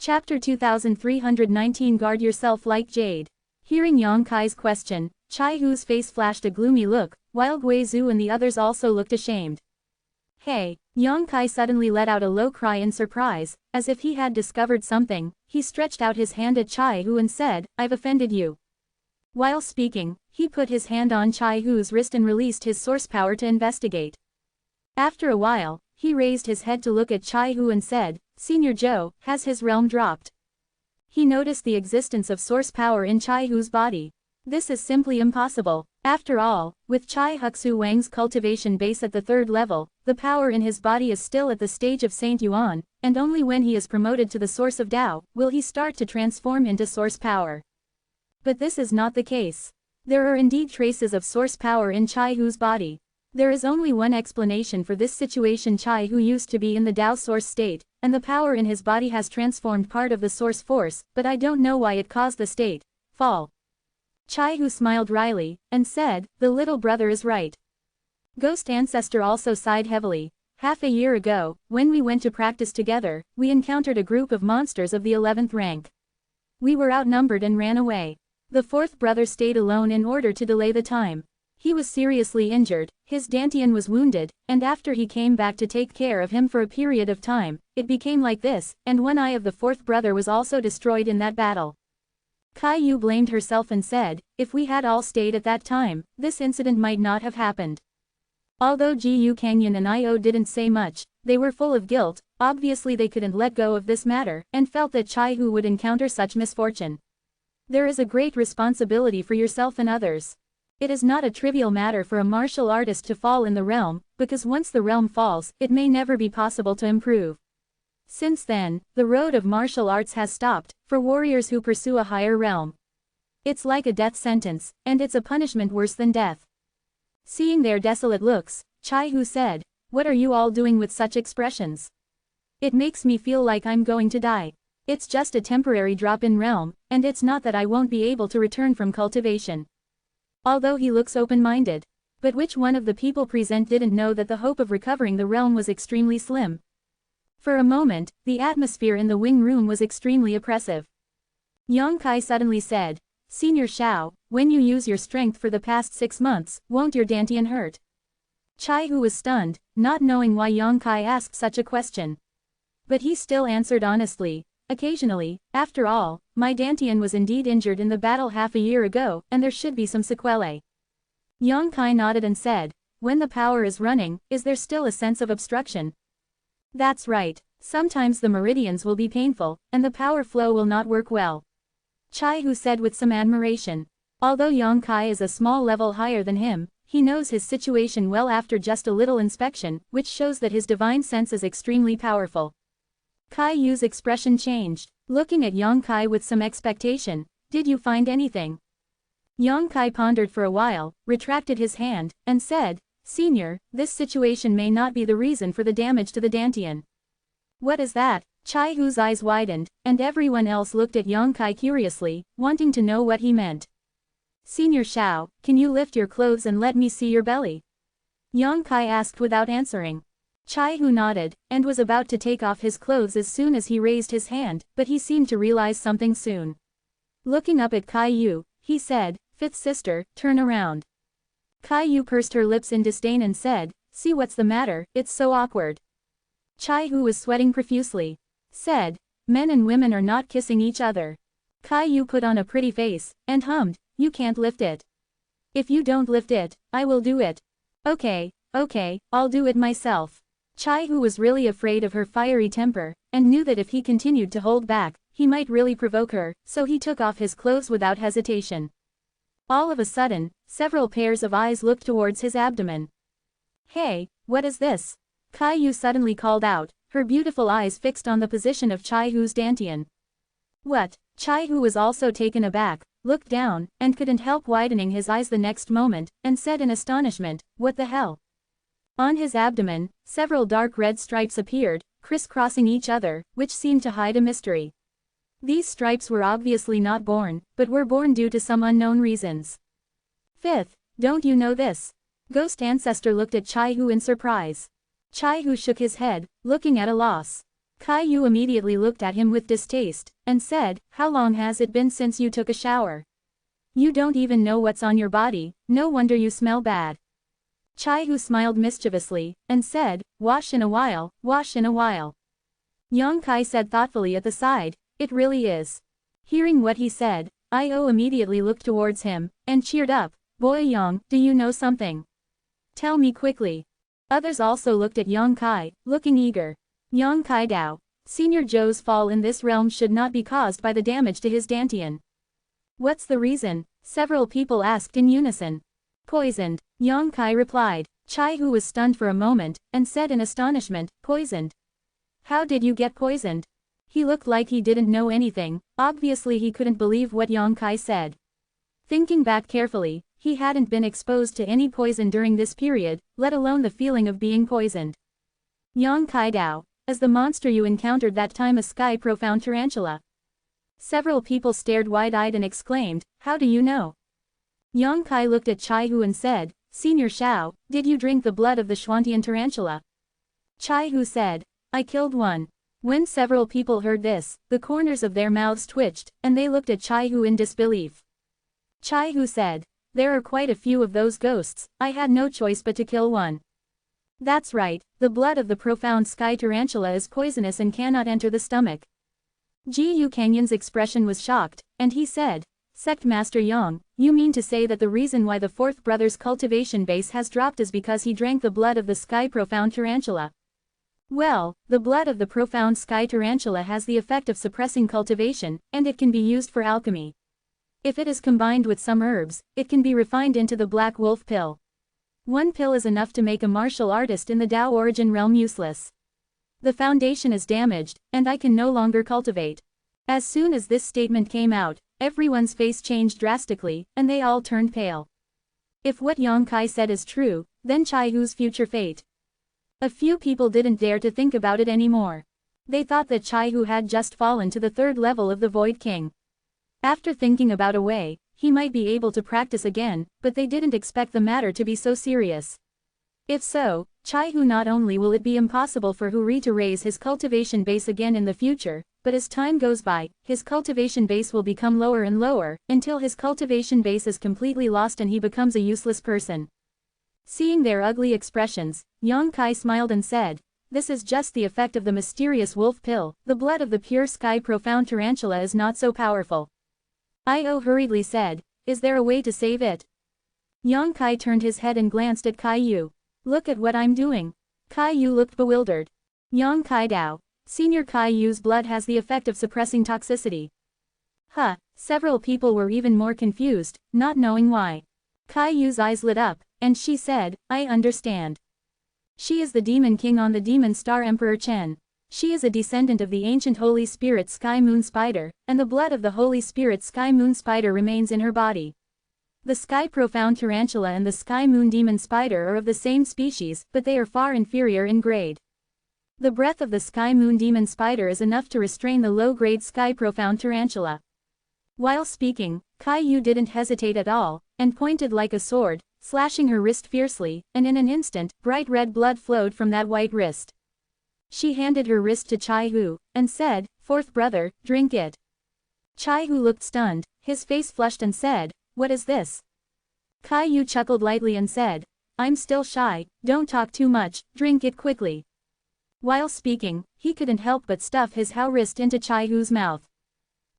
Chapter 2319 Guard yourself like jade. Hearing Yang Kai's question, Chai Hu's face flashed a gloomy look, while Gui Zhu and the others also looked ashamed. Hey! Yang Kai suddenly let out a low cry in surprise, as if he had discovered something. He stretched out his hand at Chai Hu and said, I've offended you. While speaking, he put his hand on Chai Hu's wrist and released his source power to investigate. After a while, he raised his head to look at Chai Hu and said, Senior Zhou, has his realm dropped? He noticed the existence of source power in Chai Hu's body. This is simply impossible. After all, with Chai Huxu Wang's cultivation base at the 3rd level, the power in his body is still at the stage of Saint Yuan, and only when he is promoted to the source of Tao, will he start to transform into source power. But this is not the case. There are indeed traces of source power in Chai Hu's body. There is only one explanation for this situation. Chai Hu used to be in the Tao source state, and the power in his body has transformed part of the source force, but I don't know why it caused the state fall. Chai Hu smiled wryly, and said, the little brother is right. Ghost Ancestor also sighed heavily. Half a year ago, when we went to practice together, we encountered a group of monsters of the 11th rank. We were outnumbered and ran away. The 4th brother stayed alone in order to delay the time. He was seriously injured, his Dantian was wounded, and after he came back to take care of him for a period of time, it became like this, and one eye of the 4th brother was also destroyed in that battle. Kai Yu blamed herself and said, if we had all stayed at that time, this incident might not have happened. Although Ji Kangyan and Io didn't say much, they were full of guilt. Obviously they couldn't let go of this matter, and felt that Chai Hu would encounter such misfortune. There is a great responsibility for yourself and others. It is not a trivial matter for a martial artist to fall in the realm, because once the realm falls, it may never be possible to improve. Since then, the road of martial arts has stopped, for warriors who pursue a higher realm. It's like a death sentence, and it's a punishment worse than death. Seeing their desolate looks, Chai Hu said, what are you all doing with such expressions? It makes me feel like I'm going to die. It's just a temporary drop in realm, and it's not that I won't be able to return from cultivation. Although he looks open-minded. But which one of the people present didn't know that the hope of recovering the realm was extremely slim? For a moment, the atmosphere in the wing room was extremely oppressive. Yang Kai suddenly said, Senior Shao, when you use your strength for the past 6 months, won't your Dantian hurt? Chai Hu was stunned, not knowing why Yang Kai asked such a question. But he still answered honestly, occasionally. After all, my Dantian was indeed injured in the battle half a year ago, and there should be some sequelae. Yang Kai nodded and said, when the power is running, is there still a sense of obstruction? That's right, sometimes the meridians will be painful, and the power flow will not work well. Chai Hu said with some admiration. Although Yang Kai is a small level higher than him, he knows his situation well after just a little inspection, which shows that his divine sense is extremely powerful. Kai Yu's expression changed, looking at Yang Kai with some expectation. Did you find anything? Yang Kai pondered for a while, retracted his hand, and said, Senior, this situation may not be the reason for the damage to the Dantian. What is that? Chai Hu's eyes widened, and everyone else looked at Yang Kai curiously, wanting to know what he meant. Senior Shao, can you lift your clothes and let me see your belly? Yang Kai asked without answering. Chai Hu nodded, and was about to take off his clothes as soon as he raised his hand, but he seemed to realize something soon. Looking up at Kai Yu, he said, 5th sister, turn around. Kai Yu pursed her lips in disdain and said, see what's the matter, it's so awkward. Chai Hu was sweating profusely. Said, men and women are not kissing each other. Kai Yu put on a pretty face, and hummed, you can't lift it. If you don't lift it, I will do it. Okay, I'll do it myself. Chai Hu was really afraid of her fiery temper, and knew that if he continued to hold back, he might really provoke her, so he took off his clothes without hesitation. All of a sudden, several pairs of eyes looked towards his abdomen. Hey, what is this? Kai Yu suddenly called out, her beautiful eyes fixed on the position of Chai Hu's Dantian. What? Chai Hu was also taken aback, looked down, and couldn't help widening his eyes the next moment, and said in astonishment, what the hell? On his abdomen, several dark red stripes appeared, crisscrossing each other, which seemed to hide a mystery. These stripes were obviously not born, but were born due to some unknown reasons. 5th, don't you know this? Ghost Ancestor looked at Chai Hu in surprise. Chai Hu shook his head, looking at a loss. Caillou immediately looked at him with distaste, and said, "How long has it been since you took a shower? You don't even know what's on your body, no wonder you smell bad." Caillou smiled mischievously, and said, "Wash in a while, wash in a while." Yang Kai said thoughtfully at the side, "It really is." Hearing what he said, Io immediately looked towards him, and cheered up, "Boy Yang, do you know something? Tell me quickly." Others also looked at Yang Kai, looking eager. Yang Kai Dao. Senior Zhou's fall in this realm should not be caused by the damage to his dantian. What's the reason? Several people asked in unison. Poisoned. Yang Kai replied. Caillou was stunned for a moment, and said in astonishment, "Poisoned? How did you get poisoned?" He looked like he didn't know anything, obviously he couldn't believe what Yang Kai said. Thinking back carefully, he hadn't been exposed to any poison during this period, let alone the feeling of being poisoned. Yang Kai Dao. Is the monster you encountered that time a sky profound tarantula? Several people stared wide-eyed and exclaimed, "How do you know?" Yang Kai looked at Caillou and said, "Senior Shao, did you drink the blood of the Xuantian tarantula?" Caillou said, "I killed one." When several people heard this, the corners of their mouths twitched, and they looked at Caillou in disbelief. Caillou said, "There are quite a few of those ghosts, I had no choice but to kill one." That's right, the blood of the profound sky tarantula is poisonous and cannot enter the stomach. Ji Yu Kangyan's expression was shocked, and he said, "Sect Master Yang, you mean to say that the reason why the fourth brother's cultivation base has dropped is because he drank the blood of the sky profound tarantula?" Well, the blood of the profound sky tarantula has the effect of suppressing cultivation, and it can be used for alchemy. If it is combined with some herbs, it can be refined into the black wolf pill. One pill is enough to make a martial artist in the Tao origin realm useless. The foundation is damaged, and I can no longer cultivate. As soon as this statement came out, everyone's face changed drastically, and they all turned pale. If what Yang Kai said is true, then Caillou's future fate. A few people didn't dare to think about it anymore. They thought that Caillou had just fallen to the third level of the Void King. After thinking about a way, he might be able to practice again, but they didn't expect the matter to be so serious. If so, Caillou not only will it be impossible for Huri to raise his cultivation base again in the future, but as time goes by, his cultivation base will become lower and lower, until his cultivation base is completely lost and he becomes a useless person. Seeing their ugly expressions, Yang Kai smiled and said, "This is just the effect of the mysterious wolf pill, the blood of the pure sky profound tarantula is not so powerful." Io hurriedly said, "Is there a way to save it?" Yang Kai turned his head and glanced at Caillou. "Look at what I'm doing." Caillou looked bewildered. Yang Kai Dao. Senior Caillou's blood has the effect of suppressing toxicity. Huh, several people were even more confused, not knowing why. Caillou's eyes lit up, and she said, "I understand. She is the Demon King on the Demon Star Emperor Chen. She is a descendant of the ancient Holy Spirit Sky Moon Spider, and the blood of the Holy Spirit Sky Moon Spider remains in her body. The Sky Profound Tarantula and the Sky Moon Demon Spider are of the same species, but they are far inferior in grade. The breath of the Sky Moon Demon Spider is enough to restrain the low-grade Sky Profound Tarantula." While speaking, Caillou didn't hesitate at all, and pointed like a sword, slashing her wrist fiercely, and in an instant, bright red blood flowed from that white wrist. She handed her wrist to Caillou, and said, "Fourth brother, drink it." Caillou looked stunned, his face flushed and said, "What is this?" Caillou chuckled lightly and said, "I'm still shy, don't talk too much, drink it quickly." While speaking, he couldn't help but stuff his how wrist into Caillou's mouth.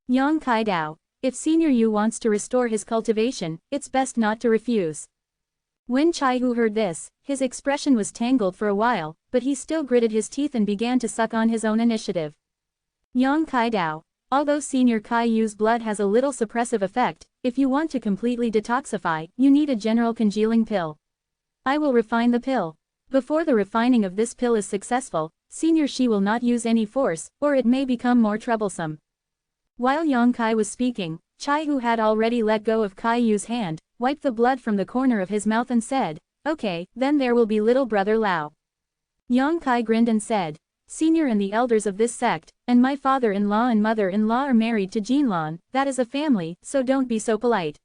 Yang Kai Dao. If Senior Yu wants to restore his cultivation, it's best not to refuse. When Caillou heard this, his expression was tangled for a while, but he still gritted his teeth and began to suck on his own initiative. Yang Kai Dao. Although Senior Caillou's blood has a little suppressive effect, if you want to completely detoxify, you need a general congealing pill. I will refine the pill. Before the refining of this pill is successful, Senior Shi will not use any force, or it may become more troublesome. While Yang Kai was speaking, Caillou had already let go of Caillou's hand, wiped the blood from the corner of his mouth and said, "Okay, then there will be little brother Lao." Yang Kai grinned and said, "Senior and the elders of this sect, and my father-in-law and mother-in-law are married to Jinlan, that is a family, so don't be so polite."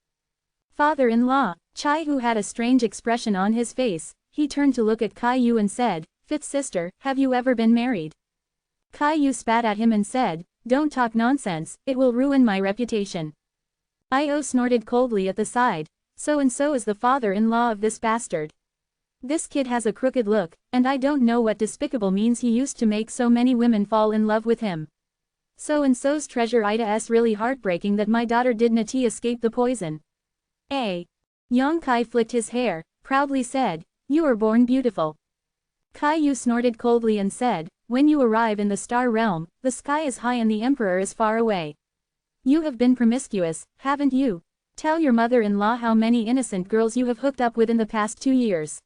Father-in-law. Caillou had a strange expression on his face, he turned to look at Caillou and said, "Fifth sister, have you ever been married?" Caillou spat at him and said, "Don't talk nonsense, it will ruin my reputation." Io snorted coldly at the side, "So and so is the father-in-law of this bastard. This kid has a crooked look, and I don't know what despicable means he used to make so many women fall in love with him. So and so's treasure Ida's really heartbreaking that my daughter didn't escape the poison." Yang Kai flicked his hair, proudly said, "You were born beautiful." Caillou snorted coldly and said, "When you arrive in the star realm, the sky is high and the emperor is far away. You have been promiscuous, haven't you? Tell your mother-in-law how many innocent girls you have hooked up with in the past 2 years."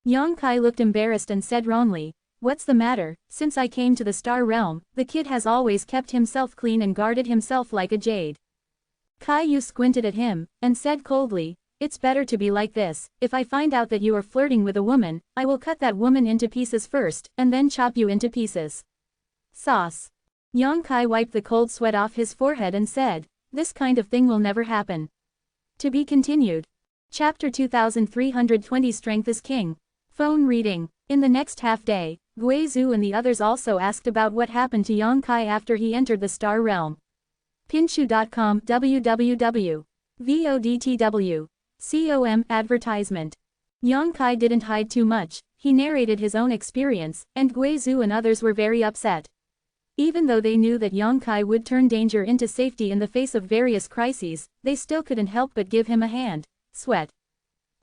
Yang Kai looked embarrassed and said wrongly, "What's the matter? Since I came to the star realm, the kid has always kept himself clean and guarded himself like a jade." Caillou squinted at him, and said coldly, "It's better to be like this. If I find out that you are flirting with a woman, I will cut that woman into pieces first, and then chop you into pieces." Sauce. Yang Kai wiped the cold sweat off his forehead and said, "This kind of thing will never happen." To be continued. Chapter 2320 Strength is King. Phone reading. In the next half-day, Guizhu and the others also asked about what happened to Yang Kai after he entered the Star Realm. Pinshu.com www.vodtw.com advertisement. Yang Kai didn't hide too much, he narrated his own experience, and Guizhu and others were very upset. Even though they knew that Yang Kai would turn danger into safety in the face of various crises, they still couldn't help but give him a hand. Sweat.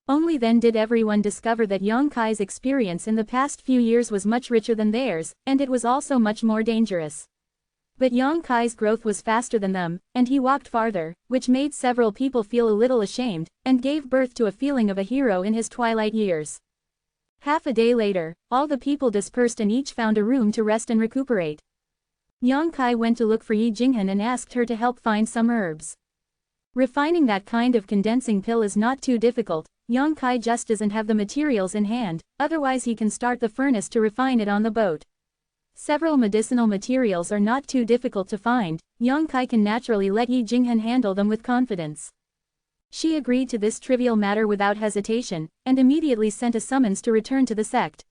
Only then did everyone discover that Yang Kai's experience in the past few years was much richer than theirs, and it was also much more dangerous. But Yang Kai's growth was faster than them, and he walked farther, which made several people feel a little ashamed, and gave birth to a feeling of a hero in his twilight years. Half a day later, all the people dispersed and each found a room to rest and recuperate. Yang Kai went to look for Yi Jinghan and asked her to help find some herbs. Refining that kind of condensing pill is not too difficult. Yang Kai just doesn't have the materials in hand, otherwise he can start the furnace to refine it on the boat. Several medicinal materials are not too difficult to find, Yang Kai can naturally let Yi Jinghan handle them with confidence. She agreed to this trivial matter without hesitation, and immediately sent a summons to return to the sect.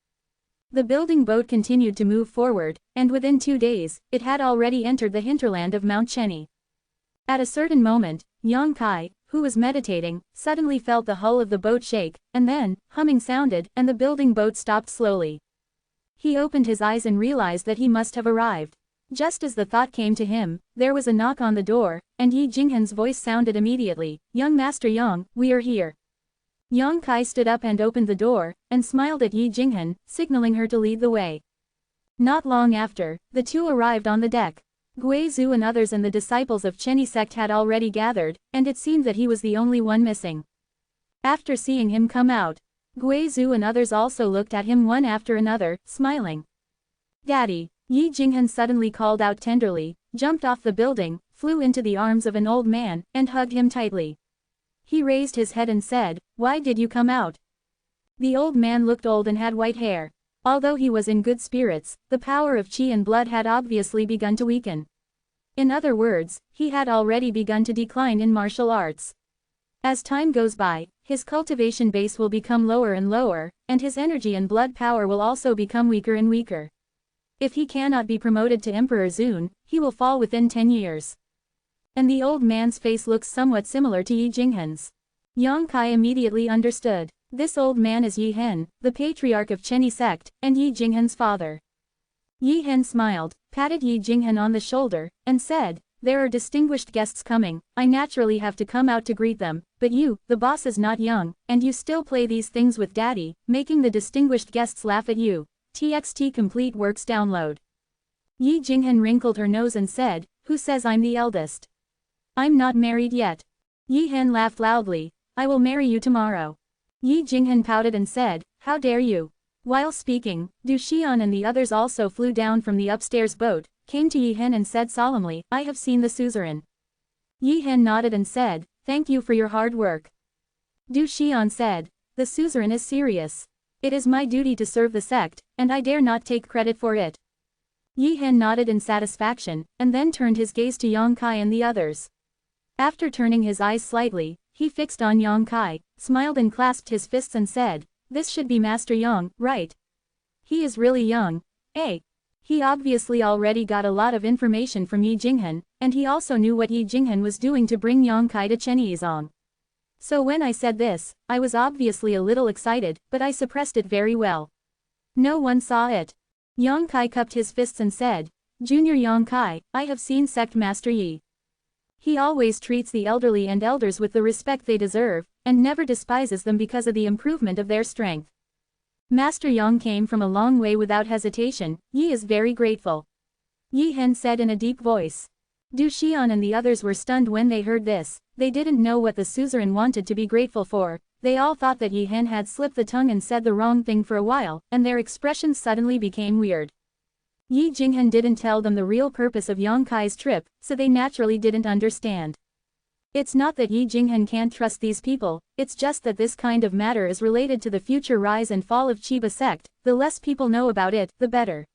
The building boat continued to move forward, and within 2 days, it had already entered the hinterland of Mount Chenny. At a certain moment, Yang Kai, who was meditating, suddenly felt the hull of the boat shake, and then, humming sounded, and the building boat stopped slowly. He opened his eyes and realized that he must have arrived. Just as the thought came to him, there was a knock on the door, and Yi Jinghan's voice sounded immediately, "Young Master Yang, we are here." Yang Kai stood up and opened the door, and smiled at Yi Jinghan, signaling her to lead the way. Not long after, the two arrived on the deck. Guizhu and others and the disciples of Chenny sect had already gathered, and it seemed that he was the only one missing. After seeing him come out, Guizhu and others also looked at him one after another, smiling. "Daddy," Yi Jinghan suddenly called out tenderly, jumped off the building, flew into the arms of an old man, and hugged him tightly. He raised his head and said, "Why did you come out?" The old man looked old and had white hair. Although he was in good spirits, the power of qi and blood had obviously begun to weaken. In other words, he had already begun to decline in martial arts. As time goes by, his cultivation base will become lower and lower, and his energy and blood power will also become weaker and weaker. If he cannot be promoted to Emperor Zun, he will fall within 10 years. And the old man's face looks somewhat similar to Yi Jinghan's. Yang Kai immediately understood. This old man is Yi Hen, the patriarch of Chenny sect, and Yi Jinghan's father. Yi Hen smiled, patted Yi Jinghan on the shoulder, and said, "There are distinguished guests coming, I naturally have to come out to greet them, but you, the boss is not young, and you still play these things with daddy, making the distinguished guests laugh at you. TXT complete works download." Yi Jinghan wrinkled her nose and said, "Who says I'm the eldest? I'm not married yet." Yi Hen laughed loudly, "I will marry you tomorrow." Yi Jinghan pouted and said, "How dare you?" While speaking, Du Xian and the others also flew down from the upstairs boat, came to Yi Hen and said solemnly, "I have seen the suzerain." Yi Hen nodded and said, "Thank you for your hard work." Du Xian said, "The suzerain is serious. It is my duty to serve the sect, and I dare not take credit for it." Yi Hen nodded in satisfaction, and then turned his gaze to Yang Kai and the others. After turning his eyes slightly, he fixed on Yang Kai, smiled and clasped his fists and said, "This should be Master Yang, right? He is really young, eh?" He obviously already got a lot of information from Yi Jinghan, and he also knew what Yi Jinghan was doing to bring Yang Kai to Chenizong. So when I said this, I was obviously a little excited, but I suppressed it very well. No one saw it. Yang Kai cupped his fists and said, Junior Yang Kai, I have seen Sect Master Yi. He always treats the elderly and elders with the respect they deserve, and never despises them because of the improvement of their strength. Master Yang came from a long way without hesitation. Yi is very grateful. Yi Hen said in a deep voice. Du Xian and the others were stunned when they heard this. They didn't know what the suzerain wanted to be grateful for. They all thought that Yi Hen had slipped the tongue and said the wrong thing for a while, and their expressions suddenly became weird. Yi Jinghan didn't tell them the real purpose of Yang Kai's trip, so they naturally didn't understand. It's not that Yi Jinghan can't trust these people, it's just that this kind of matter is related to the future rise and fall of Chiba sect. The less people know about it, the better.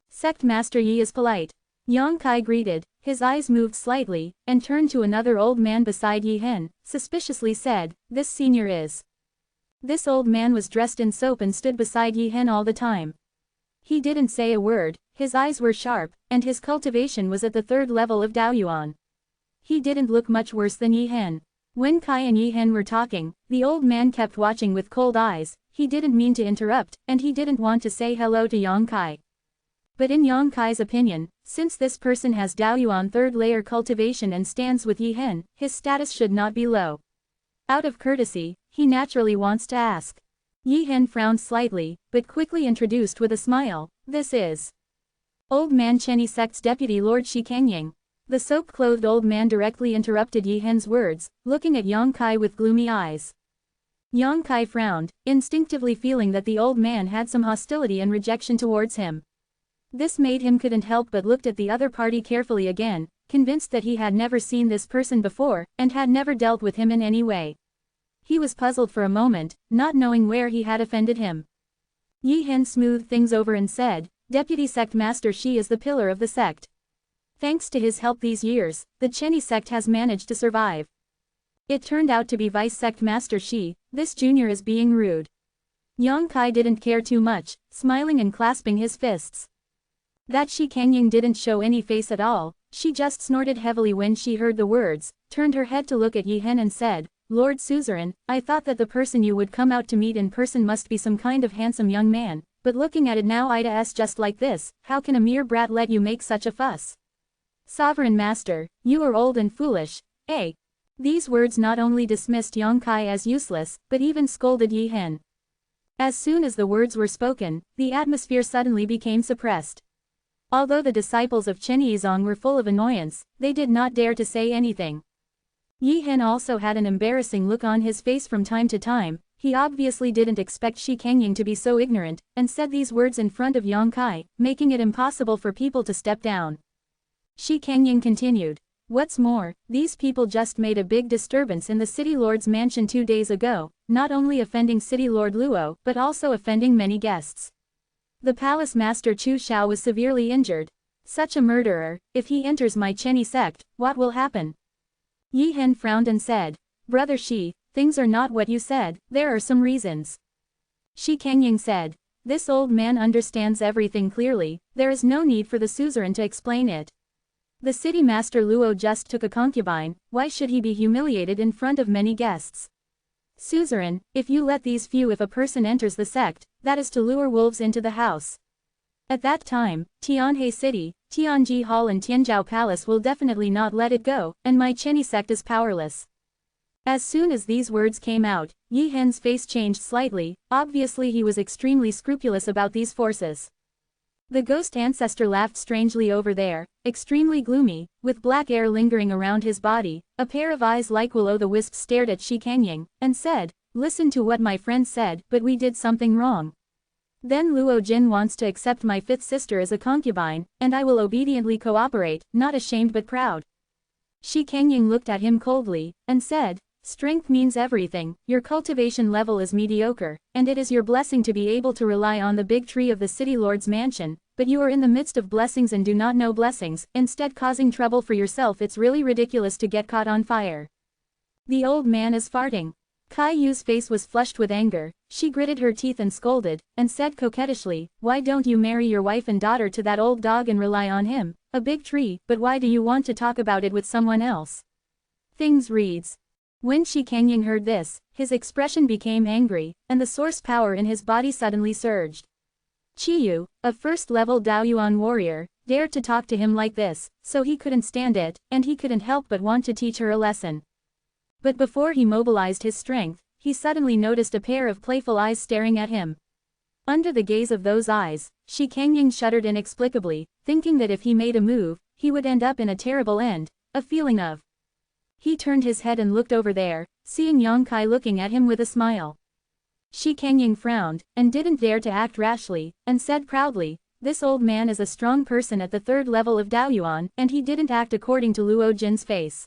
Sect Master Yi is polite. Yang Kai greeted, his eyes moved slightly, and turned to another old man beside Yi Hen, suspiciously said, this senior is. This old man was dressed in soap and stood beside Yi Hen all the time. He didn't say a word, his eyes were sharp, and his cultivation was at the 3rd level of Daoyuan. He didn't look much worse than Yi Hen. When Kai and Yi Hen were talking, the old man kept watching with cold eyes. He didn't mean to interrupt, and he didn't want to say hello to Yang Kai. But in Yang Kai's opinion, since this person has Daoyuan 3rd layer cultivation and stands with Yi Hen, his status should not be low. Out of courtesy, he naturally wants to ask. Yi Hen frowned slightly, but quickly introduced with a smile, this is Old Man Chenny Sect's Deputy Lord Shi Kangying. The soap-clothed old man directly interrupted Yi Hen's words, looking at Yang Kai with gloomy eyes. Yang Kai frowned, instinctively feeling that the old man had some hostility and rejection towards him. This made him couldn't help but looked at the other party carefully again, convinced that he had never seen this person before, and had never dealt with him in any way. He was puzzled for a moment, not knowing where he had offended him. Yi Hen smoothed things over and said, Deputy Sect Master Shi is the pillar of the sect. Thanks to his help these years, the Chenny sect has managed to survive. It turned out to be Vice Sect Master Shi, this junior is being rude. Yang Kai didn't care too much, smiling and clasping his fists. That Shi Kangying didn't show any face at all, she just snorted heavily when she heard the words, turned her head to look at Yi Hen and said, Lord Suzerain, I thought that the person you would come out to meet in person must be some kind of handsome young man, but looking at it now it's just like this, how can a mere brat let you make such a fuss? Sovereign Master, you are old and foolish, eh? These words not only dismissed Yang Kai as useless, but even scolded Yi Hen. As soon as the words were spoken, the atmosphere suddenly became suppressed. Although the disciples of Chen Yizong were full of annoyance, they did not dare to say anything. Yi Hen also had an embarrassing look on his face from time to time. He obviously didn't expect Shi Kangying to be so ignorant, and said these words in front of Yang Kai, making it impossible for people to step down. Shi Kangying continued. What's more, these people just made a big disturbance in the City Lord's mansion 2 days ago, not only offending City Lord Luo, but also offending many guests. The Palace Master Chu Xiao was severely injured. Such a murderer, if he enters my Chenny sect, what will happen? Yi Hen frowned and said, Brother Shi, things are not what you said, there are some reasons. Shi Kangying said, this old man understands everything clearly, there is no need for the suzerain to explain it. The city master Luo just took a concubine, why should he be humiliated in front of many guests? Suzerain, if you let these few if a person enters the sect, that is to lure wolves into the house. At that time, Tianhe City, Tianji Hall and Tianzhou Palace will definitely not let it go, and my Chenny sect is powerless. As soon as these words came out, Yi Hen's face changed slightly, obviously he was extremely scrupulous about these forces. The ghost ancestor laughed strangely over there, extremely gloomy, with black air lingering around his body. A pair of eyes like will-o'-the-wisp stared at Shi Kangying, and said, listen to what my friend said, but we did something wrong. Then Luo Jin wants to accept my 5th sister as a concubine, and I will obediently cooperate, not ashamed but proud. Shi Kangying looked at him coldly, and said, strength means everything, your cultivation level is mediocre, and it is your blessing to be able to rely on the big tree of the city lord's mansion, but you are in the midst of blessings and do not know blessings, instead causing trouble for yourself. It's really ridiculous to get caught on fire. The old man is farting. Kai Yu's face was flushed with anger. She gritted her teeth and scolded, and said coquettishly, "Why don't you marry your wife and daughter to that old dog and rely on him, a big tree, but why do you want to talk about it with someone else?" Things reads. When Shi Kangying heard this, his expression became angry, and the source power in his body suddenly surged. Qiyu, a first-level Daoyuan warrior, dared to talk to him like this, so he couldn't stand it, and he couldn't help but want to teach her a lesson. But before he mobilized his strength, he suddenly noticed a pair of playful eyes staring at him. Under the gaze of those eyes, Shi Kangying shuddered inexplicably, thinking that if he made a move, he would end up in a terrible end, a feeling of. He turned his head and looked over there, seeing Yang Kai looking at him with a smile. Shi Kangying frowned, and didn't dare to act rashly, and said proudly, "This old man is a strong person at the third level of Daoyuan, and he didn't act according to Luo Jin's face.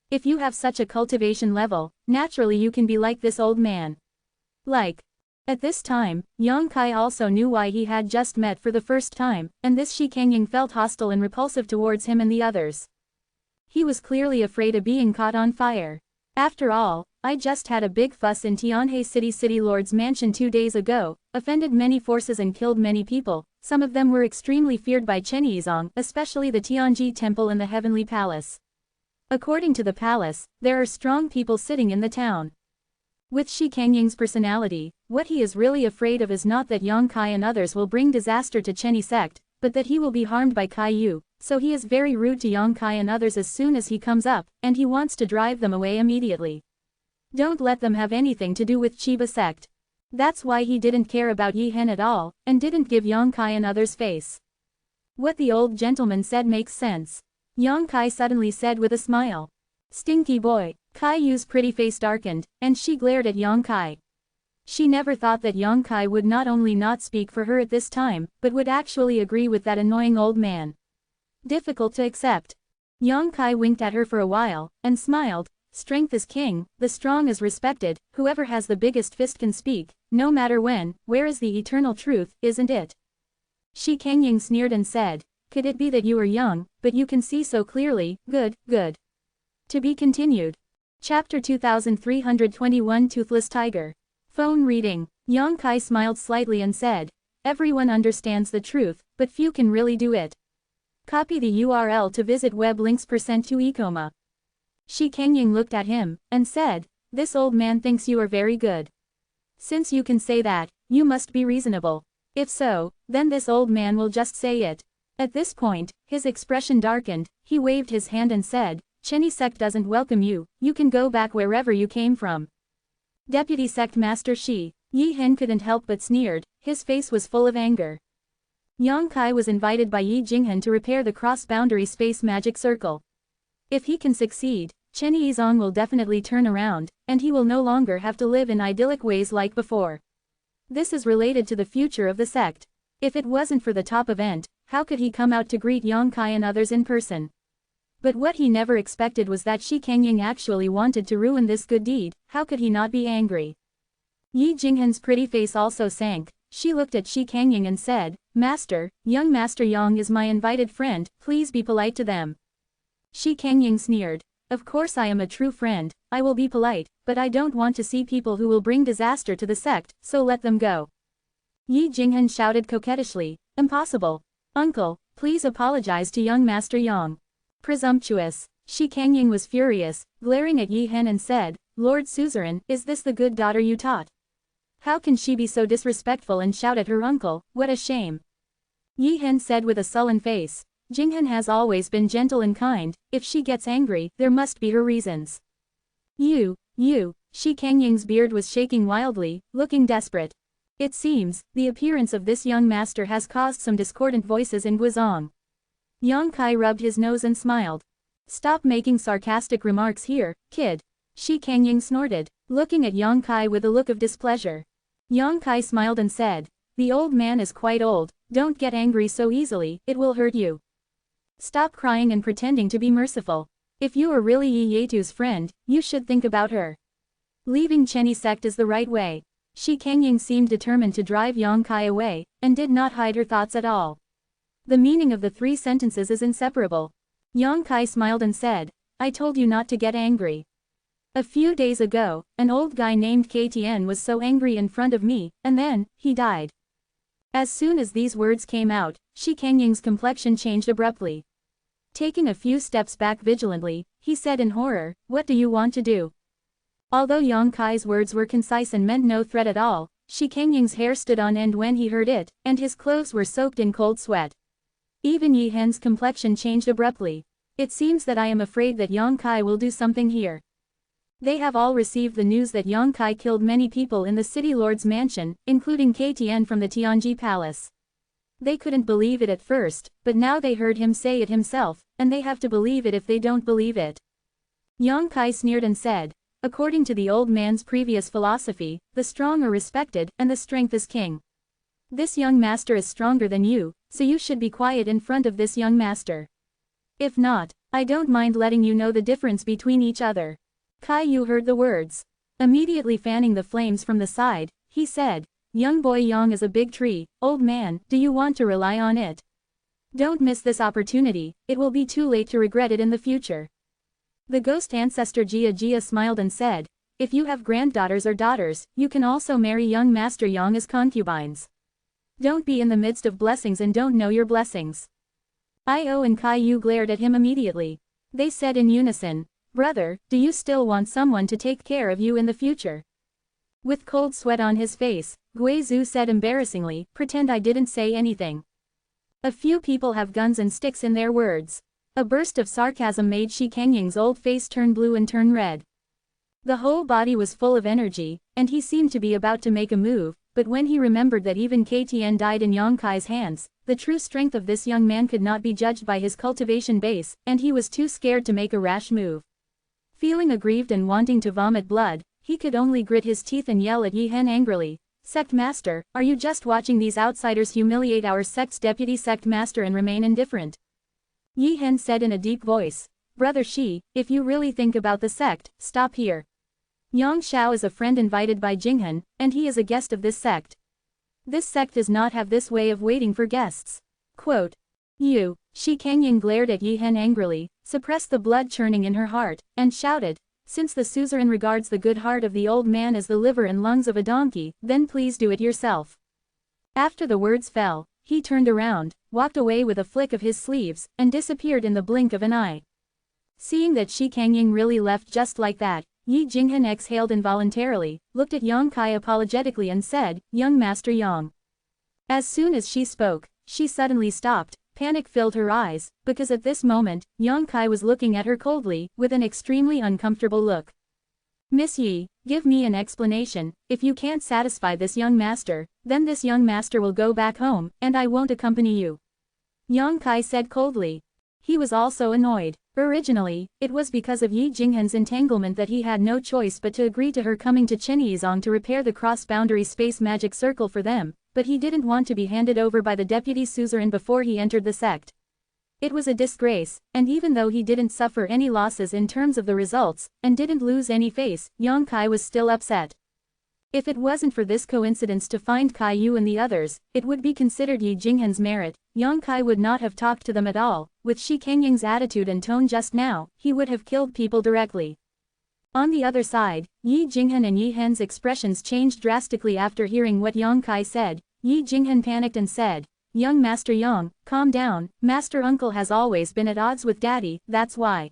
If you have such a cultivation level, naturally you can be like this old man." Like. At this time, Yang Kai also knew why he had just met for the first time, and this Shi Kangying felt hostile and repulsive towards him and the others. He was clearly afraid of being caught on fire. "After all, I just had a big fuss in Tianhe City Lord's mansion 2 days ago, offended many forces and killed many people. Some of them were extremely feared by Chen Yizong, especially the Tianji Temple and the Heavenly Palace. According to the palace, there are strong people sitting in the town." With Shi Kangying's personality, what he is really afraid of is not that Yang Kai and others will bring disaster to Chenyi sect, but that he will be harmed by Kai Yu, so he is very rude to Yang Kai and others as soon as he comes up, and he wants to drive them away immediately. Don't let them have anything to do with Chiba sect. That's why he didn't care about Yi Hen at all, and didn't give Yang Kai and others face. What the old gentleman said makes sense. Yang Kai suddenly said with a smile. "Stinky boy." Kai Yu's pretty face darkened, and she glared at Yang Kai. She never thought that Yang Kai would not only not speak for her at this time, but would actually agree with that annoying old man. Difficult to accept. Yang Kai winked at her for a while, and smiled. "Strength is king, the strong is respected, whoever has the biggest fist can speak, no matter when, where is the eternal truth, isn't it?" Shi Kangying sneered and said, "Could it be that you are young, but you can see so clearly, good, good." To be continued. Chapter 2321 Toothless Tiger. Phone reading. Yang Kai smiled slightly and said, "Everyone understands the truth, but few can really do it. Copy the URL to visit web links %to Ecoma." Shi Kangying looked at him, and said, "This old man thinks you are very good. Since you can say that, you must be reasonable. If so, then this old man will just say it." At this point, his expression darkened, he waved his hand and said, "Chenyi sect doesn't welcome you, you can go back wherever you came from." Deputy Sect Master Shi. Yi Hen couldn't help but sneered, his face was full of anger. Yang Kai was invited by Yi Jinghan to repair the cross-boundary space magic circle. If he can succeed, Chen Yizong will definitely turn around, and he will no longer have to live in idyllic ways like before. This is related to the future of the sect. If it wasn't for the top event, how could he come out to greet Yang Kai and others in person? But what he never expected was that Shi Kangying actually wanted to ruin this good deed. How could he not be angry? Yi Jinghan's pretty face also sank. She looked at Shi Kangying and said, "Master, young Master Yang is my invited friend, please be polite to them." Shi Kangying sneered. "Of course I am a true friend, I will be polite, but I don't want to see people who will bring disaster to the sect, so let them go." Yi Jinghan shouted coquettishly, "Impossible. Uncle, please apologize to young Master Yang." Presumptuous. Shi Kangying was furious, glaring at Yi Hen and said, "Lord Suzerain, is this the good daughter you taught? How can she be so disrespectful and shout at her uncle, what a shame." Yi Hen said with a sullen face, "Jinghan has always been gentle and kind, if she gets angry, there must be her reasons." You, Shi Kangying's beard was shaking wildly, looking desperate. It seems, the appearance of this young master has caused some discordant voices in Guizhong. Yang Kai rubbed his nose and smiled. "Stop making sarcastic remarks here, kid." Shi Kangying snorted, looking at Yang Kai with a look of displeasure. Yang Kai smiled and said, "The old man is quite old, don't get angry so easily, it will hurt you. Stop crying and pretending to be merciful. If you are really Yi Yetu's friend, you should think about her. Leaving Chenyi sect is the right way." Shi Kangying seemed determined to drive Yang Kai away, and did not hide her thoughts at all. The meaning of the 3 sentences is inseparable. Yang Kai smiled and said, "I told you not to get angry." A few days ago, an old guy named KTN was so angry in front of me, and then, he died. As soon as these words came out, Shi Kangying's complexion changed abruptly. Taking a few steps back vigilantly, he said in horror, "What do you want to do?" Although Yang Kai's words were concise and meant no threat at all, Shi Kangying's hair stood on end when he heard it, and his clothes were soaked in cold sweat. Even Yi Hen's complexion changed abruptly. "It seems that I am afraid that Yang Kai will do something here. They have all received the news that Yang Kai killed many people in the city lord's mansion, including KTN from the Tianji palace. They couldn't believe it at first, but now they heard him say it himself, and they have to believe it if they don't believe it." Yang Kai sneered and said, "According to the old man's previous philosophy, the strong are respected, and the strength is king. This young master is stronger than you, so you should be quiet in front of this young master. If not, I don't mind letting you know the difference between each other." Kai Yu heard the words. Immediately fanning the flames from the side, he said, "Young boy, Yang is a big tree, old man, do you want to rely on it? Don't miss this opportunity, it will be too late to regret it in the future." The ghost ancestor Jia Jia smiled and said, "If you have granddaughters or daughters, you can also marry young Master Yang as concubines. Don't be in the midst of blessings and don't know your blessings." Io and Kai Yu glared at him immediately. They said in unison, "Brother, do you still want someone to take care of you in the future?" With cold sweat on his face, Guizhu said embarrassingly, "Pretend I didn't say anything. A few people have guns and sticks in their words." A burst of sarcasm made Shi Kangying's old face turn blue and turn red. The whole body was full of energy, and he seemed to be about to make a move, but when he remembered that even KTN died in Yang Kai's hands, the true strength of this young man could not be judged by his cultivation base, and he was too scared to make a rash move. Feeling aggrieved and wanting to vomit blood, he could only grit his teeth and yell at Yi Hen angrily, "Sect Master, are you just watching these outsiders humiliate our sect's deputy sect master and remain indifferent?" Yi Hen said in a deep voice, "Brother Shi, if you really think about the sect, stop here. Yang Xiao is a friend invited by Jinghan, and he is a guest of this sect. This sect does not have this way of waiting for guests." Quote. "You." Shi Kangying glared at Yi Hen angrily, suppressed the blood churning in her heart, and shouted, "Since the suzerain regards the good heart of the old man as the liver and lungs of a donkey, then please do it yourself." After the words fell, he turned around, walked away with a flick of his sleeves, and disappeared in the blink of an eye. Seeing that Shi Kangying really left just like that, Yi Jinghan exhaled involuntarily, looked at Yang Kai apologetically and said, "Young Master Yang." As soon as she spoke, she suddenly stopped, panic filled her eyes, because at this moment, Yang Kai was looking at her coldly, with an extremely uncomfortable look. "Miss Yi, give me an explanation. If you can't satisfy this young master, then this young master will go back home, and I won't accompany you." Yang Kai said coldly. He was also annoyed. Originally, it was because of Yi Jinghan's entanglement that he had no choice but to agree to her coming to Chenyizong to repair the cross-boundary space magic circle for them, but he didn't want to be handed over by the deputy suzerain before he entered the sect. It was a disgrace, and even though he didn't suffer any losses in terms of the results, and didn't lose any face, Yang Kai was still upset. If it wasn't for this coincidence to find Kai Yu and the others, it would be considered Yi Jinghan's merit. Yang Kai would not have talked to them at all. With Shi Kangying's attitude and tone just now, he would have killed people directly. On the other side, Yi Jinghan and Yi Hen's expressions changed drastically after hearing what Yang Kai said. Yi Jinghan panicked and said, "Young Master Yang, calm down, Master Uncle has always been at odds with Daddy, that's why."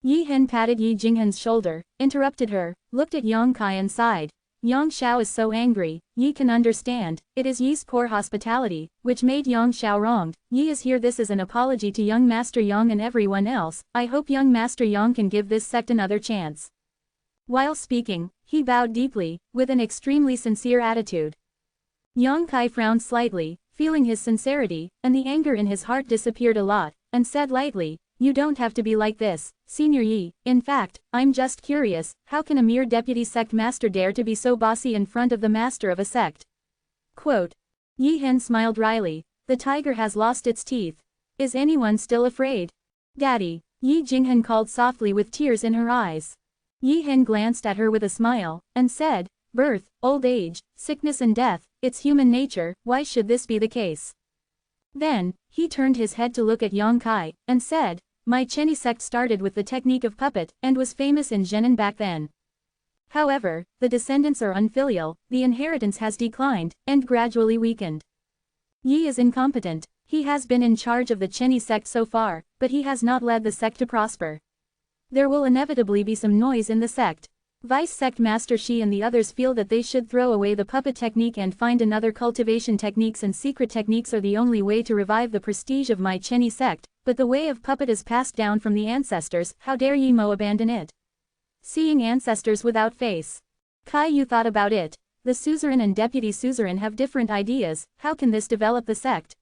Yi Hen patted Yi Jinghan's shoulder, interrupted her, looked at Yang Kai and sighed. "Yang Xiao is so angry, Yi can understand, it is Yi's poor hospitality, which made Yang Xiao wronged. Yi is here. This is an apology to young Master Yang and everyone else. I hope young Master Yang can give this sect another chance." While speaking, he bowed deeply, with an extremely sincere attitude. Yang Kai frowned slightly, feeling his sincerity, and the anger in his heart disappeared a lot, and said lightly, "You don't have to be like this, Senior Yi. In fact, I'm just curious, how can a mere deputy sect master dare to be so bossy in front of the master of a sect?" Quote. Yi Hen smiled wryly. "The tiger has lost its teeth. Is anyone still afraid?" "Daddy," Yi Jinghan called softly with tears in her eyes. Yi Hen glanced at her with a smile, and said, "Birth, old age, sickness and death, it's human nature, why should this be the case?" Then, he turned his head to look at Yang Kai, and said, my Chenny sect started with the technique of puppet and was famous in Zhenan back then. However, the descendants are unfilial, the inheritance has declined, and gradually weakened. Yi is incompetent. He has been in charge of the Chenny sect so far, but he has not led the sect to prosper. There will inevitably be some noise in the sect. Vice Sect Master Shi and the others feel that they should throw away the puppet technique and find another cultivation techniques, and secret techniques are the only way to revive the prestige of my Chenny sect, but the way of puppet is passed down from the ancestors, how dare Yi Mo abandon it? Seeing ancestors without face. Kai Yu thought about it. The suzerain and deputy suzerain have different ideas, how can this develop the sect?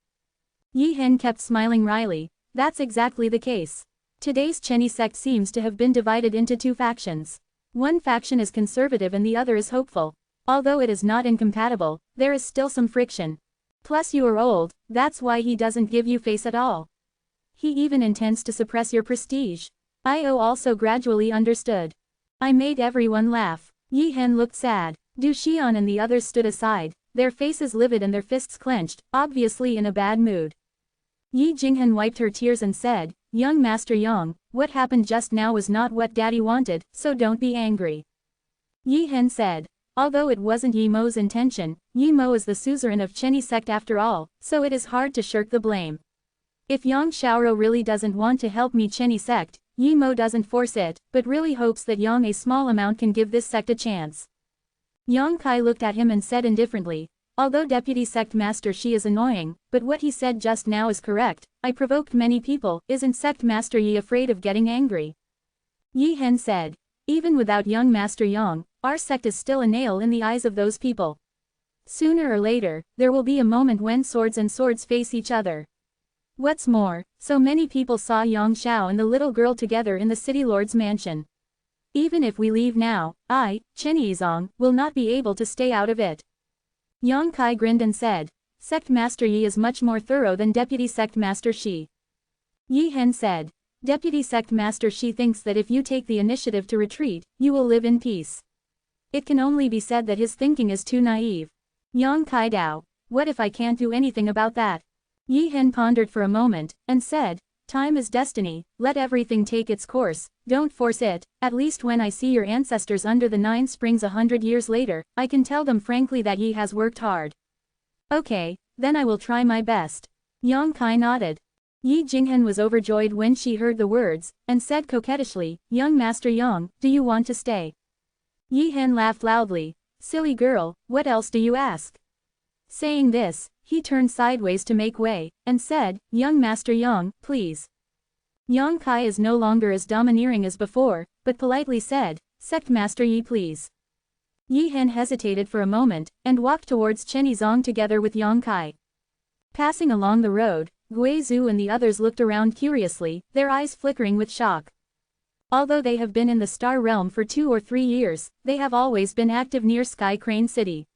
Yi Hen kept smiling wryly. That's exactly the case. Today's Chenny sect seems to have been divided into two factions. One faction is conservative and the other is hopeful. Although it is not incompatible, there is still some friction. Plus you are old, that's why he doesn't give you face at all. He even intends to suppress your prestige. Io also gradually understood. I made everyone laugh. Yi Hen looked sad. Du Xian and the others stood aside, their faces livid and their fists clenched, obviously in a bad mood. Yi Jinghen wiped her tears and said, "Young Master Yang, what happened just now was not what Daddy wanted, so don't be angry." Yi Hen said, "Although it wasn't Yi Mo's intention, Yi Mo is the suzerain of Chenny sect after all, so it is hard to shirk the blame. If Yang Xiaoro really doesn't want to help me Chenny sect, Yi Mo doesn't force it, but really hopes that Yang a small amount can give this sect a chance." Yang Kai looked at him and said indifferently, "Although Deputy Sect Master Shi is annoying, but what he said just now is correct. I provoked many people, isn't Sect Master Yi afraid of getting angry?" Yi Hen said, "Even without young Master Yang, our sect is still a nail in the eyes of those people. Sooner or later, there will be a moment when swords and swords face each other. What's more, so many people saw Yang Xiao and the little girl together in the city lord's mansion. Even if we leave now, Chen Yizong, will not be able to stay out of it." Yang Kai grinned and said, "Sect Master Yi is much more thorough than Deputy Sect Master Shi." Yi Hen said, "Deputy Sect Master Shi thinks that if you take the initiative to retreat, you will live in peace. It can only be said that his thinking is too naive." Yang Kai Dao, "What if I can't do anything about that?" Yi Hen pondered for a moment, and said, "Time is destiny, let everything take its course, don't force it. At least when I see your ancestors under the 9 springs 100 years later, I can tell them frankly that Yi has worked hard." "Okay, then I will try my best." Yang Kai nodded. Yi Jinghen was overjoyed when she heard the words, and said coquettishly, "Young Master Yang, do you want to stay?" Yi Hen laughed loudly, "Silly girl, what else do you ask?" Saying this, he turned sideways to make way, and said, "Young Master Yang, please." Yang Kai is no longer as domineering as before, but politely said, "Sect Master Yi please." Yi Hen hesitated for a moment, and walked towards Chen Yizong together with Yang Kai. Passing along the road, Gui Zhu and the others looked around curiously, their eyes flickering with shock. Although they have been in the Star Realm for 2 or 3 years, they have always been active near Sky Crane City.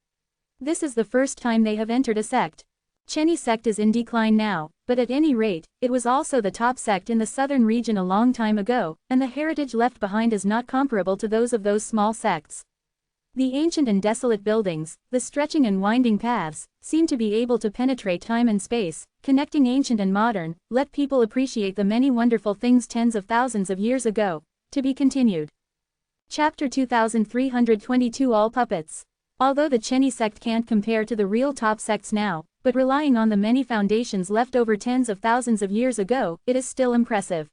This is the first time they have entered a sect. Chenny sect is in decline now, but at any rate, it was also the top sect in the southern region a long time ago, and the heritage left behind is not comparable to those of those small sects. The ancient and desolate buildings, the stretching and winding paths, seem to be able to penetrate time and space, connecting ancient and modern, let people appreciate the many wonderful things tens of thousands of years ago. To be continued. Chapter 2322 All Puppets. Although the Chenny sect can't compare to the real top sects now, but relying on the many foundations left over tens of thousands of years ago, it is still impressive.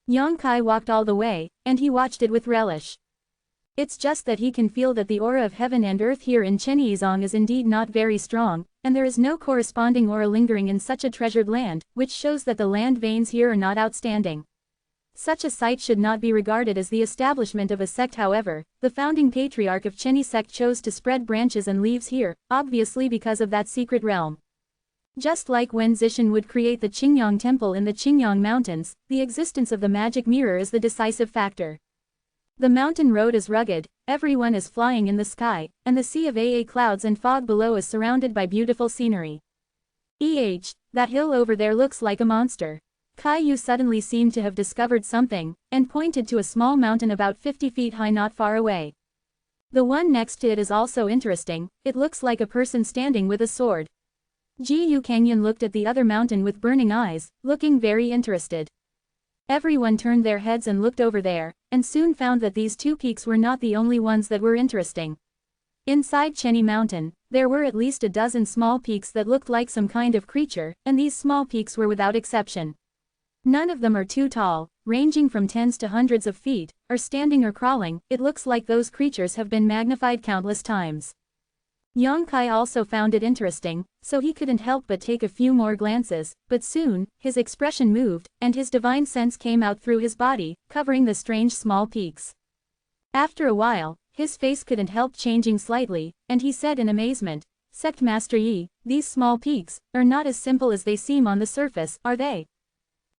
Yang Kai walked all the way, and he watched it with relish. It's just that he can feel that the aura of heaven and earth here in Chenny Yizong is indeed not very strong, and there is no corresponding aura lingering in such a treasured land, which shows that the land veins here are not outstanding. Such a site should not be regarded as the establishment of a sect. However, the founding patriarch of Chenny sect chose to spread branches and leaves here, obviously because of that secret realm. Just like when Zishan would create the Qingyang temple in the Qingyang mountains, the existence of the magic mirror is the decisive factor. The mountain road is rugged, everyone is flying in the sky, and the sea of AA clouds and fog below is surrounded by beautiful scenery. That hill over there looks like a monster. Kai Yu suddenly seemed to have discovered something, and pointed to a small mountain about 50 feet high not far away. The one next to it is also interesting, it looks like a person standing with a sword. Ji Yu Kangyun looked at the other mountain with burning eyes, looking very interested. Everyone turned their heads and looked over there, and soon found that these two peaks were not the only ones that were interesting. Inside Chenny Mountain, there were at least a dozen small peaks that looked like some kind of creature, and these small peaks were without exception. None of them are too tall, ranging from tens to hundreds of feet, or standing or crawling. It looks like those creatures have been magnified countless times. Yongkai also found it interesting, so he couldn't help but take a few more glances, but soon, his expression moved, and his divine sense came out through his body, covering the strange small peaks. After a while, his face couldn't help changing slightly, and he said in amazement, "Sect Master Yi, these small peaks are not as simple as they seem on the surface, are they?"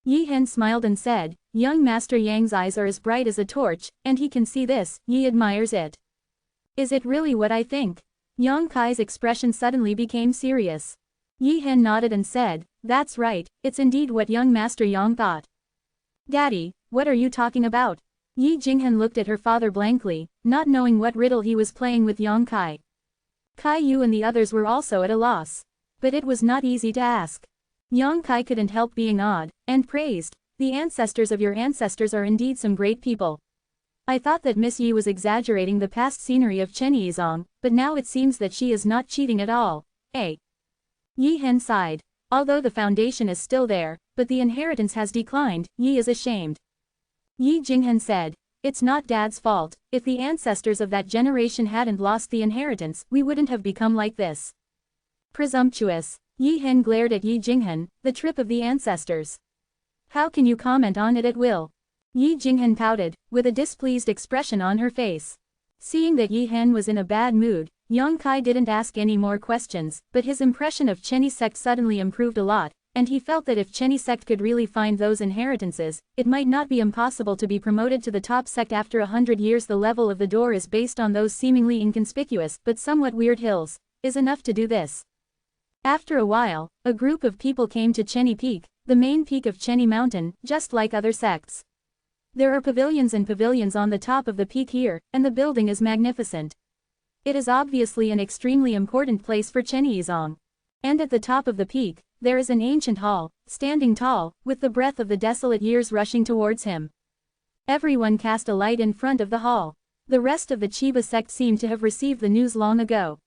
Yi Hen smiled and said, "Young Master Yang's eyes are as bright as a torch, and he can see this. Yi admires it." "Is it really what I think?" Yongkai's expression suddenly became serious. Yi Hen nodded and said, "That's right, it's indeed what young Master Yang thought." "Daddy, what are you talking about?" Yi Jinghen looked at her father blankly, not knowing what riddle he was playing with Yongkai. Kai Yu and the others were also at a loss. But it was not easy to ask. Yongkai couldn't help being awed, and praised, "The ancestors of your ancestors are indeed some great people. I thought that Miss Yi was exaggerating the past scenery of Chenyiizong, but now it seems that she is not cheating at all, eh?" Yi Hen sighed. "Although the foundation is still there, but the inheritance has declined, Yi is ashamed." Yi Jinghen said, "It's not Dad's fault. If the ancestors of that generation hadn't lost the inheritance, we wouldn't have become like this." Presumptuous. Yi Hen glared at Yi Jinghen, "The trip of the ancestors. How can you comment on it at will?" Yi Jinghen pouted, with a displeased expression on her face. Seeing that Yi Hen was in a bad mood, Yongkai didn't ask any more questions, but his impression of Chenny sect suddenly improved a lot, and he felt that if Chenny sect could really find those inheritances, it might not be impossible to be promoted to the top sect after 100 years. The level of the door is based on those seemingly inconspicuous but somewhat weird hills, is enough to do this. After a while, a group of people came to Chenny Peak, the main peak of Chenny Mountain, just like other sects. There are pavilions and pavilions on the top of the peak here, and the building is magnificent. It is obviously an extremely important place for Chenyiizong. And at the top of the peak, there is an ancient hall, standing tall, with the breath of the desolate years rushing towards him. Everyone cast a light in front of the hall. The rest of the Chiba sect seemed to have received the news long ago.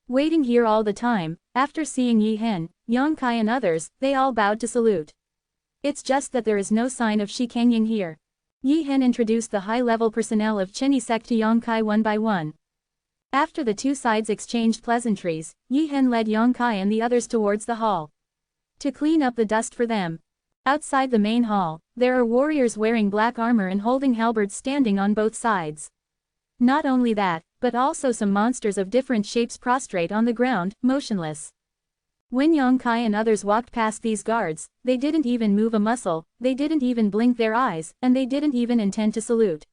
Waiting here all the time, after seeing Yi Hen, Yongkai and others, they all bowed to salute. It's just that there is no sign of Shi Kengying here. Yi Hen introduced the high-level personnel of Chenny sect to Yongkai one by one. After the two sides exchanged pleasantries, Yi Hen led Yongkai and the others towards the hall. To clean up the dust for them. Outside the main hall, there are warriors wearing black armor and holding halberds standing on both sides. Not only that, but also some monsters of different shapes prostrate on the ground, motionless. When Yongkai and others walked past these guards, they didn't even move a muscle, they didn't even blink their eyes, and they didn't even intend to salute.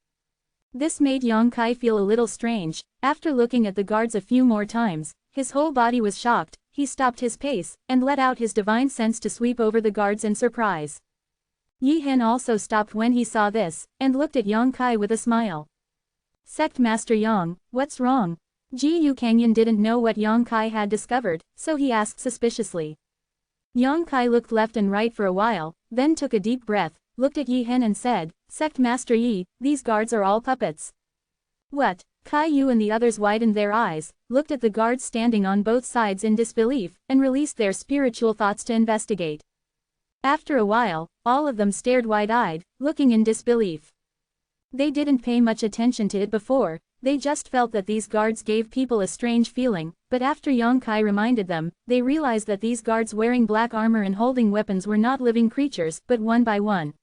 This made Yongkai feel a little strange. After looking at the guards a few more times, his whole body was shocked. He stopped his pace, and let out his divine sense to sweep over the guards in surprise. Yi Hen also stopped when he saw this, and looked at Yongkai with a smile. "Sect Master Yang, what's wrong?" Ji Kangyan didn't know what Yongkai had discovered, so he asked suspiciously. Yongkai looked left and right for a while, then took a deep breath, looked at Yi Hen and said, "Sect Master Yi, these guards are all puppets." "What?" Kai Yu and the others widened their eyes, looked at the guards standing on both sides in disbelief, and released their spiritual thoughts to investigate. After a while, all of them stared wide-eyed, looking in disbelief. They didn't pay much attention to it before, they just felt that these guards gave people a strange feeling, but after Yongkai reminded them, they realized that these guards wearing black armor and holding weapons were not living creatures, but one by one.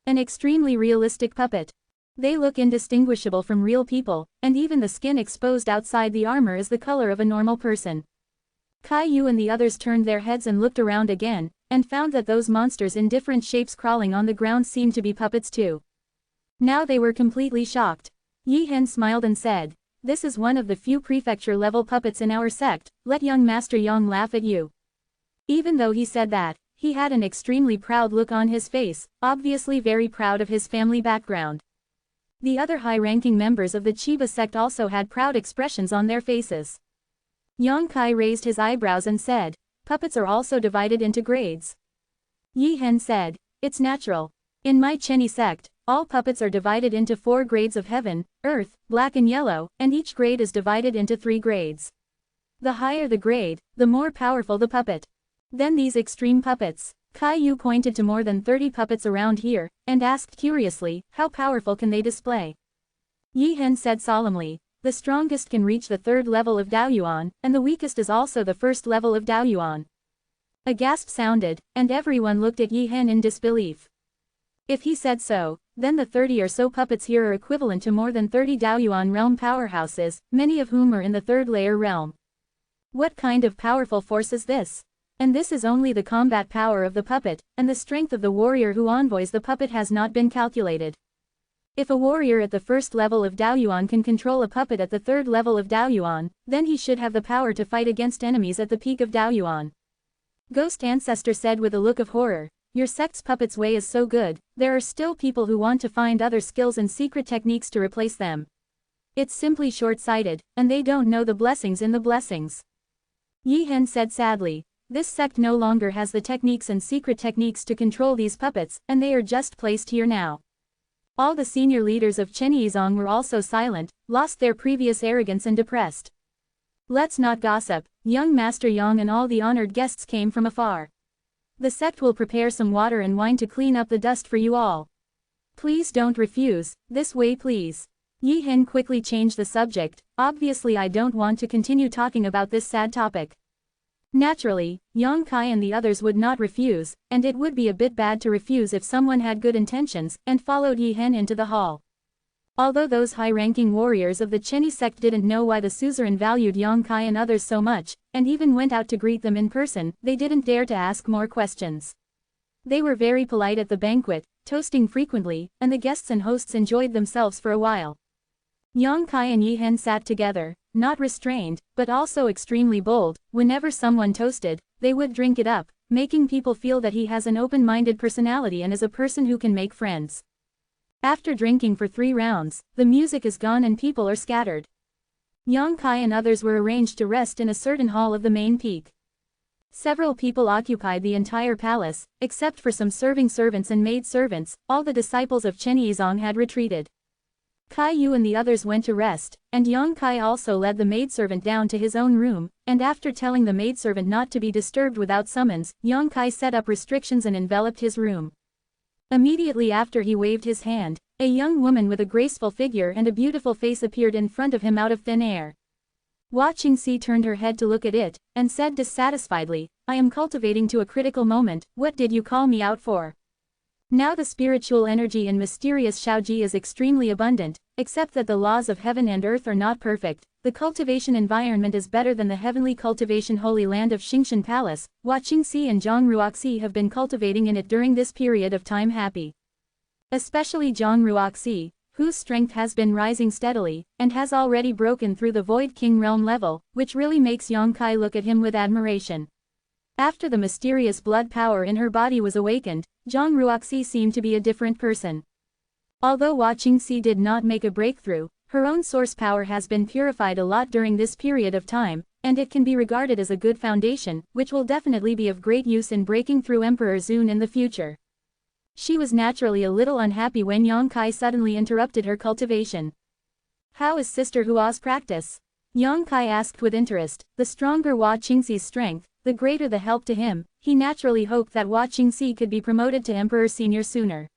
An extremely realistic puppet. They look indistinguishable from real people, and even the skin exposed outside the armor is the color of a normal person. Kai Yu and the others turned their heads and looked around again, and found that those monsters in different shapes crawling on the ground seemed to be puppets too. Now they were completely shocked. Yi Hen smiled and said, "This is one of the few prefecture-level puppets in our sect, let young Master Yang laugh at you." Even though he said that, he had an extremely proud look on his face, obviously very proud of his family background. The other high-ranking members of the Chiba sect also had proud expressions on their faces. Yongkai raised his eyebrows and said, "Puppets are also divided into grades." Yi Hen said, "It's natural." In my Chenyi sect, all puppets are divided into 4 grades of heaven, earth, black and yellow, and each grade is divided into 3 grades. The higher the grade, the more powerful the puppet. Then these extreme puppets. Caillou pointed to more than 30 puppets around here, and asked curiously, how powerful can they display? Yihen said solemnly, the strongest can reach the 3rd level of Daoyuan, and the weakest is also the 1st level of Daoyuan. A gasp sounded, and everyone looked at Yihen in disbelief. If he said so, then the 30 or so puppets here are equivalent to more than 30 Daoyuan realm powerhouses, many of whom are in the 3rd layer realm. What kind of powerful force is this? And this is only the combat power of the puppet, and the strength of the warrior who envoys the puppet has not been calculated. If a warrior at the 1st level of Daoyuan can control a puppet at the 3rd level of Daoyuan, then he should have the power to fight against enemies at the peak of Daoyuan. Ghost Ancestor said with a look of horror, your sect's puppet's way is so good, there are still people who want to find other skills and secret techniques to replace them. It's simply short-sighted, and they don't know the blessings in the blessings. Yihen said sadly, this sect no longer has the techniques and secret techniques to control these puppets, and they are just placed here now. All the senior leaders of Chenyizong were also silent, lost their previous arrogance and depressed. Let's not gossip, young Master Yang and all the honored guests came from afar. The sect will prepare some water and wine to clean up the dust for you all. Please don't refuse, this way please. Yihen quickly changed the subject, obviously I don't want to continue talking about this sad topic. Naturally, Yang Kai and the others would not refuse, and it would be a bit bad to refuse if someone had good intentions, and followed Yihen into the hall. Although those high-ranking warriors of the Chenyi sect didn't know why the suzerain valued Yang Kai and others so much, and even went out to greet them in person, they didn't dare to ask more questions. They were very polite at the banquet, toasting frequently, and the guests and hosts enjoyed themselves for a while. Yang Kai and Yihen sat together, not restrained, but also extremely bold. Whenever someone toasted, they would drink it up, making people feel that he has an open-minded personality and is a person who can make friends. After drinking for 3 rounds, the music is gone and people are scattered. Yang Kai and others were arranged to rest in a certain hall of the main peak. Several people occupied the entire palace, except for some serving servants and maid servants. All the disciples of Chenyizong had retreated. Caillou and the others went to rest, and Yang Kai also led the maidservant down to his own room, and after telling the maidservant not to be disturbed without summons, Yang Kai set up restrictions and enveloped his room. Immediately after he waved his hand, a young woman with a graceful figure and a beautiful face appeared in front of him out of thin air. Watching Si turned her head to look at it, and said dissatisfiedly, I am cultivating to a critical moment, what did you call me out for? Now the spiritual energy in mysterious Shaoji is extremely abundant, except that the laws of heaven and earth are not perfect. The cultivation environment is better than the heavenly cultivation holy land of Xingshan Palace. Watching Si and Zhang Ruoxi have been cultivating in it during this period of time happy. Especially Zhang Ruoxi, whose strength has been rising steadily, and has already broken through the Void King realm level, which really makes Yang Kai look at him with admiration. After the mysterious blood power in her body was awakened, Zhang Ruoxi seemed to be a different person. Although watching Si did not make a breakthrough, her own source power has been purified a lot during this period of time, and it can be regarded as a good foundation, which will definitely be of great use in breaking through Emperor Zun in the future. She was naturally a little unhappy when Yang Kai suddenly interrupted her cultivation. How is Sister Hua's practice? Yang Kai asked with interest. The stronger Hua Qingxi's strength, the greater the help to him. He naturally hoped that Hua Qingxi could be promoted to Emperor Senior sooner.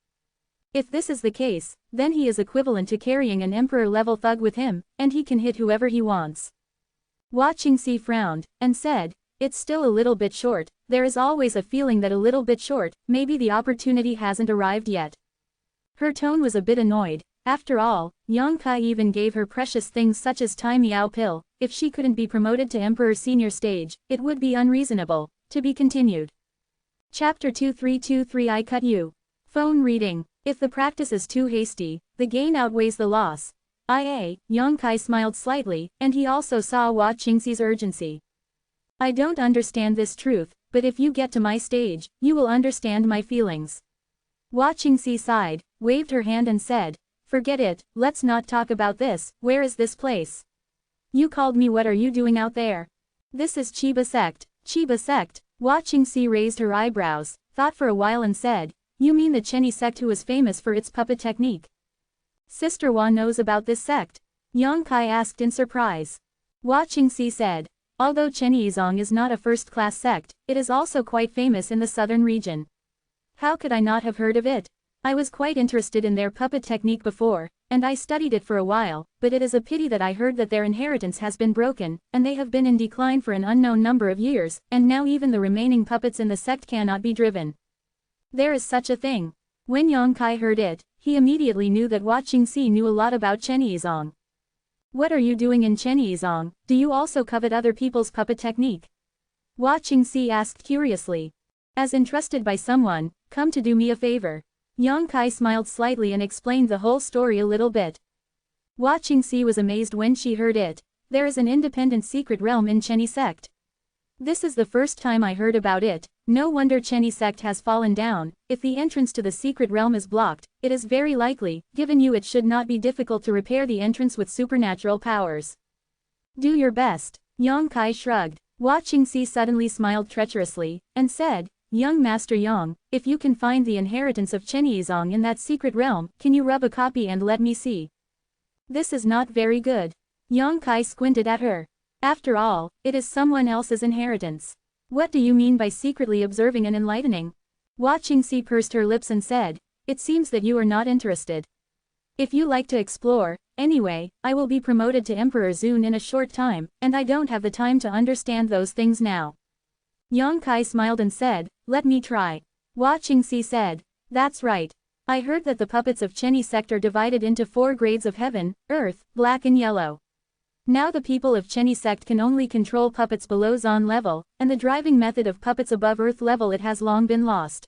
If this is the case, then he is equivalent to carrying an Emperor-level thug with him, and he can hit whoever he wants. Hua Qingxi frowned, and said, it's still a little bit short. There is always a feeling that a little bit short, maybe the opportunity hasn't arrived yet. Her tone was a bit annoyed. After all, Yang Kai even gave her precious things such as Tai Miao pill. If she couldn't be promoted to Emperor Senior stage, it would be unreasonable. To be continued. Chapter 2323 I cut you. Phone reading. If the practice is too hasty, the gain outweighs the loss. Yang Kai smiled slightly, and he also saw Hua Qingxi's urgency. I don't understand this truth, but if you get to my stage, you will understand my feelings. Hua Qingxi sighed, waved her hand and said, forget it, let's not talk about this. Where is this place? You called me. What are you doing out there? This is Chiba sect. Chiba sect. Hua Qingxi raised her eyebrows, thought for a while and said, You mean the Chenyi sect who is famous for its puppet technique? Sister Hua knows about this sect? Yang Kai asked in surprise. Hua Qingxi said. Although Chenyi is not a first-class sect, it is also quite famous in the southern region. How could I not have heard of it? I was quite interested in their puppet technique before, and I studied it for a while, but it is a pity that I heard that their inheritance has been broken, and they have been in decline for an unknown number of years, and now even the remaining puppets in the sect cannot be driven. There is such a thing. When Yang Kai heard it, he immediately knew that Hua Qingxi knew a lot about Chenyi. What are you doing in Chenyi? Do you also covet other people's puppet technique? Hua Qingxi asked curiously. As entrusted by someone, come to do me a favor. Yang Kai smiled slightly and explained the whole story a little bit. Hua Qingxi was amazed when she heard it. There is an independent secret realm in Chenyi sect. This is the first time I heard about it. No wonder Chenyi sect has fallen down. If the entrance to the secret realm is blocked, it is very likely, given you it should not be difficult to repair the entrance with supernatural powers. Do your best. Yang Kai shrugged. Hua Qingxi suddenly smiled treacherously, and said, Young Master Yang, if you can find the inheritance of Chenyi in that secret realm, can you rub a copy and let me see? This is not very good. Yang Kai squinted at her. After all, it is someone else's inheritance. What do you mean by secretly observing and enlightening? Hua Qingxi pursed her lips and said, it seems that you are not interested. If you like to explore, anyway, I will be promoted to Emperor Zun in a short time, and I don't have the time to understand those things now. Yang Kai smiled and said, let me try. Hua Qingxi said, that's right. I heard that the puppets of Chenyi sect are divided into 4 grades of heaven, earth, black and yellow. Now the people of Chenyi sect can only control puppets below Zan level, and the driving method of puppets above earth level it has long been lost.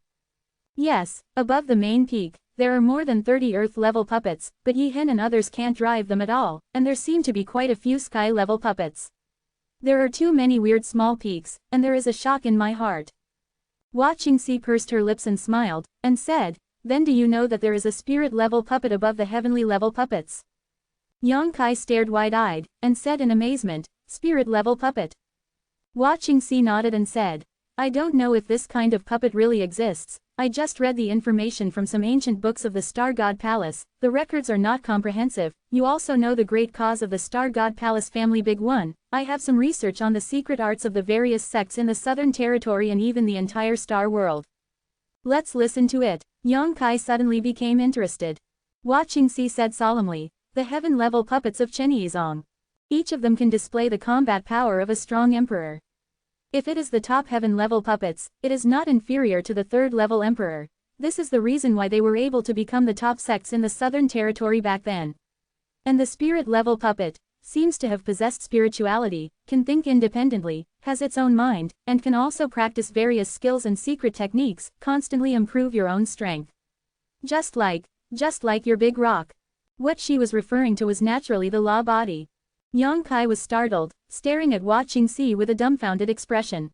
Yes, above the main peak, there are more than 30 earth level puppets, but Yihen and others can't drive them at all, and there seem to be quite a few sky level puppets. There are too many weird small peaks, and there is a shock in my heart. Hua Qingxi pursed her lips and smiled, and said, then do you know that there is a spirit level puppet above the heavenly level puppets? Yang Kai stared wide-eyed, and said in amazement, spirit level puppet. Hua Qingxi nodded and said, I don't know if this kind of puppet really exists. I just read the information from some ancient books of the Star God Palace. The records are not comprehensive. You also know the great cause of the Star God Palace family Big One. I have some research on the secret arts of the various sects in the Southern Territory and even the entire Star World. Let's listen to it. Yang Kai suddenly became interested. Hua Qingxi said solemnly, the heaven-level puppets of Chenyi. Each of them can display the combat power of a strong emperor. If it is the top heaven-level puppets, it is not inferior to the third-level emperor. This is the reason why they were able to become the top sects in the Southern Territory back then. And the spirit-level puppet seems to have possessed spirituality, can think independently, has its own mind, and can also practice various skills and secret techniques, constantly improve your own strength. Just like your big rock. What she was referring to was naturally the law body. Yang Kai was startled, staring at Hua Qingxi with a dumbfounded expression.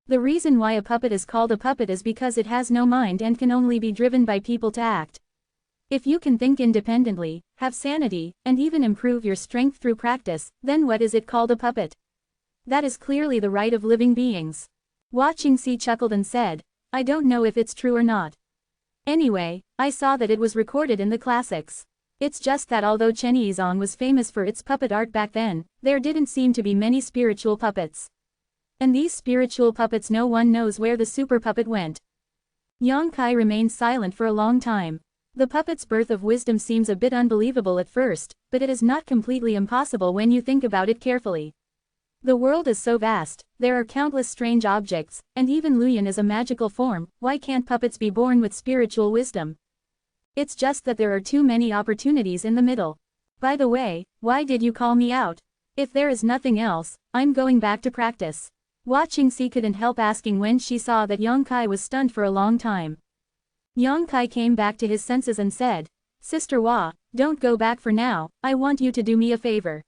The reason why a puppet is called a puppet is because it has no mind and can only be driven by people to act. If you can think independently, have sanity, and even improve your strength through practice, then what is it called a puppet? That is clearly the right of living beings. Hua Qingxi chuckled and said, I don't know if it's true or not. Anyway, I saw that it was recorded in the classics. It's just that although Chenyi was famous for its puppet art back then, there didn't seem to be many spiritual puppets. And these spiritual puppets no one knows where the super puppet went. Yang Kai remained silent for a long time. The puppet's birth of wisdom seems a bit unbelievable at first, but it is not completely impossible when you think about it carefully. The world is so vast, there are countless strange objects, and even Luyan is a magical form. Why can't puppets be born with spiritual wisdom? It's just that there are too many opportunities in the middle. By the way, why did you call me out? If there is nothing else, I'm going back to practice. Hua Qingxi couldn't help asking when she saw that Yang Kai was stunned for a long time. Yang Kai came back to his senses and said, Sister Hua, don't go back for now, I want you to do me a favor.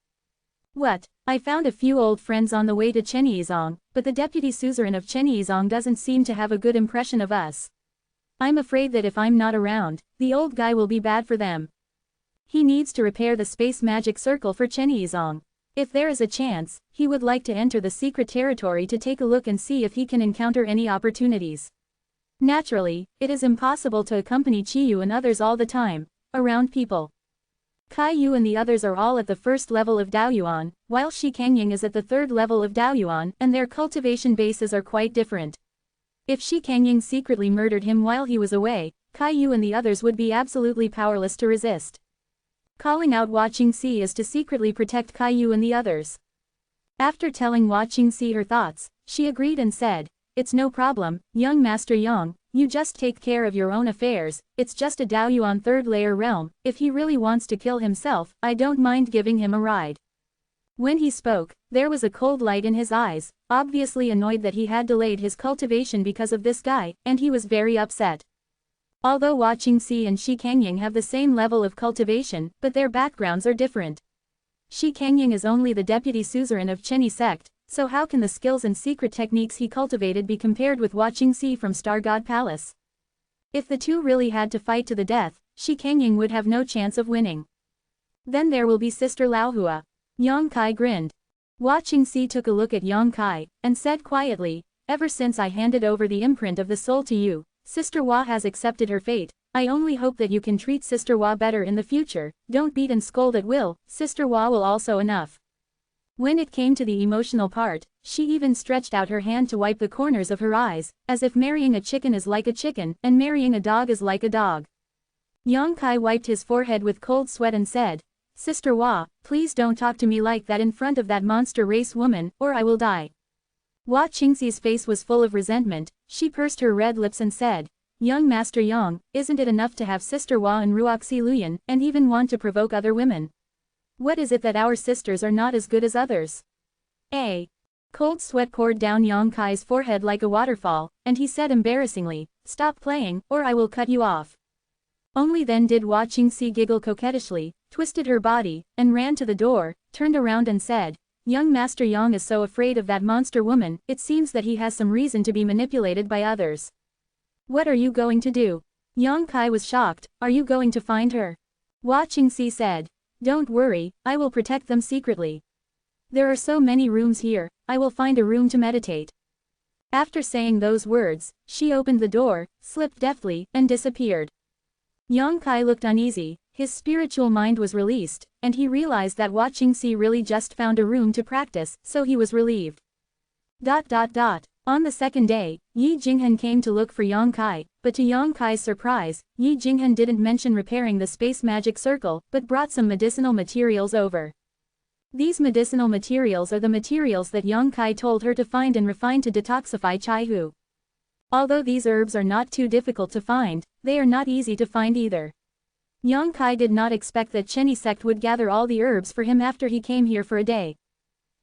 What? I found a few old friends on the way to Chenyi, but the deputy suzerain of Chenyi doesn't seem to have a good impression of us. I'm afraid that if I'm not around, the old guy will be bad for them. He needs to repair the space magic circle for Chenyi. If there is a chance, he would like to enter the secret territory to take a look and see if he can encounter any opportunities. Naturally, it is impossible to accompany Qiyu and others all the time, around people. Kaiyu and the others are all at the first level of Daoyuan, while Shi Kangying is at the third level of Daoyuan, and their cultivation bases are quite different. If Shi Kangying secretly murdered him while he was away, Kaiyu and the others would be absolutely powerless to resist. Calling out Watching Si is to secretly protect Kaiyu and the others. After telling Watching Si her thoughts, she agreed and said, "It's no problem, young Master Yang, you just take care of your own affairs, it's just a Daoyuan third layer realm, if he really wants to kill himself, I don't mind giving him a ride." When he spoke, there was a cold light in his eyes, obviously annoyed that he had delayed his cultivation because of this guy, and he was very upset. Although Watching Si and Shi Kangying have the same level of cultivation, but their backgrounds are different. Shi Kangying is only the deputy suzerain of Chenyi sect, so how can the skills and secret techniques he cultivated be compared with Watching Si from Star God Palace? If the two really had to fight to the death, Shi Kangying would have no chance of winning. Then there will be Sister Laohua. Yang Kai grinned. Watching Si took a look at Yang Kai, and said quietly, "Ever since I handed over the imprint of the soul to you, Sister Hua has accepted her fate. I only hope that you can treat Sister Hua better in the future, don't beat and scold at will, Sister Hua will also enough." When it came to the emotional part, she even stretched out her hand to wipe the corners of her eyes, as if marrying a chicken is like a chicken, and marrying a dog is like a dog. Yang Kai wiped his forehead with cold sweat and said, "Sister Hua, please don't talk to me like that in front of that monster race woman, or I will die." Hua Qingxi's face was full of resentment, she pursed her red lips and said, "Young Master Yang, isn't it enough to have Sister Hua and Ruoxi Luyan, and even want to provoke other women? What is it that our sisters are not as good as others?" Cold sweat poured down Yang Kai's forehead like a waterfall, and he said embarrassingly, "Stop playing, or I will cut you off." Only then did Hua Qingxi giggle coquettishly, twisted her body, and ran to the door, turned around and said, "Young Master Yang is so afraid of that monster woman, it seems that he has some reason to be manipulated by others. What are you going to do?" Yang Kai was shocked, "Are you going to find her?" Hua Qingxi said, "Don't worry, I will protect them secretly. There are so many rooms here, I will find a room to meditate." After saying those words, she opened the door, slipped deftly, and disappeared. Yang Kai looked uneasy, his spiritual mind was released, and he realized that Hua Qingxi really just found a room to practice, so he was relieved. On the second day, Yi Jinghan came to look for Yang Kai, but to Yang Kai's surprise, Yi Jinghan didn't mention repairing the space magic circle, but brought some medicinal materials over. These medicinal materials are the materials that Yang Kai told her to find and refine to detoxify Chaihu. Although these herbs are not too difficult to find, they are not easy to find either. Yang Kai did not expect that Chenyi sect would gather all the herbs for him after he came here for a day.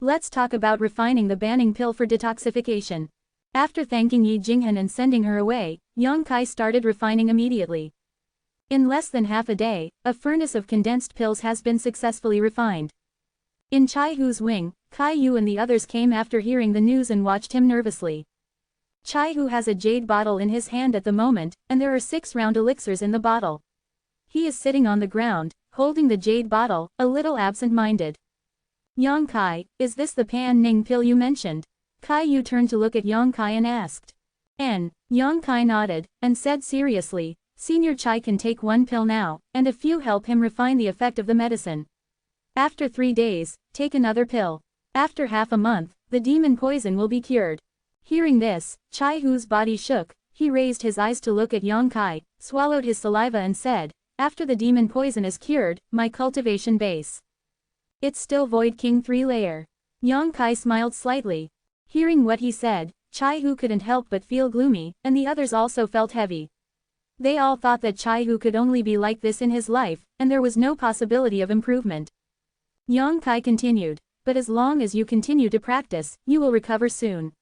Let's talk about refining the banning pill for detoxification. After thanking Yi Jinghan and sending her away, Yang Kai started refining immediately. In less than half a day, a furnace of condensed pills has been successfully refined. In Chaihu's wing, Kaiyu and the others came after hearing the news and watched him nervously. Chaihu has a jade bottle in his hand at the moment, and there are 6 round elixirs in the bottle. He is sitting on the ground, holding the jade bottle, a little absent-minded. "Yang Kai, is this the Pan Ning pill you mentioned?" Kaiyu turned to look at Yang Kai and asked. Yang Kai nodded, and said seriously, "Senior Chai can take 1 pill now, and a few help him refine the effect of the medicine. After 3 days, take another pill. After half a month, the demon poison will be cured." Hearing this, Chaihu's body shook, he raised his eyes to look at Yang Kai, swallowed his saliva and said, "After the demon poison is cured, my cultivation base. It's still Void King 3 layer." Yang Kai smiled slightly. Hearing what he said, Chaihu couldn't help but feel gloomy, and the others also felt heavy. They all thought that Chaihu could only be like this in his life, and there was no possibility of improvement. Yang Kai continued, "But as long as you continue to practice, you will recover soon."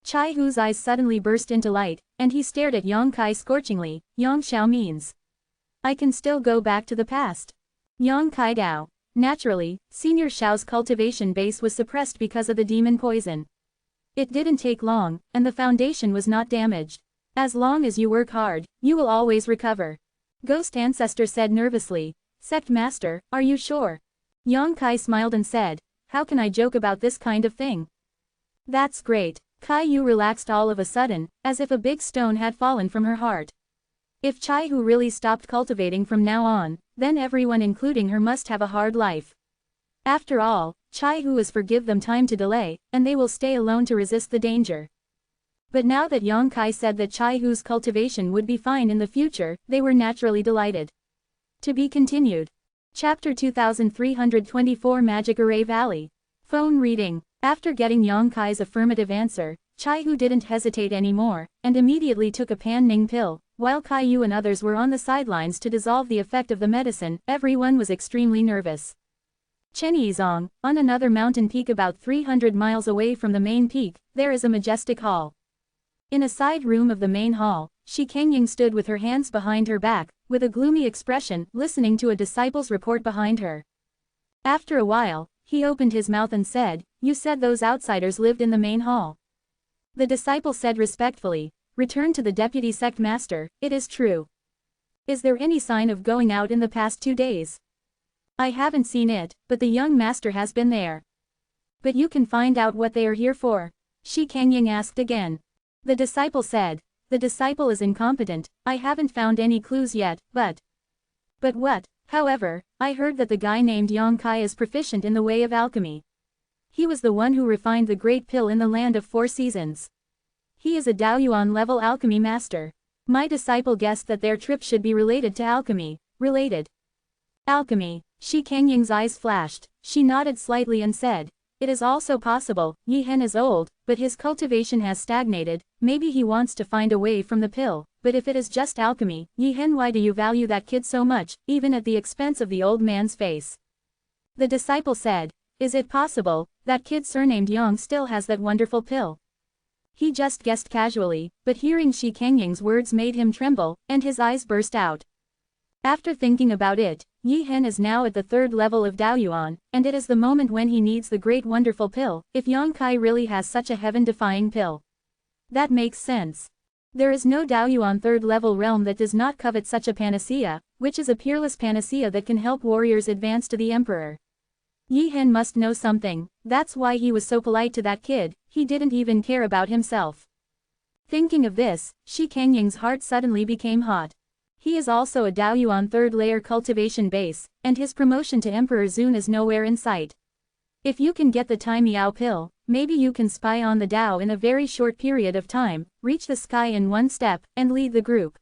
Chaihu's eyes suddenly burst into light, and he stared at Yang Kai scorchingly. "Yang Xiao means I can still go back to the past." Yang Kai Dao. Naturally, Senior Xiao's cultivation base was suppressed because of the demon poison. It didn't take long, and the foundation was not damaged. "As long as you work hard, you will always recover." Ghost Ancestor said nervously. "Sect Master, are you sure?" Yang Kai smiled and said, "How can I joke about this kind of thing?" "That's great. Caillou relaxed all of a sudden, as if a big stone had fallen from her heart. If Chaihu really stopped cultivating from now on, then everyone including her must have a hard life. After all, Chaihu is forgive them time to delay, and they will stay alone to resist the danger. But now that Yongkai said that Chaihu's cultivation would be fine in the future, they were naturally delighted. To be continued. Chapter 2324 Magic Array Valley. Phone reading. After getting Yongkai's affirmative answer, Chaihu didn't hesitate anymore, and immediately took a Panning pill. While Caillou and others were on the sidelines to dissolve the effect of the medicine, everyone was extremely nervous. Chenyizong, on another mountain peak about 300 miles away from the main peak, there is a majestic hall. In a side room of the main hall, Shi Kengying stood with her hands behind her back, with a gloomy expression, listening to a disciple's report behind her. After a while, he opened his mouth and said, "You said those outsiders lived in the main hall." The disciple said respectfully, "Return to the deputy sect master, it is true. Is there any sign of going out in the past 2 days?" "I haven't seen it, but the young master has been there." "But you can find out what they are here for?" Shi Kengying asked again. The disciple said, "The disciple is incompetent, I haven't found any clues yet, but..." "But what?" "However, I heard that the guy named Yongkai is proficient in the way of alchemy. He was the one who refined the great pill in the land of 4 seasons. He is a Daoyuan level alchemy master." My disciple guessed that their trip should be related to alchemy. Related. Alchemy. Shi Kengying's eyes flashed. She nodded slightly and said, "It is also possible, Yi Hen is old, but his cultivation has stagnated, maybe he wants to find a way from the pill, but if it is just alchemy, Yi Hen, why do you value that kid so much, even at the expense of the old man's face?" The disciple said, "Is it possible, that kid surnamed Yang still has that wonderful pill?" He just guessed casually, but hearing Shi Kengying's words made him tremble, and his eyes burst out. After thinking about it, Yi Hen is now at the 3rd level of Daoyuan, and it is the moment when he needs the great wonderful pill, if Yongkai really has such a heaven-defying pill. That makes sense. There is no Daoyuan 3rd level realm that does not covet such a panacea, which is a peerless panacea that can help warriors advance to the emperor. Yi Hen must know something, that's why he was so polite to that kid, he didn't even care about himself. Thinking of this, Shi Kengying's heart suddenly became hot. He is also a Daoyuan 3rd layer cultivation base, and his promotion to Emperor Zun is nowhere in sight. If you can get the Tai Miao pill, maybe you can spy on the Dao in a very short period of time, reach the sky in 1 step, and lead the group.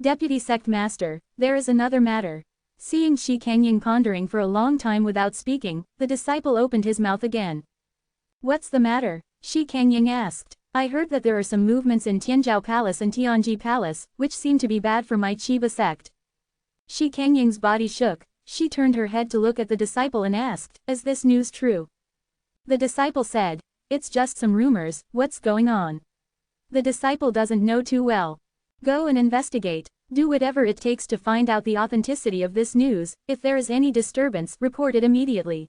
Deputy Sect Master, there is another matter. Seeing Shi Kengying pondering for a long time without speaking, the disciple opened his mouth again. "What's the matter?" Shi Kengying asked. "I heard that there are some movements in Tianzhou Palace and Tianji Palace, which seem to be bad for my Chiba sect." Shi Kengying's body shook. She turned her head to look at the disciple and asked, "Is this news true?" The disciple said, "It's just some rumors, what's going on?" The disciple doesn't know too well. "Go and investigate. Do whatever it takes to find out the authenticity of this news, if there is any disturbance, report it immediately."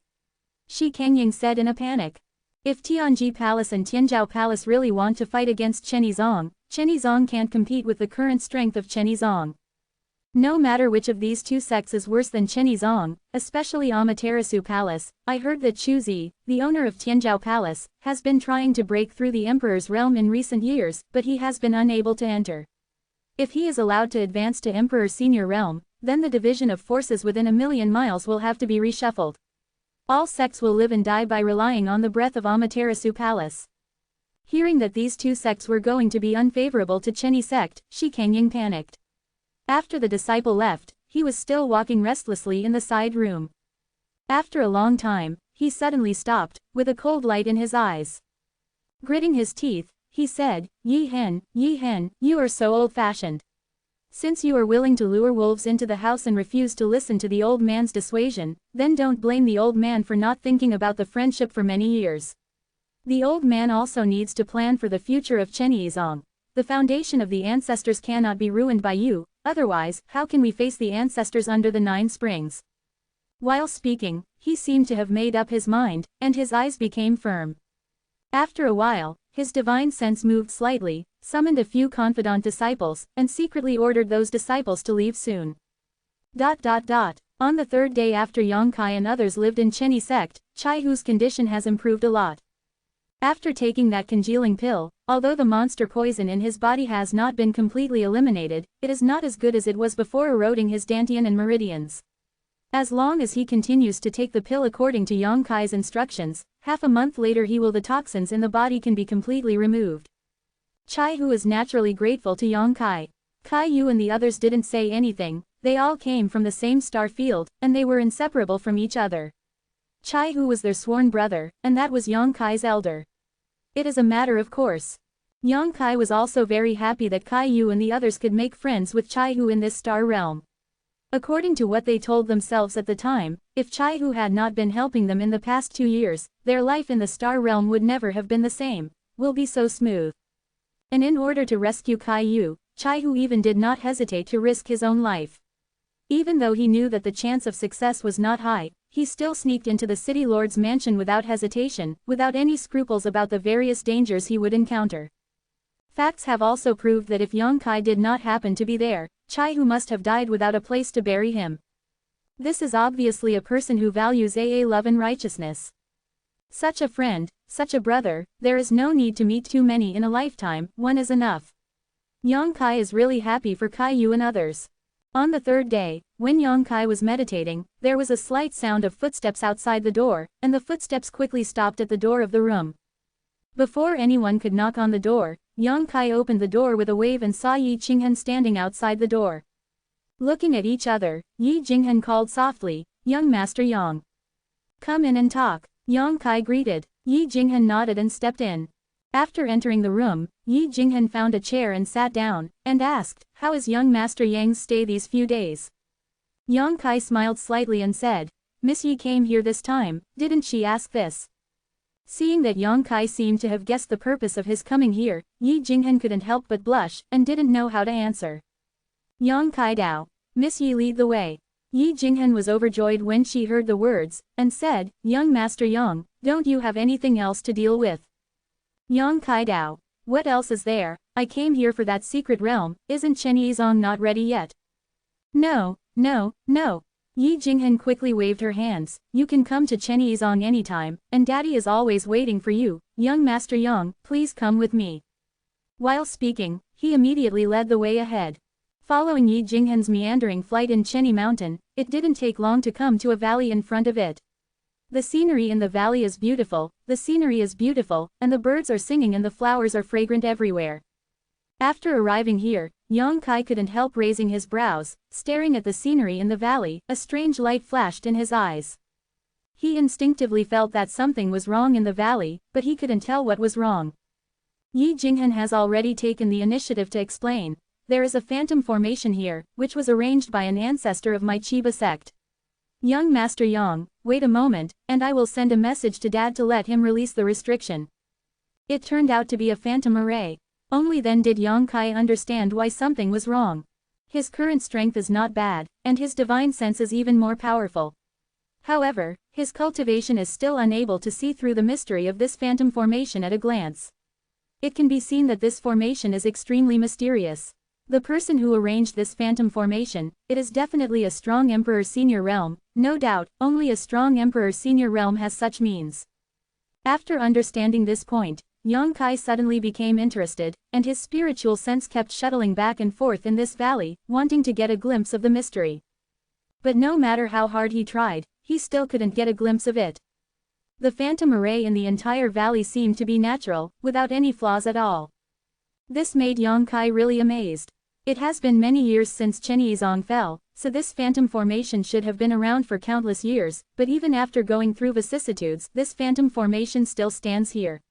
Shi Kengying said in a panic. If Tianji Palace and Tianzhou Palace really want to fight against Chenyizong, Chenyizong can't compete with the current strength of Chenyizong. No matter which of these 2 sects is worse than Chenyizong, especially Amaterasu Palace. I heard that Chu Zi, the owner of Tianzhou Palace, has been trying to break through the emperor's realm in recent years, but he has been unable to enter. If he is allowed to advance to Emperor Senior Realm, then the division of forces within 1,000,000 miles will have to be reshuffled. All sects will live and die by relying on the breath of Amaterasu Palace. Hearing that these 2 sects were going to be unfavorable to Chenyi sect, Shi Kengying panicked. After the disciple left, he was still walking restlessly in the side room. After a long time, he suddenly stopped, with a cold light in his eyes. Gritting his teeth, he said, Yi Hen, you are so old-fashioned. Since you are willing to lure wolves into the house and refuse to listen to the old man's dissuasion, then don't blame the old man for not thinking about the friendship for many years. The old man also needs to plan for the future of Chenyizong. The foundation of the ancestors cannot be ruined by you, otherwise, how can we face the ancestors under the 9 springs? While speaking, he seemed to have made up his mind, and his eyes became firm. After a while, his divine sense moved slightly, summoned a few confidant disciples, and secretly ordered those disciples to leave soon. On the 3rd day after Yongkai and others lived in Chenyi sect, Chaihu's condition has improved a lot. After taking that congealing pill, although the monster poison in his body has not been completely eliminated, it is not as good as it was before eroding his dantian and meridians. As long as he continues to take the pill according to Yang Kai's instructions, half a month later the toxins in the body can be completely removed. Chaihu is naturally grateful to Yang Kai. Kai Yu and the others didn't say anything, they all came from the same star field, and they were inseparable from each other. Chaihu was their sworn brother, and that was Yang Kai's elder. It is a matter of course. Yang Kai was also very happy that Kai Yu and the others could make friends with Chaihu in this star realm. According to what they told themselves at the time, if Chaihu had not been helping them in the past 2 years, their life in the star realm would never have been the same, will be so smooth. And in order to rescue Kai Yu, Chaihu even did not hesitate to risk his own life. Even though he knew that the chance of success was not high, he still sneaked into the city lord's mansion without hesitation, without any scruples about the various dangers he would encounter. Facts have also proved that if Yang Kai did not happen to be there, Chaihu must have died without a place to bury him. This is obviously a person who values love and righteousness. Such a friend, such a brother, there is no need to meet too many in a lifetime, one is enough. Yang Kai is really happy for Kai Yu and others. On the third day, when Yang Kai was meditating, there was a slight sound of footsteps outside the door, and the footsteps quickly stopped at the door of the room. Before anyone could knock on the door, Yang Kai opened the door with a wave and saw Yi Qinghan standing outside the door. Looking at each other, Yi Jinghan called softly, "Young Master Yang. Come in and talk." Yang Kai greeted. Yi Jinghan nodded and stepped in. After entering the room, Yi Jinghan found a chair and sat down, and asked, "How is young Master Yang's stay these few days?" Yang Kai smiled slightly and said, "Miss Yi came here this time, didn't she ask this?" Seeing that Yang Kai seemed to have guessed the purpose of his coming here, Yi Jinghan couldn't help but blush, and didn't know how to answer. Yang Kai Dao. Miss Yi lead the way. Yi Jinghan was overjoyed when she heard the words, and said, "Young Master Yang, don't you have anything else to deal with?" Yang Kai Dao. What else is there? I came here for that secret realm, isn't Chen Yizong not ready yet? No. Yi Jinghan quickly waved her hands. You can come to Chen Yizong anytime, and Daddy is always waiting for you. Young Master Yang, please come with me. While speaking, he immediately led the way ahead. Following Yi Jinghan's meandering flight in Chenyi Mountain, it didn't take long to come to a valley in front of it. The scenery in the valley is beautiful, and the birds are singing and the flowers are fragrant everywhere. After arriving here, Yang Kai couldn't help raising his brows, staring at the scenery in the valley, a strange light flashed in his eyes. He instinctively felt that something was wrong in the valley, but he couldn't tell what was wrong. Yi Jinghan has already taken the initiative to explain. There is a phantom formation here, which was arranged by an ancestor of my Chiba sect. Young Master Yang, wait a moment, and I will send a message to Dad to let him release the restriction. It turned out to be a phantom array. Only then did Yang Kai understand why something was wrong. His current strength is not bad, and his divine sense is even more powerful. However, his cultivation is still unable to see through the mystery of this phantom formation at a glance. It can be seen that this formation is extremely mysterious. The person who arranged this phantom formation, it is definitely a strong Emperor Senior Realm, no doubt, only a strong Emperor Senior Realm has such means. After understanding this point, Yang Kai suddenly became interested, and his spiritual sense kept shuttling back and forth in this valley, wanting to get a glimpse of the mystery. But no matter how hard he tried, he still couldn't get a glimpse of it. The phantom array in the entire valley seemed to be natural, without any flaws at all. This made Yang Kai really amazed. It has been many years since Chen Yizong fell, so this phantom formation should have been around for countless years, but even after going through vicissitudes, this phantom formation still stands here.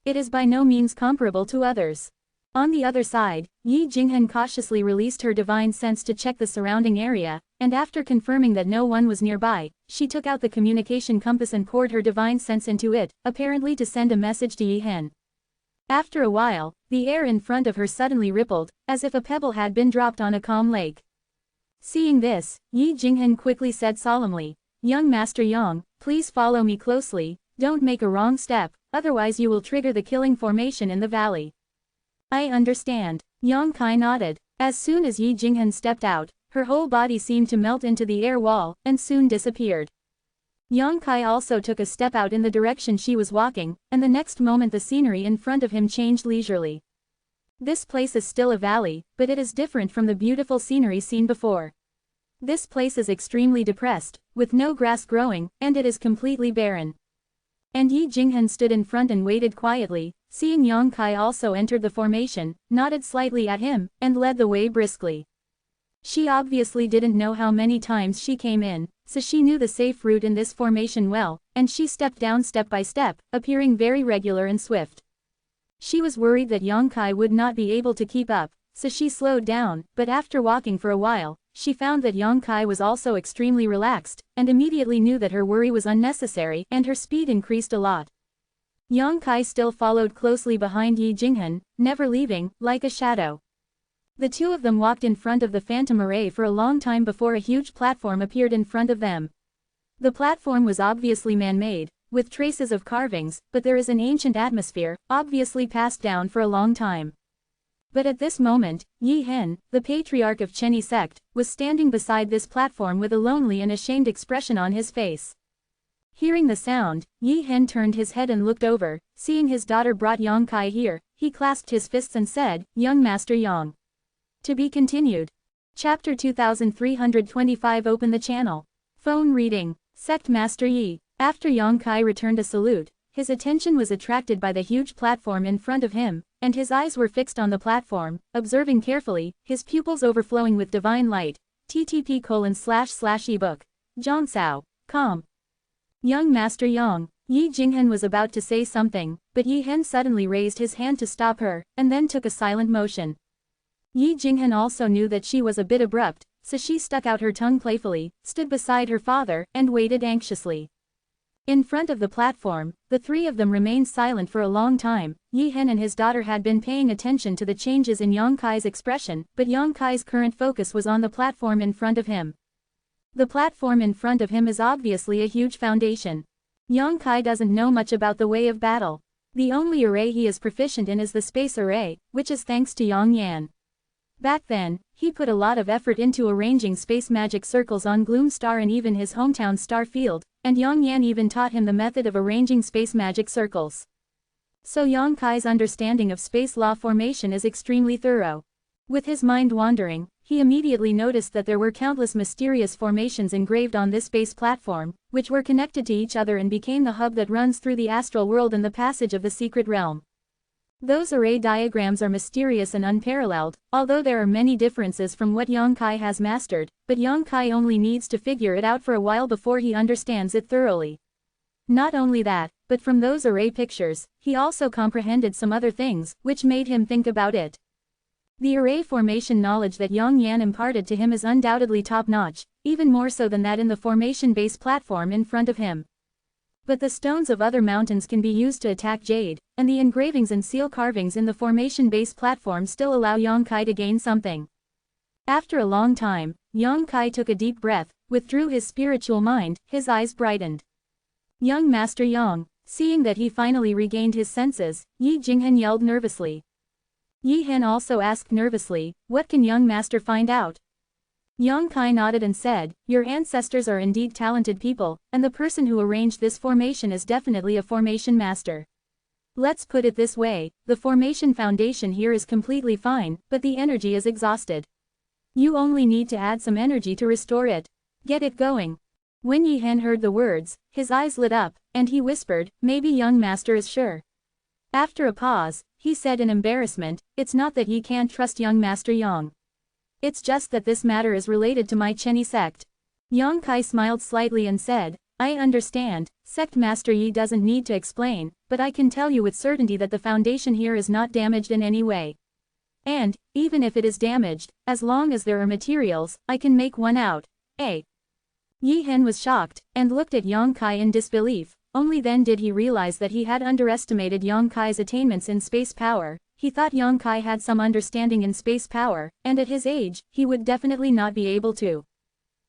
It is by no means comparable to others. On the other side, Yi Jinghan cautiously released her divine sense to check the surrounding area, and after confirming that no one was nearby, she took out the communication compass and poured her divine sense into it, apparently to send a message to Yi Hen. After a while, the air in front of her suddenly rippled, as if a pebble had been dropped on a calm lake. Seeing this, Yi Jinghan quickly said solemnly, "Young Master Yang, please follow me closely, don't make a wrong step, otherwise you will trigger the killing formation in the valley." "I understand." Yang Kai nodded. As soon as Yi Jinghan stepped out, her whole body seemed to melt into the air wall, and soon disappeared. Yang Kai also took a step out in the direction she was walking, and the next moment the scenery in front of him changed leisurely. This place is still a valley, but it is different from the beautiful scenery seen before. This place is extremely depressed, with no grass growing, and it is completely barren. And Yi Jinghen stood in front and waited quietly, seeing Yang Kai also entered the formation, nodded slightly at him, and led the way briskly. She obviously didn't know how many times she came in, so she knew the safe route in this formation well, and she stepped down step by step, appearing very regular and swift. She was worried that Yang Kai would not be able to keep up, so she slowed down, but after walking for a while, she found that Yang Kai was also extremely relaxed, and immediately knew that her worry was unnecessary, and her speed increased a lot. Yang Kai still followed closely behind Yi Jinghen, never leaving, like a shadow. The two of them walked in front of the phantom array for a long time before a huge platform appeared in front of them. The platform was obviously man-made, with traces of carvings, but there is an ancient atmosphere, obviously passed down for a long time. But at this moment, Yi Hen, the patriarch of Chenyi sect, was standing beside this platform with a lonely and ashamed expression on his face. Hearing the sound, Yi Hen turned his head and looked over, seeing his daughter brought Yang Kai here, he clasped his fists and said, "Young Master Yang." To be continued. Chapter 2325. Open the channel. Phone reading. Sect Master Yi. After Yang Kai returned a salute, his attention was attracted by the huge platform in front of him, and his eyes were fixed on the platform, observing carefully, his pupils overflowing with divine light. ttp://ebook. Zhongsao. Com. Young Master Yang. Yi Jinghen was about to say something, but Yi Hen suddenly raised his hand to stop her, and then took a silent motion. Yi Jinghen also knew that she was a bit abrupt, so she stuck out her tongue playfully, stood beside her father, and waited anxiously. In front of the platform, the three of them remained silent for a long time. Yi Hen and his daughter had been paying attention to the changes in Yang Kai's expression, but Yang Kai's current focus was on the platform in front of him. The platform in front of him is obviously a huge foundation. Yang Kai doesn't know much about the way of battle. The only array he is proficient in is the space array, which is thanks to Yang Yan. Back then, he put a lot of effort into arranging space magic circles on Gloom Star and even his hometown star field, and Yang Yan even taught him the method of arranging space magic circles. So Yang Kai's understanding of space law formation is extremely thorough. With his mind wandering, he immediately noticed that there were countless mysterious formations engraved on this space platform, which were connected to each other and became the hub that runs through the astral world and the passage of the secret realm. Those array diagrams are mysterious and unparalleled, although there are many differences from what Yang Kai has mastered, but Yang Kai only needs to figure it out for a while before he understands it thoroughly. Not only that, but from those array pictures, he also comprehended some other things, which made him think about it. The array formation knowledge that Yang Yan imparted to him is undoubtedly top-notch, even more so than that in the formation base platform in front of him. But the stones of other mountains can be used to attack jade, and the engravings and seal carvings in the formation base platform still allow Yang Kai to gain something. After a long time, Yang Kai took a deep breath, withdrew his spiritual mind, his eyes brightened. Young Master Yang. Seeing that he finally regained his senses, Yi Jinghen yelled nervously. Yi Hen also asked nervously, "What can young master find out?" Yang Kai nodded and said, "Your ancestors are indeed talented people, and the person who arranged this formation is definitely a formation master. Let's put it this way, the formation foundation here is completely fine, but the energy is exhausted. You only need to add some energy to restore it. Get it going." When Yi Hen heard the words, his eyes lit up, and he whispered, "Maybe young master is sure." After a pause, he said in embarrassment, "It's not that he can't trust young Master Yang. It's just that this matter is related to my Chenyi sect." Yang Kai smiled slightly and said, "I understand, Sect Master Yi doesn't need to explain, but I can tell you with certainty that the foundation here is not damaged in any way. And, even if it is damaged, as long as there are materials, I can make one out. Eh?" Yi Hen was shocked, and looked at Yang Kai in disbelief. Only then did he realize that he had underestimated Yang Kai's attainments in space power. He thought Yang Kai had some understanding in space power, and at his age, he would definitely not be able to.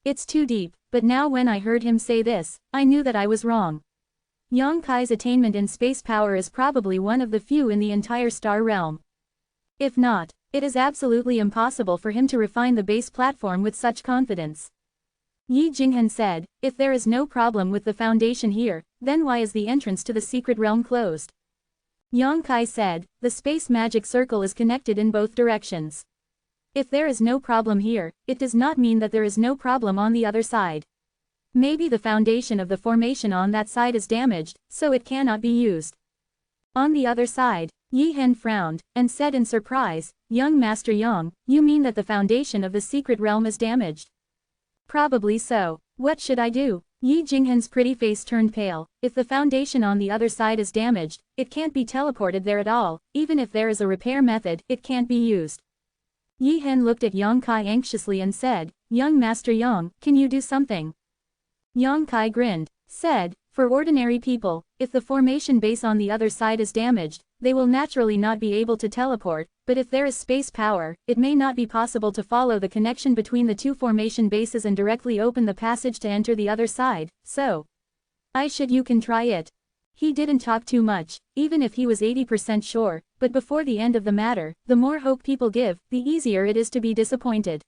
It's too deep, but now when I heard him say this, I knew that I was wrong. Yang Kai's attainment in space power is probably one of the few in the entire star realm. If not, it is absolutely impossible for him to refine the base platform with such confidence. Yi Jinghen said, if there is no problem with the foundation here, then why is the entrance to the secret realm closed? Yang Kai said, the space magic circle is connected in both directions. If there is no problem here, it does not mean that there is no problem on the other side. Maybe the foundation of the formation on that side is damaged, so it cannot be used. On the other side, Yi Hen frowned, and said in surprise, Young Master Yang, you mean that the foundation of the secret realm is damaged? Probably so. What should I do? Yi Jinghen's pretty face turned pale. If the foundation on the other side is damaged, it can't be teleported there at all. Even if there is a repair method, it can't be used. Yi Hen looked at Yang Kai anxiously and said, Young Master Yang, can you do something? Yang Kai grinned, said, for ordinary people, if the formation base on the other side is damaged, they will naturally not be able to teleport, but if there is space power, it may not be possible to follow the connection between the two formation bases and directly open the passage to enter the other side, so you can try it. He didn't talk too much, even if he was 80% sure, but before the end of the matter, the more hope people give, the easier it is to be disappointed.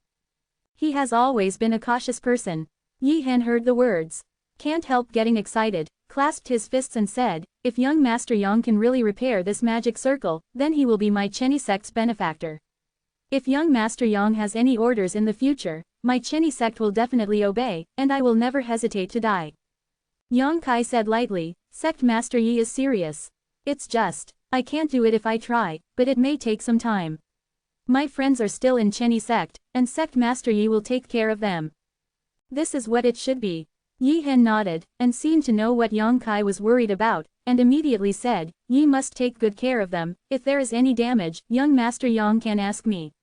He has always been a cautious person. Yi Hen heard the words. Can't help getting excited, clasped his fists and said, if young Master Yang can really repair this magic circle, then he will be my Chenny sect's benefactor. If young Master Yang has any orders in the future, my Chenny sect will definitely obey, and I will never hesitate to die. Yang Kai said lightly, Sect Master Yi is serious. It's just, I can't do it if I try, but it may take some time. My friends are still in Chenny sect, and Sect Master Yi will take care of them. This is what it should be. Yi Hen nodded, and seemed to know what Yang Kai was worried about, and immediately said, Yi must take good care of them. If there is any damage, young Master Yang can ask me.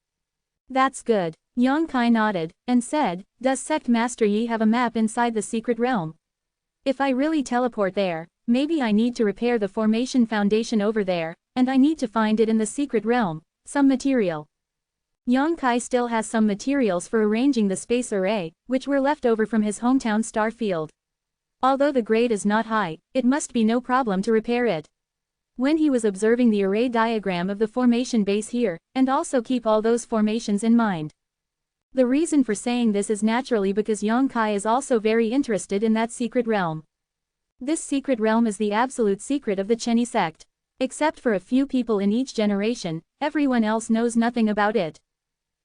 That's good. Yang Kai nodded, and said, does Sect Master Yi have a map inside the secret realm? If I really teleport there, maybe I need to repair the formation foundation over there, and I need to find it in the secret realm, some material. Yang Kai still has some materials for arranging the space array, which were left over from his hometown star field. Although the grade is not high, it must be no problem to repair it. When he was observing the array diagram of the formation base here, and also keep all those formations in mind. The reason for saying this is naturally because Yang Kai is also very interested in that secret realm. This secret realm is the absolute secret of the Chenny sect. Except for a few people in each generation, everyone else knows nothing about it.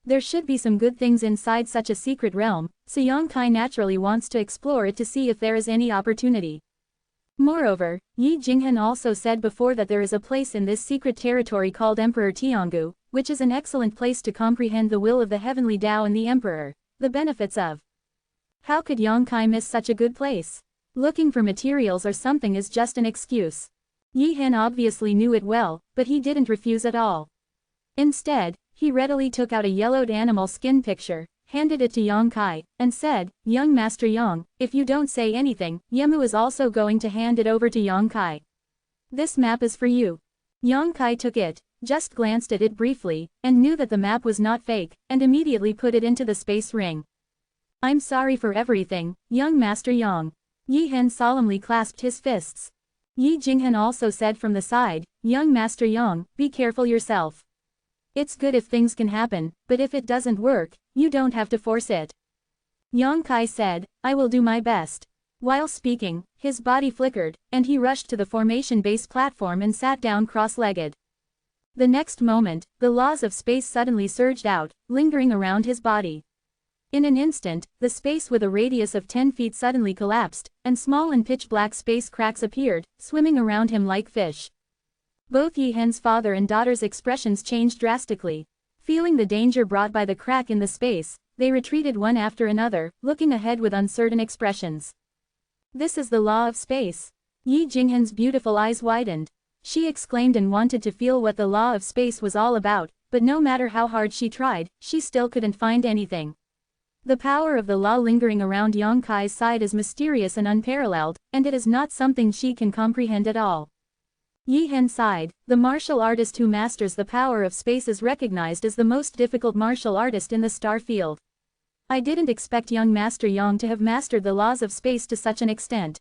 There should be some good things inside such a secret realm, so Yang Kai naturally wants to explore it to see if there is any opportunity. Moreover, Yi Jinghen also said before that there is a place in this secret territory called Emperor Tiangu, which is an excellent place to comprehend the will of the heavenly Tao and the Emperor, the benefits of. How could Yang Kai miss such a good place? Looking for materials or something is just an excuse. Yi Hen obviously knew it well, but he didn't refuse at all. Instead, he readily took out a yellowed animal skin picture, handed it to Yang Kai, and said, Young Master Yang, if you don't say anything, Yemu is also going to hand it over to Yang Kai. This map is for you. Yang Kai took it, just glanced at it briefly, and knew that the map was not fake, and immediately put it into the space ring. I'm sorry for everything, young Master Yang. Yi Hen solemnly clasped his fists. Yi Jinghen also said from the side, Young Master Yang, be careful yourself. It's good if things can happen, but if it doesn't work, you don't have to force it. Yang Kai said, I will do my best. While speaking, his body flickered, and he rushed to the formation base platform and sat down cross-legged. The next moment, the laws of space suddenly surged out, lingering around his body. In an instant, the space with a radius of 10 feet suddenly collapsed, and small and pitch-black space cracks appeared, swimming around him like fish. Both Yi Hen's father and daughter's expressions changed drastically. Feeling the danger brought by the crack in the space, they retreated one after another, looking ahead with uncertain expressions. This is the law of space. Yi Jinghen's beautiful eyes widened. She exclaimed and wanted to feel what the law of space was all about, but no matter how hard she tried, she still couldn't find anything. The power of the law lingering around Yang Kai's side is mysterious and unparalleled, and it is not something she can comprehend at all. Yi Hen sighed. The martial artist who masters the power of space is recognized as the most difficult martial artist in the star field. I didn't expect young Master Yang to have mastered the laws of space to such an extent.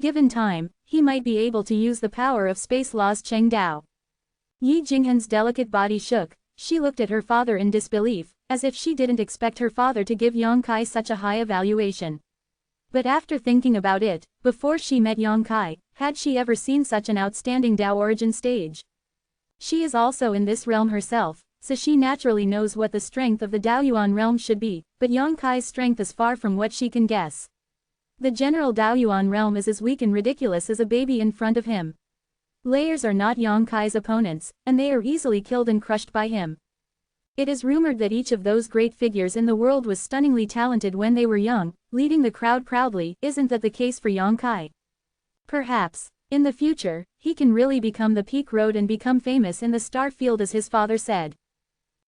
Given time, he might be able to use the power of space laws Cheng Dao. Yi Jinghen's delicate body shook. She looked at her father in disbelief, as if she didn't expect her father to give Yongkai such a high evaluation. But after thinking about it, before she met Yongkai, had she ever seen such an outstanding Dao origin stage? She is also in this realm herself, so she naturally knows what the strength of the Daoyuan realm should be, but Yongkai's strength is far from what she can guess. The general Daoyuan realm is as weak and ridiculous as a baby in front of him. Layers are not Yongkai's opponents, and they are easily killed and crushed by him. It is rumored that each of those great figures in the world was stunningly talented when they were young, leading the crowd proudly. Isn't that the case for Yongkai? Perhaps, in the future, he can really become the peak road and become famous in the star field as his father said.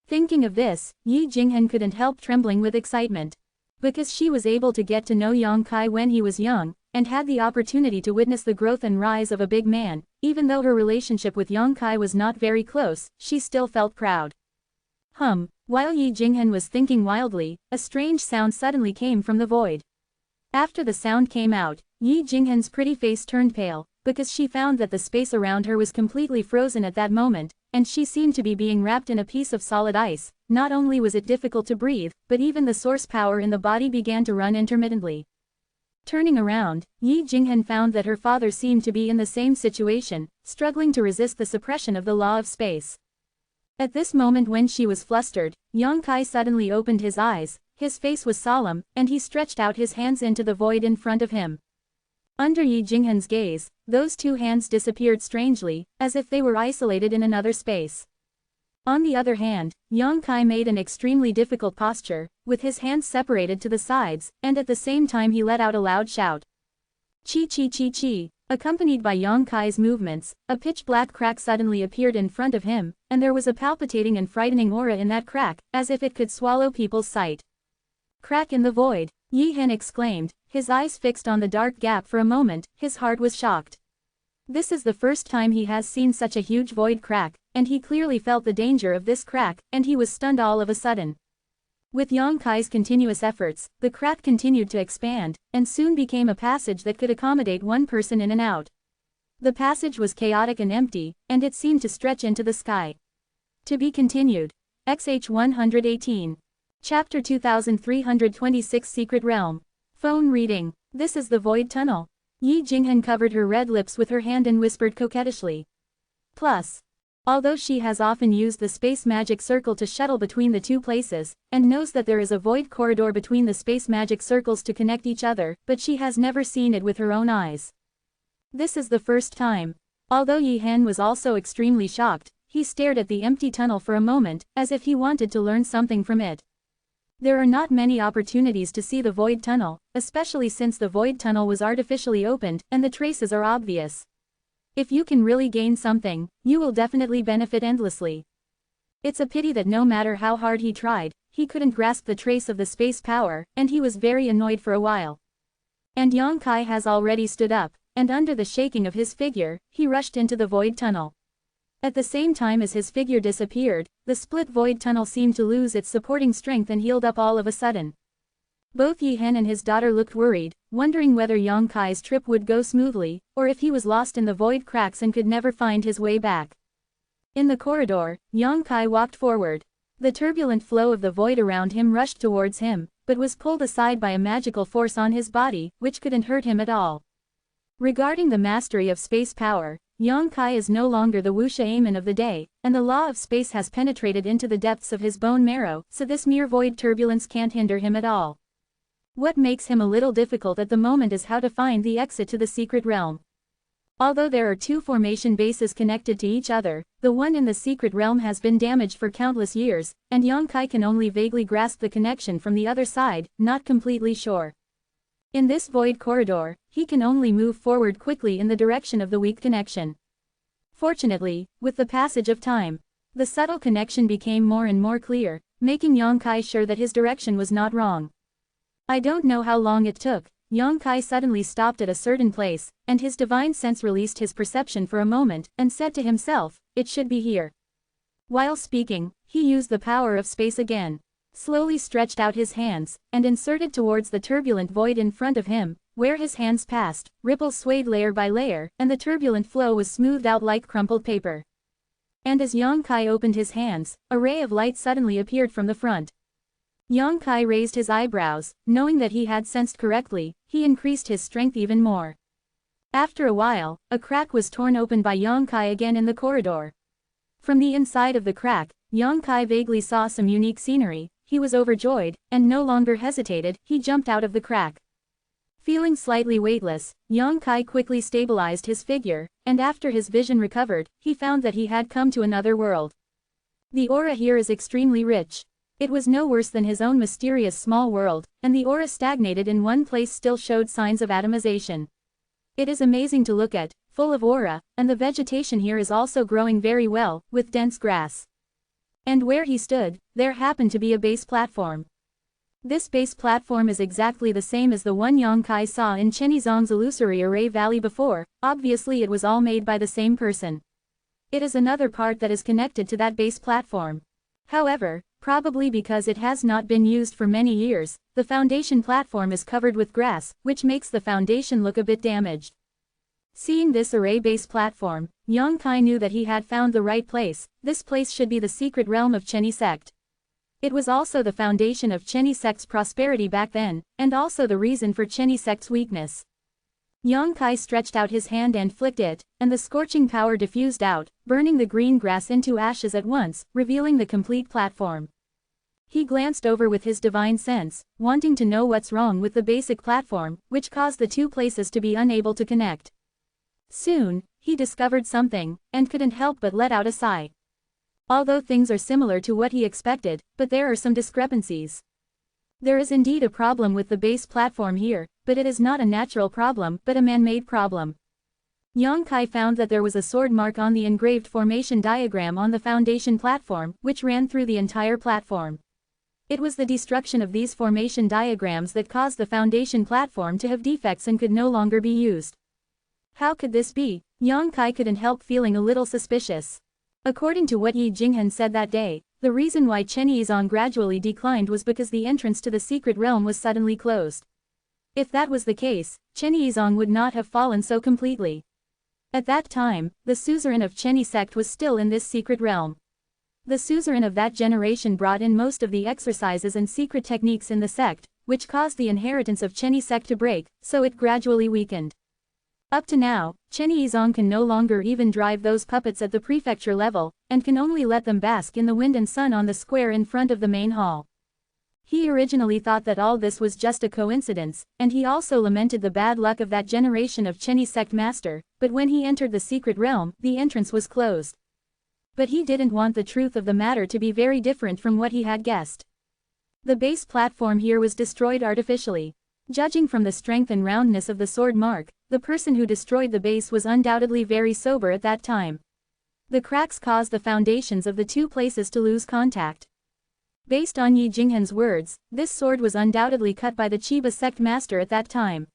Thinking of this, Yi Jinghen couldn't help trembling with excitement. Because she was able to get to know Yongkai when he was young, and had the opportunity to witness the growth and rise of a big man, even though her relationship with Yongkai was not very close, she still felt proud. While Yi Jinghen was thinking wildly, a strange sound suddenly came from the void. After the sound came out, Yi Jinghen's pretty face turned pale, because she found that the space around her was completely frozen at that moment, and she seemed to be being wrapped in a piece of solid ice. Not only was it difficult to breathe, but even the source power in the body began to run intermittently. Turning around, Yi Jinghen found that her father seemed to be in the same situation, struggling to resist the suppression of the law of space. At this moment when she was flustered, Yongkai suddenly opened his eyes, his face was solemn, and he stretched out his hands into the void in front of him. Under Yi Jinghen's gaze, those two hands disappeared strangely, as if they were isolated in another space. On the other hand, Yongkai made an extremely difficult posture, with his hands separated to the sides, and at the same time he let out a loud shout. Chi chi chi chi. Accompanied by Yongkai's movements, a pitch-black crack suddenly appeared in front of him, and there was a palpitating and frightening aura in that crack, as if it could swallow people's sight. Crack in the void, Yi Hen exclaimed, his eyes fixed on the dark gap for a moment. His heart was shocked. This is the first time he has seen such a huge void crack, and he clearly felt the danger of this crack, and he was stunned all of a sudden. With Yongkai's continuous efforts, the crack continued to expand, and soon became a passage that could accommodate one person in and out. The passage was chaotic and empty, and it seemed to stretch into the sky. To be continued. XH 118. Chapter 2326 Secret Realm. Phone reading. This is the Void Tunnel. Yi Jinghen covered her red lips with her hand and whispered coquettishly. Plus. Although she has often used the space magic circle to shuttle between the two places, and knows that there is a void corridor between the space magic circles to connect each other, but she has never seen it with her own eyes. This is the first time. Although Yi Hen was also extremely shocked, he stared at the empty tunnel for a moment, as if he wanted to learn something from it. There are not many opportunities to see the void tunnel, especially since the void tunnel was artificially opened, and the traces are obvious. If you can really gain something, you will definitely benefit endlessly. It's a pity that no matter how hard he tried, he couldn't grasp the trace of the space power, and he was very annoyed for a while. And Yongkai has already stood up, and under the shaking of his figure, he rushed into the void tunnel. At the same time as his figure disappeared, the split void tunnel seemed to lose its supporting strength and healed up all of a sudden. Both Yi Hen and his daughter looked worried, wondering whether Yongkai's trip would go smoothly, or if he was lost in the void cracks and could never find his way back. In the corridor, Yongkai walked forward. The turbulent flow of the void around him rushed towards him, but was pulled aside by a magical force on his body, which couldn't hurt him at all. Regarding the mastery of space power, Yongkai is no longer the wuxia shaman of the day, and the law of space has penetrated into the depths of his bone marrow, so this mere void turbulence can't hinder him at all. What makes him a little difficult at the moment is how to find the exit to the secret realm. Although there are two formation bases connected to each other, the one in the secret realm has been damaged for countless years, and Yongkai can only vaguely grasp the connection from the other side, not completely sure. In this void corridor, he can only move forward quickly in the direction of the weak connection. Fortunately, with the passage of time, the subtle connection became more and more clear, making Yongkai sure that his direction was not wrong. I don't know how long it took. Yongkai suddenly stopped at a certain place, and his divine sense released his perception for a moment, and said to himself, it should be here. While speaking, he used the power of space again, slowly stretched out his hands, and inserted towards the turbulent void in front of him. Where his hands passed, ripples swayed layer by layer, and the turbulent flow was smoothed out like crumpled paper. And as Yongkai opened his hands, a ray of light suddenly appeared from the front. Yang Kai raised his eyebrows, knowing that he had sensed correctly, he increased his strength even more. After a while, a crack was torn open by Yang Kai again in the corridor. From the inside of the crack, Yang Kai vaguely saw some unique scenery. He was overjoyed, and no longer hesitated, he jumped out of the crack. Feeling slightly weightless, Yang Kai quickly stabilized his figure, and after his vision recovered, he found that he had come to another world. The aura here is extremely rich. It was no worse than his own mysterious small world, and the aura stagnated in one place still showed signs of atomization. It is amazing to look at, full of aura, and the vegetation here is also growing very well, with dense grass. And where he stood, there happened to be a base platform. This base platform is exactly the same as the one Yang Kai saw in Chenizong's illusory array valley before, obviously it was all made by the same person. It is another part that is connected to that base platform. However, probably because it has not been used for many years, the foundation platform is covered with grass, which makes the foundation look a bit damaged. Seeing this array base platform, Yang Kai knew that he had found the right place. This place should be the secret realm of Chenny sect. It was also the foundation of Chenny sect's prosperity back then, and also the reason for Chenny sect's weakness. Yang Kai stretched out his hand and flicked it, and the scorching power diffused out, burning the green grass into ashes at once, revealing the complete platform. He glanced over with his divine sense, wanting to know what's wrong with the basic platform, which caused the two places to be unable to connect. Soon, he discovered something, and couldn't help but let out a sigh. Although things are similar to what he expected, but there are some discrepancies. There is indeed a problem with the base platform here, but it is not a natural problem but a man-made problem. Yang Kai found that there was a sword mark on the engraved formation diagram on the foundation platform, which ran through the entire platform. It was the destruction of these formation diagrams that caused the foundation platform to have defects and could no longer be used. How could this be? Yang Kai couldn't help feeling a little suspicious. According to what Yi Jinghan said that day, the reason why Chenny Yizong gradually declined was because the entrance to the secret realm was suddenly closed. If that was the case, Chenny Yizong would not have fallen so completely. At that time, the suzerain of Chenny sect was still in this secret realm. The suzerain of that generation brought in most of the exercises and secret techniques in the sect, which caused the inheritance of Chenny sect to break, so it gradually weakened. Up to now, Chenny Yizong can no longer even drive those puppets at the prefecture level, and can only let them bask in the wind and sun on the square in front of the main hall. He originally thought that all this was just a coincidence, and he also lamented the bad luck of that generation of Chenny sect master, but when he entered the secret realm, the entrance was closed. But he didn't want the truth of the matter to be very different from what he had guessed. The base platform here was destroyed artificially. Judging from the strength and roundness of the sword mark, the person who destroyed the base was undoubtedly very sober at that time. The cracks caused the foundations of the two places to lose contact. Based on Yi Jinghan's words, this sword was undoubtedly cut by the Chiba sect master at that time.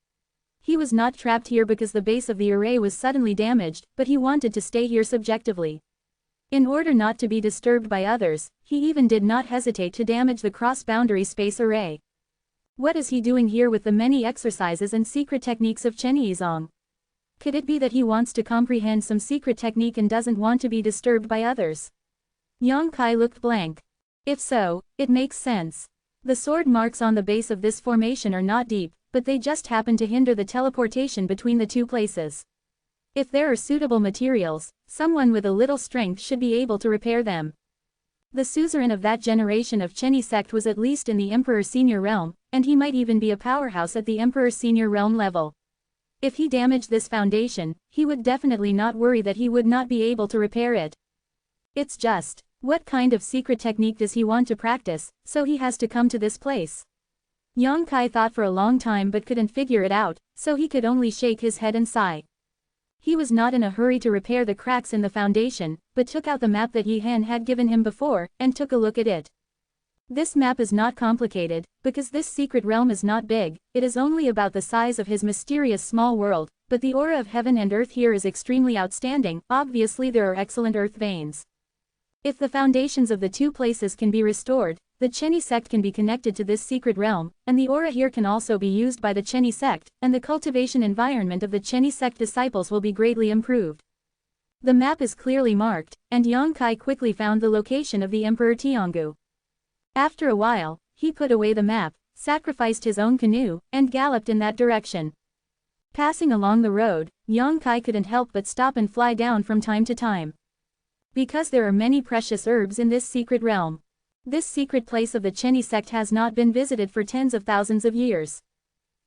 He was not trapped here because the base of the array was suddenly damaged, but he wanted to stay here subjectively. In order not to be disturbed by others, he even did not hesitate to damage the cross-boundary space array. What is he doing here with the many exercises and secret techniques of Chenny Yizong? Could it be that he wants to comprehend some secret technique and doesn't want to be disturbed by others? Yang Kai looked blank. If so, it makes sense. The sword marks on the base of this formation are not deep, but they just happen to hinder the teleportation between the two places. If there are suitable materials, someone with a little strength should be able to repair them. The suzerain of that generation of Chenny sect was at least in the Emperor Senior realm, and he might even be a powerhouse at the Emperor Senior realm level. If he damaged this foundation, he would definitely not worry that he would not be able to repair it. It's just, what kind of secret technique does he want to practice, so he has to come to this place? Yang Kai thought for a long time but couldn't figure it out, so he could only shake his head and sigh. He was not in a hurry to repair the cracks in the foundation, but took out the map that Yi Han had given him before, and took a look at it. This map is not complicated, because this secret realm is not big, it is only about the size of his mysterious small world, but the aura of heaven and earth here is extremely outstanding, obviously there are excellent earth veins. If the foundations of the two places can be restored, the Chenny sect can be connected to this secret realm, and the aura here can also be used by the Chenny sect, and the cultivation environment of the Chenny sect disciples will be greatly improved. The map is clearly marked, and Yang Kai quickly found the location of the Emperor Tiangu. After a while, he put away the map, sacrificed his own canoe, and galloped in that direction. Passing along the road, Yang Kai couldn't help but stop and fly down from time to time. Because there are many precious herbs in this secret realm. This secret place of the Chenyi sect has not been visited for tens of thousands of years.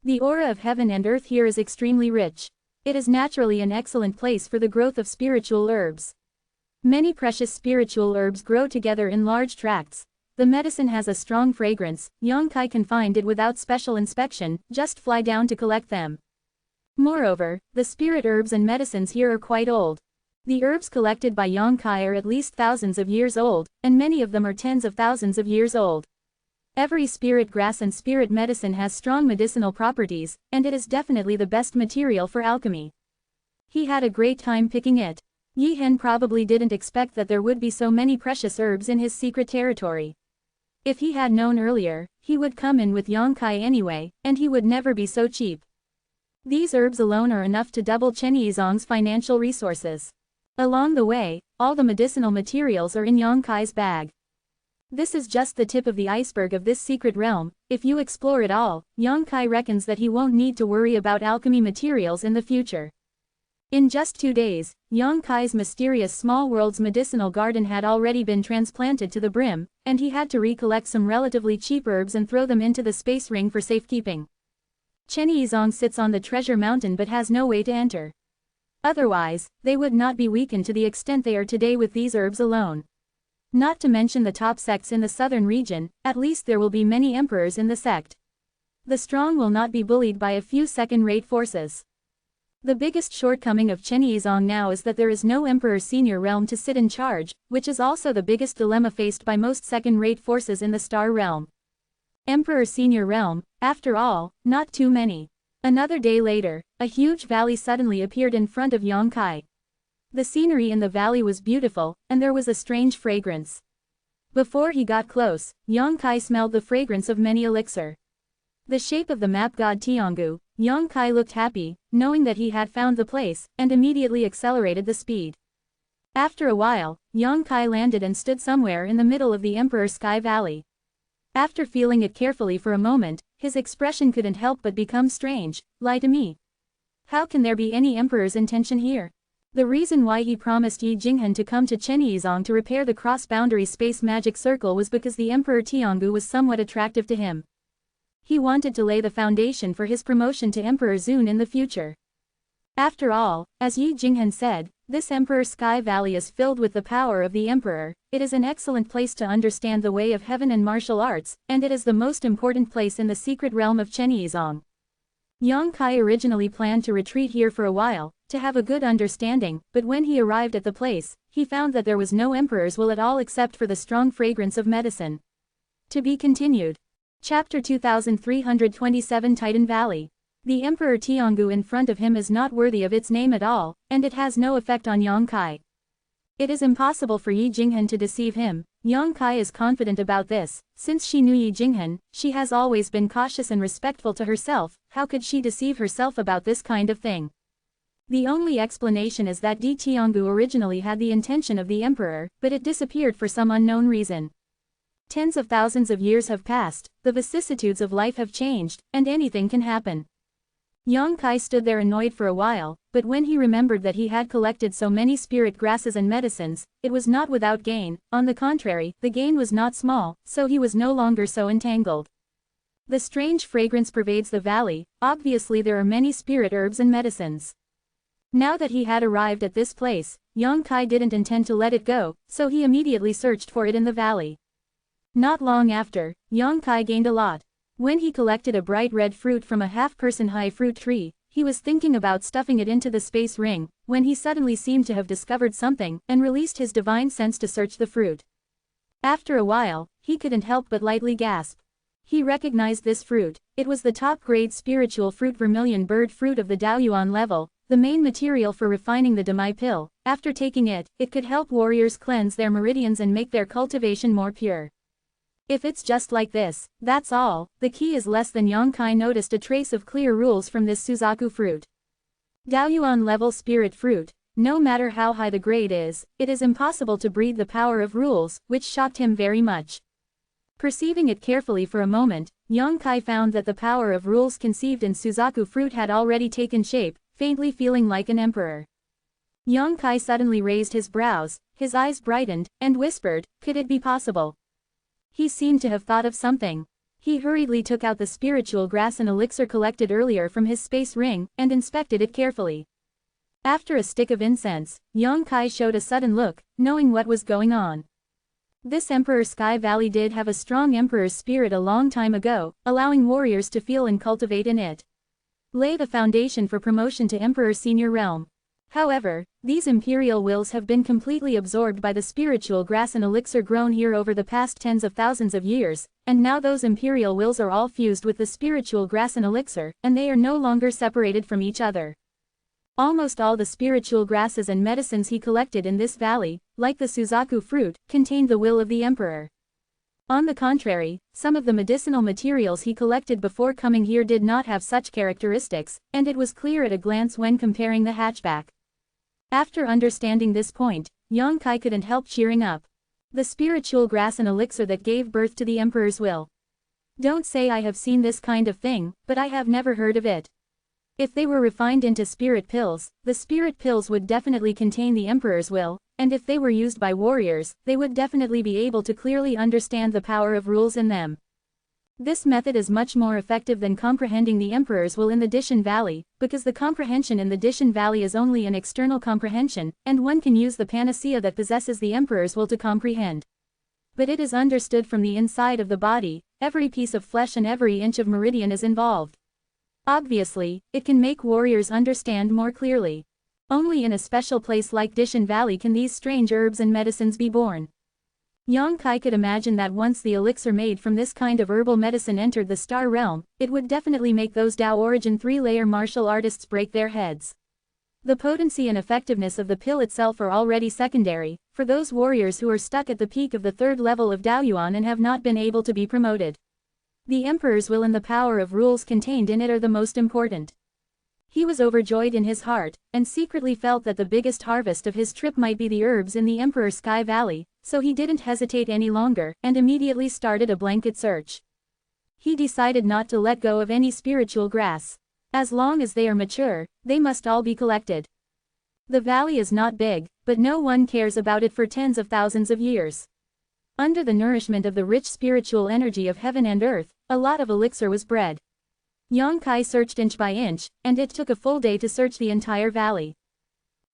The aura of heaven and earth here is extremely rich. It is naturally an excellent place for the growth of spiritual herbs. Many precious spiritual herbs grow together in large tracts. The medicine has a strong fragrance. Yang Kai can find it without special inspection, just fly down to collect them. Moreover, the spirit herbs and medicines here are quite old. The herbs collected by Yang Kai are at least thousands of years old, and many of them are tens of thousands of years old. Every spirit grass and spirit medicine has strong medicinal properties, and it is definitely the best material for alchemy. He had a great time picking it. Yi Hen probably didn't expect that there would be so many precious herbs in his secret territory. If he had known earlier, he would come in with Yang Kai anyway, and he would never be so cheap. These herbs alone are enough to double Chen Yizong's financial resources. Along the way, all the medicinal materials are in Yang Kai's bag. This is just the tip of the iceberg of this secret realm. If you explore it all, Yang Kai reckons that he won't need to worry about alchemy materials in the future. In just 2 days, Yang Kai's mysterious small world's medicinal garden had already been transplanted to the brim, and he had to recollect some relatively cheap herbs and throw them into the space ring for safekeeping. Chen Yizong sits on the treasure mountain but has no way to enter. Otherwise, they would not be weakened to the extent they are today with these herbs alone. Not to mention the top sects in the southern region, at least there will be many emperors in the sect. The strong will not be bullied by a few second-rate forces. The biggest shortcoming of Chen Yizong now is that there is no emperor senior realm to sit in charge, which is also the biggest dilemma faced by most second-rate forces in the star realm. Emperor senior realm, after all, not too many. Another day later, a huge valley suddenly appeared in front of Yang Kai. The scenery in the valley was beautiful, and there was a strange fragrance. Before he got close, Yang Kai smelled the fragrance of many elixir. The shape of the map god Tiangu, Yang Kai looked happy, knowing that he had found the place, and immediately accelerated the speed. After a while, Yang Kai landed and stood somewhere in the middle of the Emperor Sky Valley. After feeling it carefully for a moment, his expression couldn't help but become strange. Lie to me. How can there be any emperor's intention here? The reason why he promised Yi Jinghen to come to Chen Yizong to repair the cross-boundary space magic circle was because the Emperor Tiangu was somewhat attractive to him. He wanted to lay the foundation for his promotion to Emperor Zun in the future. After all, as Yi Jinghen said, this Emperor Sky Valley is filled with the power of the Emperor. It is an excellent place to understand the way of heaven and martial arts, and it is the most important place in the secret realm of Chen Yizong. Yang Kai originally planned to retreat here for a while, to have a good understanding, but when he arrived at the place, he found that there was no emperor's will at all except for the strong fragrance of medicine. To be continued. Chapter 2327 Titan Valley. The Emperor Tiangu in front of him is not worthy of its name at all, and it has no effect on Yang Kai. It is impossible for Yi Jinghen to deceive him. Yang Kai is confident about this. Since she knew Yi Jinghen, she has always been cautious and respectful to herself. How could she deceive herself about this kind of thing? The only explanation is that Di Tiangu originally had the intention of the emperor, but it disappeared for some unknown reason. Tens of thousands of years have passed, the vicissitudes of life have changed, and anything can happen. Yang Kai stood there annoyed for a while, but when he remembered that he had collected so many spirit grasses and medicines, it was not without gain. On the contrary, the gain was not small, so he was no longer so entangled. The strange fragrance pervades the valley. Obviously there are many spirit herbs and medicines. Now that he had arrived at this place, Yang Kai didn't intend to let it go, so he immediately searched for it in the valley. Not long after, Yang Kai gained a lot. When he collected a bright red fruit from a half-person high fruit tree, he was thinking about stuffing it into the space ring, when he suddenly seemed to have discovered something, and released his divine sense to search the fruit. After a while, he couldn't help but lightly gasp. He recognized this fruit. It was the top-grade spiritual fruit vermilion bird fruit of the Daoyuan level, the main material for refining the Demai pill. After taking it, it could help warriors cleanse their meridians and make their cultivation more pure. If it's just like this, that's all. The key is less than Yang Kai noticed a trace of clear rules from this Suzaku fruit. Daoyuan level spirit fruit, no matter how high the grade is, it is impossible to breed the power of rules, which shocked him very much. Perceiving it carefully for a moment, Yang Kai found that the power of rules conceived in Suzaku fruit had already taken shape, faintly feeling like an emperor. Yang Kai suddenly raised his brows, his eyes brightened, and whispered, "Could it be possible?" He seemed to have thought of something. He hurriedly took out the spiritual grass and elixir collected earlier from his space ring, and inspected it carefully. After a stick of incense, Yang Kai showed a sudden look, knowing what was going on. This Emperor Sky Valley did have a strong emperor's spirit a long time ago, allowing warriors to feel and cultivate in it. Lay the foundation for promotion to Emperor Senior Realm. However, these imperial wills have been completely absorbed by the spiritual grass and elixir grown here over the past tens of thousands of years, and now those imperial wills are all fused with the spiritual grass and elixir, and they are no longer separated from each other. Almost all the spiritual grasses and medicines he collected in this valley, like the Suzaku fruit, contained the will of the emperor. On the contrary, some of the medicinal materials he collected before coming here did not have such characteristics, and it was clear at a glance when comparing the hatchback. After understanding this point, Yang Kai couldn't help cheering up. The spiritual grass and elixir that gave birth to the emperor's will. Don't say I have seen this kind of thing, but I have never heard of it. If they were refined into spirit pills, the spirit pills would definitely contain the emperor's will, and if they were used by warriors, they would definitely be able to clearly understand the power of rules in them. This method is much more effective than comprehending the emperor's will in the Dishan Valley, because the comprehension in the Dishan Valley is only an external comprehension, and one can use the panacea that possesses the emperor's will to comprehend. But it is understood from the inside of the body, every piece of flesh and every inch of meridian is involved. Obviously, it can make warriors understand more clearly. Only in a special place like Dishan Valley can these strange herbs and medicines be born. Yang Kai could imagine that once the elixir made from this kind of herbal medicine entered the star realm, it would definitely make those Tao origin 3-layer martial artists break their heads. The potency and effectiveness of the pill itself are already secondary, for those warriors who are stuck at the peak of the 3rd level of Daoyuan and have not been able to be promoted. The emperor's will and the power of rules contained in it are the most important. He was overjoyed in his heart, and secretly felt that the biggest harvest of his trip might be the herbs in the Emperor Sky Valley, so he didn't hesitate any longer, and immediately started a blanket search. He decided not to let go of any spiritual grass. As long as they are mature, they must all be collected. The valley is not big, but no one cares about it for tens of thousands of years. Under the nourishment of the rich spiritual energy of heaven and earth, a lot of elixir was bred. Yang Kai searched inch by inch, and it took a full day to search the entire valley.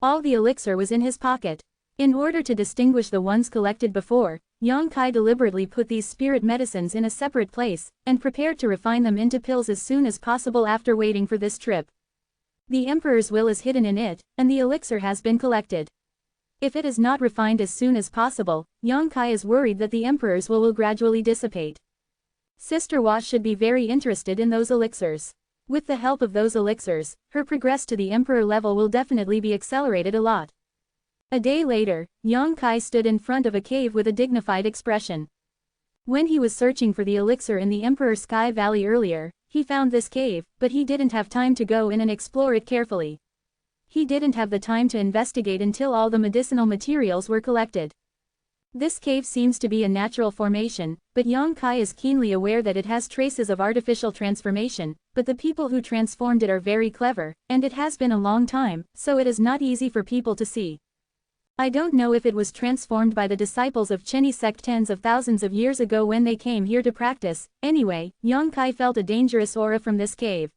All the elixir was in his pocket. In order to distinguish the ones collected before, Yang Kai deliberately put these spirit medicines in a separate place, and prepared to refine them into pills as soon as possible after waiting for this trip. The emperor's will is hidden in it, and the elixir has been collected. If it is not refined as soon as possible, Yang Kai is worried that the emperor's will gradually dissipate. Sister Wa should be very interested in those elixirs. With the help of those elixirs, her progress to the emperor level will definitely be accelerated a lot. A day later, Yang Kai stood in front of a cave with a dignified expression. When he was searching for the elixir in the Emperor Sky Valley earlier, he found this cave, but he didn't have time to go in and explore it carefully. He didn't have the time to investigate until all the medicinal materials were collected. This cave seems to be a natural formation, but Yang Kai is keenly aware that it has traces of artificial transformation, but the people who transformed it are very clever, and it has been a long time, so it is not easy for people to see. I don't know if it was transformed by the disciples of Chenny sect tens of thousands of years ago when they came here to practice. Anyway, Yang Kai felt a dangerous aura from this cave.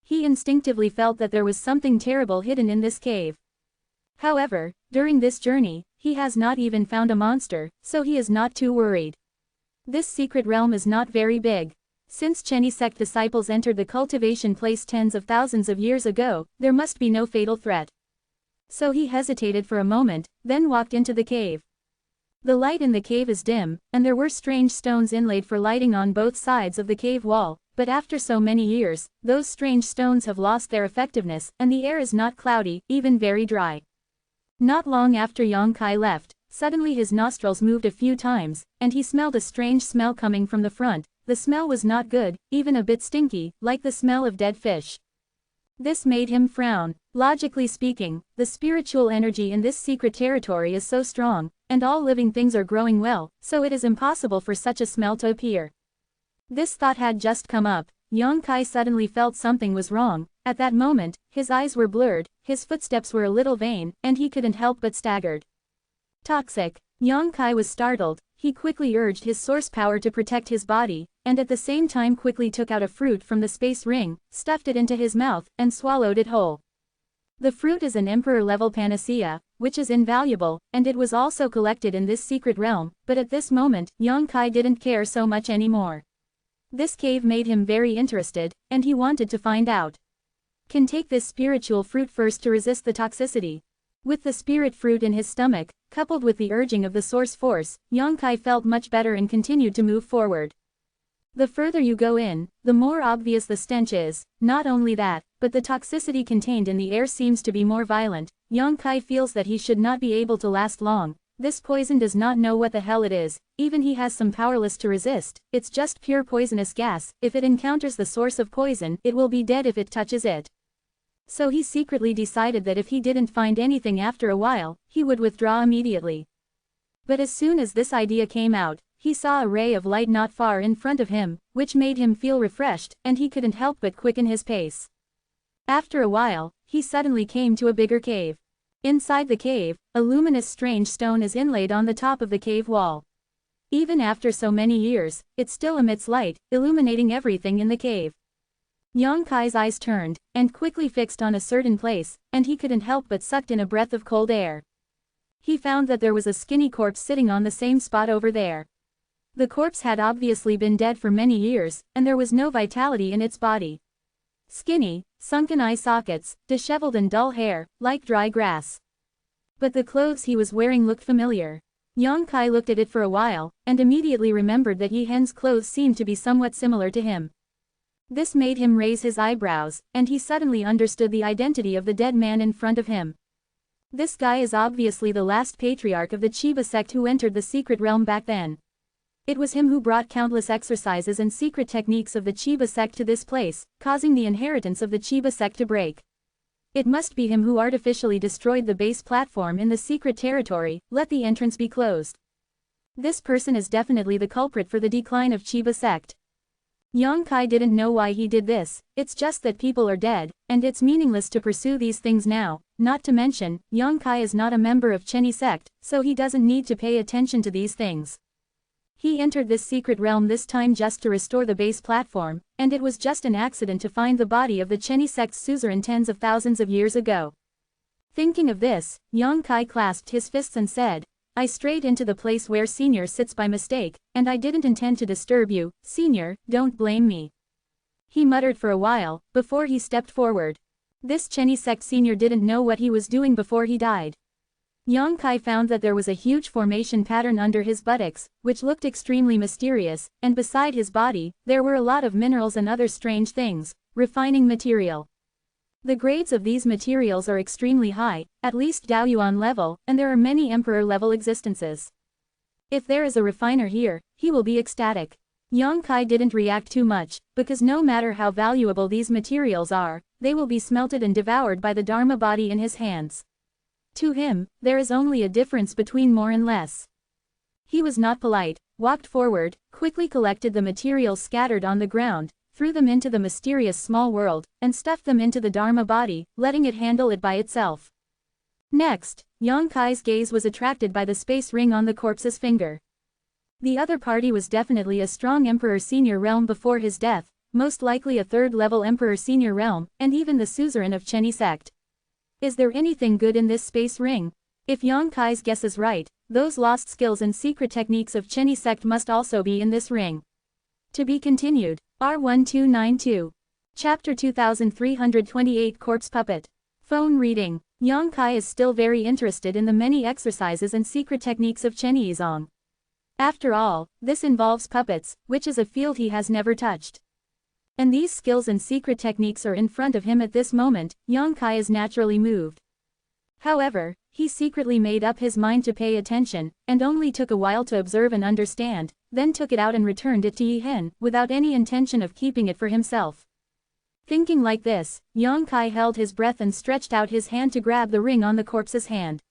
He instinctively felt that there was something terrible hidden in this cave. However, during this journey, he has not even found a monster, so he is not too worried. This secret realm is not very big. Since Chenny sect disciples entered the cultivation place tens of thousands of years ago, there must be no fatal threat. So he hesitated for a moment, then walked into the cave. The light in the cave is dim, and there were strange stones inlaid for lighting on both sides of the cave wall, but after so many years, those strange stones have lost their effectiveness, and the air is not cloudy, even very dry. Not long after Yang Kai left, suddenly his nostrils moved a few times, and he smelled a strange smell coming from the front. The smell was not good, even a bit stinky, like the smell of dead fish. This made him frown. Logically speaking, the spiritual energy in this secret territory is so strong, and all living things are growing well, so it is impossible for such a smell to appear. This thought had just come up. Yang Kai suddenly felt something was wrong. At that moment, his eyes were blurred, his footsteps were a little vain, and he couldn't help but staggered. Toxic. Yang Kai was startled. He quickly urged his source power to protect his body, and at the same time quickly took out a fruit from the space ring, stuffed it into his mouth, and swallowed it whole. The fruit is an emperor-level panacea, which is invaluable, and it was also collected in this secret realm, but at this moment, Yang Kai didn't care so much anymore. This cave made him very interested, and he wanted to find out. Can take this spiritual fruit first to resist the toxicity. With the spirit fruit in his stomach, coupled with the urging of the source force, Yang Kai felt much better and continued to move forward. The further you go in, the more obvious the stench is. Not only that, but the toxicity contained in the air seems to be more violent. Yang Kai feels that he should not be able to last long. This poison does not know what the hell it is, even he has some powerless to resist, it's just pure poisonous gas. If it encounters the source of poison, it will be dead if it touches it. So he secretly decided that if he didn't find anything after a while, he would withdraw immediately. But as soon as this idea came out, he saw a ray of light not far in front of him, which made him feel refreshed, and he couldn't help but quicken his pace. After a while, he suddenly came to a bigger cave. Inside the cave, a luminous strange stone is inlaid on the top of the cave wall. Even after so many years, it still emits light, illuminating everything in the cave. Yang Kai's eyes turned, and quickly fixed on a certain place, and he couldn't help but sucked in a breath of cold air. He found that there was a skinny corpse sitting on the same spot over there. The corpse had obviously been dead for many years, and there was no vitality in its body. Skinny, sunken eye sockets, disheveled and dull hair, like dry grass. But the clothes he was wearing looked familiar. Yang Kai looked at it for a while, and immediately remembered that Yi Hen's clothes seemed to be somewhat similar to him. This made him raise his eyebrows, and he suddenly understood the identity of the dead man in front of him. This guy is obviously the last patriarch of the Chiba sect who entered the secret realm back then. It was him who brought countless exercises and secret techniques of the Chiba sect to this place, causing the inheritance of the Chiba sect to break. It must be him who artificially destroyed the base platform in the secret territory, let the entrance be closed. This person is definitely the culprit for the decline of Chiba sect. Yang Kai didn't know why he did this, it's just that people are dead, and it's meaningless to pursue these things now, not to mention, Yang Kai is not a member of Chenny sect, so he doesn't need to pay attention to these things. He entered this secret realm this time just to restore the base platform, and it was just an accident to find the body of the Chenny sect's suzerain tens of thousands of years ago. Thinking of this, Yang Kai clasped his fists and said, I strayed into the place where Senior sits by mistake, and I didn't intend to disturb you, Senior, don't blame me. He muttered for a while, before he stepped forward. This Chenny sect Senior didn't know what he was doing before he died. Yang Kai found that there was a huge formation pattern under his buttocks, which looked extremely mysterious, and beside his body, there were a lot of minerals and other strange things, refining material. The grades of these materials are extremely high, at least Daoyuan level, and there are many emperor-level existences. If there is a refiner here, he will be ecstatic. Yang Kai didn't react too much, because no matter how valuable these materials are, they will be smelted and devoured by the Dharma body in his hands. To him, there is only a difference between more and less. He was not polite, walked forward, quickly collected the materials scattered on the ground, threw them into the mysterious small world, and stuffed them into the Dharma body, letting it handle it by itself. Next, Yang Kai's gaze was attracted by the space ring on the corpse's finger. The other party was definitely a strong Emperor Senior realm before his death, most likely a third-level Emperor Senior realm, and even the suzerain of Chenny sect. Is there anything good in this space ring? If Yang Kai's guess is right, those lost skills and secret techniques of Chenny sect must also be in this ring. To be continued. R1292. Chapter 2328 Corpse Puppet. Phone reading. Yang Kai is still very interested in the many exercises and secret techniques of Chen Yizong. After all, this involves puppets, which is a field he has never touched. And these skills and secret techniques are in front of him at this moment. Yang Kai is naturally moved. However, he secretly made up his mind to pay attention, and only took a while to observe and understand, then took it out and returned it to Yi Hen, without any intention of keeping it for himself. Thinking like this, Yang Kai held his breath and stretched out his hand to grab the ring on the corpse's hand.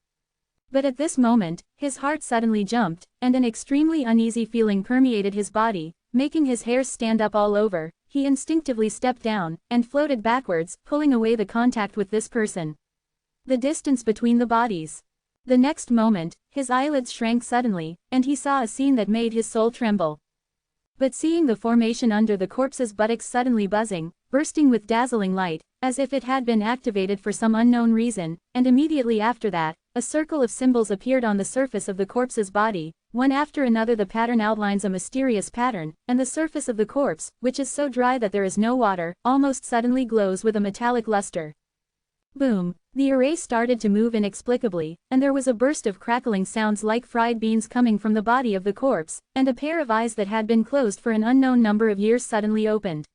But at this moment, his heart suddenly jumped, and an extremely uneasy feeling permeated his body, making his hairs stand up all over. He instinctively stepped down, and floated backwards, pulling away the contact with this person. The distance between the bodies. The next moment, his eyelids shrank suddenly, and he saw a scene that made his soul tremble. But seeing the formation under the corpse's buttocks suddenly buzzing, bursting with dazzling light, as if it had been activated for some unknown reason, and immediately after that, a circle of symbols appeared on the surface of the corpse's body, one after another. The pattern outlines a mysterious pattern, and the surface of the corpse, which is so dry that there is no water, almost suddenly glows with a metallic luster. Boom! The array started to move inexplicably, and there was a burst of crackling sounds like fried beans coming from the body of the corpse, and a pair of eyes that had been closed for an unknown number of years suddenly opened.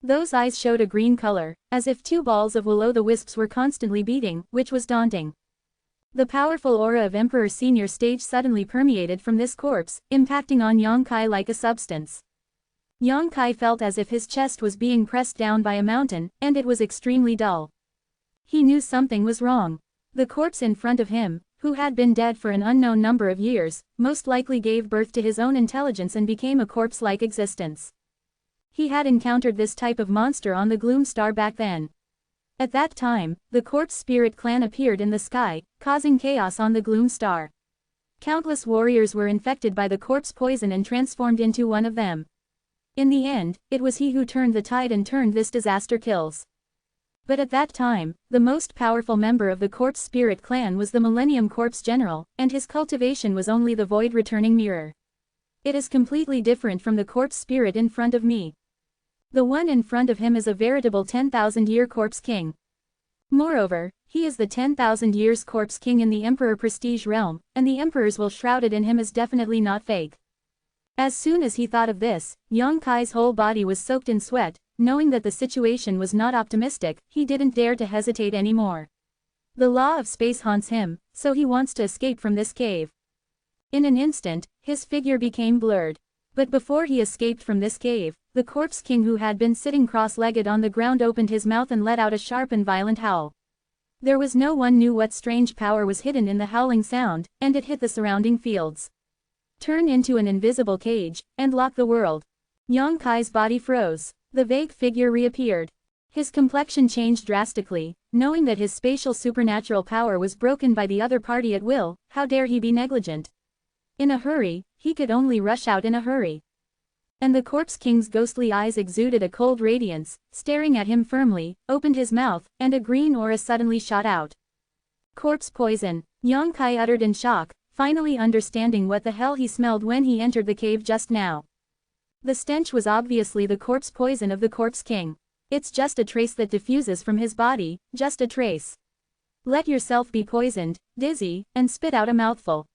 Those eyes showed a green color, as if two balls of will-o'-the-wisps were constantly beating, which was daunting. The powerful aura of Emperor Senior Stage suddenly permeated from this corpse, impacting on Yang Kai like a substance. Yang Kai felt as if his chest was being pressed down by a mountain, and it was extremely dull. He knew something was wrong. The corpse in front of him, who had been dead for an unknown number of years, most likely gave birth to his own intelligence and became a corpse-like existence. He had encountered this type of monster on the Gloom Star back then. At that time, the corpse spirit clan appeared in the sky, causing chaos on the Gloom Star. Countless warriors were infected by the corpse poison and transformed into one of them. In the end, it was he who turned the tide and turned this disaster kills. But at that time, the most powerful member of the corpse spirit clan was the Millennium Corpse General, and his cultivation was only the void returning mirror. It is completely different from the corpse spirit in front of me. The one in front of him is a veritable 10,000-year corpse king. Moreover, he is the 10,000 years corpse king in the Emperor Prestige realm, and the Emperor's will shrouded in him is definitely not fake. As soon as he thought of this, Yang Kai's whole body was soaked in sweat. Knowing that the situation was not optimistic, he didn't dare to hesitate anymore. The law of space haunts him, so he wants to escape from this cave. In an instant, his figure became blurred. But before he escaped from this cave, the corpse king who had been sitting cross-legged on the ground opened his mouth and let out a sharp and violent howl. There was no one knew what strange power was hidden in the howling sound, and it hit the surrounding fields. Turn into an invisible cage, and lock the world. Yang Kai's body froze. The vague figure reappeared. His complexion changed drastically, knowing that his spatial supernatural power was broken by the other party at will. How dare he be negligent? In a hurry, he could only rush out in a hurry. And the corpse king's ghostly eyes exuded a cold radiance, staring at him firmly, opened his mouth, and a green aura suddenly shot out. Corpse poison, Yang Kai uttered in shock, finally understanding what the hell he smelled when he entered the cave just now. The stench was obviously the corpse poison of the corpse king. It's just a trace that diffuses from his body, just a trace. Let yourself be poisoned, dizzy, and spit out a mouthful.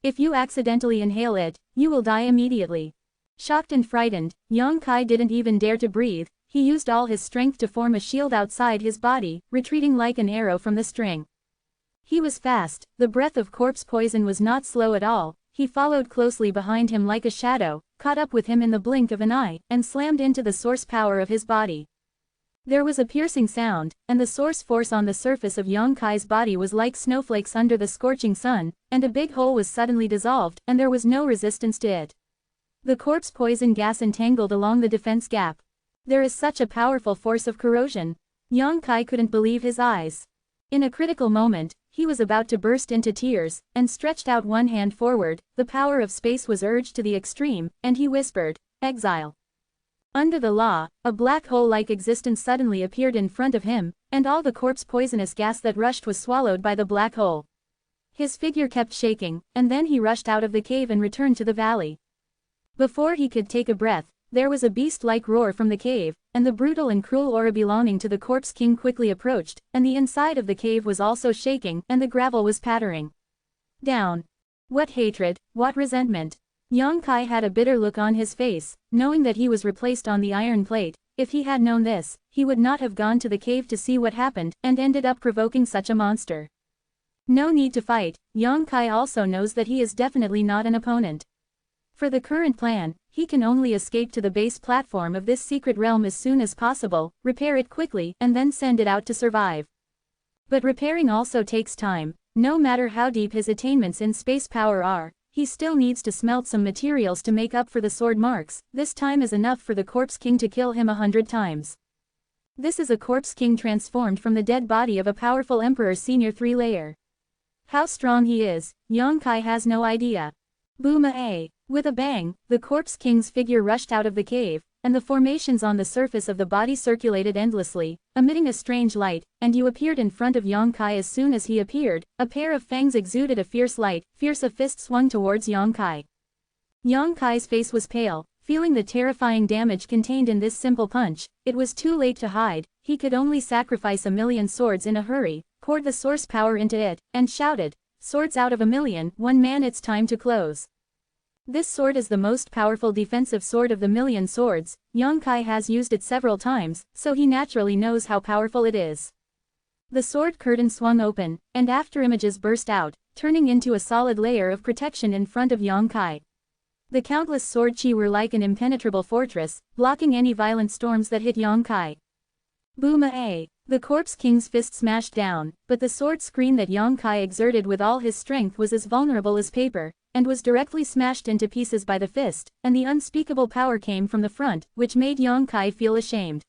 If you accidentally inhale it, you will die immediately. Shocked and frightened, Yang Kai didn't even dare to breathe. He used all his strength to form a shield outside his body, retreating like an arrow from the string. He was fast, the breath of corpse poison was not slow at all. He followed closely behind him like a shadow, caught up with him in the blink of an eye, and slammed into the source power of his body. There was a piercing sound, and the source force on the surface of Yang Kai's body was like snowflakes under the scorching sun, and a big hole was suddenly dissolved, and there was no resistance to it. The corpse poison gas entangled along the defense gap. There is such a powerful force of corrosion. Yang Kai couldn't believe his eyes. In a critical moment, he was about to burst into tears, and stretched out one hand forward. The power of space was urged to the extreme, and he whispered, "Exile." Under the law, a black hole-like existence suddenly appeared in front of him, and all the corpse poisonous gas that rushed was swallowed by the black hole. His figure kept shaking, and then he rushed out of the cave and returned to the valley. Before he could take a breath, there was a beast-like roar from the cave, and the brutal and cruel aura belonging to the corpse king quickly approached, and the inside of the cave was also shaking, and the gravel was pattering down. What hatred, what resentment. Yang Kai had a bitter look on his face, knowing that he was replaced on the iron plate. If he had known this, he would not have gone to the cave to see what happened, and ended up provoking such a monster. No need to fight. Yang Kai also knows that he is definitely not an opponent. For the current plan, he can only escape to the base platform of this secret realm as soon as possible, repair it quickly, and then send it out to survive. But repairing also takes time. No matter how deep his attainments in space power are, he still needs to smelt some materials to make up for the sword marks. This time is enough for the Corpse King to kill him 100 times. This is a Corpse King transformed from the dead body of a powerful Emperor Senior 3-layer. How strong he is, Yongkai has no idea. Boom-a. With a bang, the Corpse King's figure rushed out of the cave, and the formations on the surface of the body circulated endlessly, emitting a strange light, and you appeared in front of Yongkai. As soon as he appeared, a pair of fangs exuded a fierce light, fierce a fist swung towards Yongkai. Yongkai's face was pale, feeling the terrifying damage contained in this simple punch. It was too late to hide, he could only sacrifice 1,000,000 swords in a hurry, poured the source power into it, and shouted, "Swords out of 1,000,000, one man, it's time to close." This sword is the most powerful defensive sword of the 1,000,000 swords. Yongkai has used it several times, so he naturally knows how powerful it is. The sword curtain swung open, and afterimages burst out, turning into a solid layer of protection in front of Yongkai. The countless sword chi were like an impenetrable fortress, blocking any violent storms that hit Yongkai. Boom-a. The Corpse King's fist smashed down, but the sword screen that Yongkai exerted with all his strength was as vulnerable as paper, and was directly smashed into pieces by the fist, and the unspeakable power came from the front, which made Yongkai feel ashamed.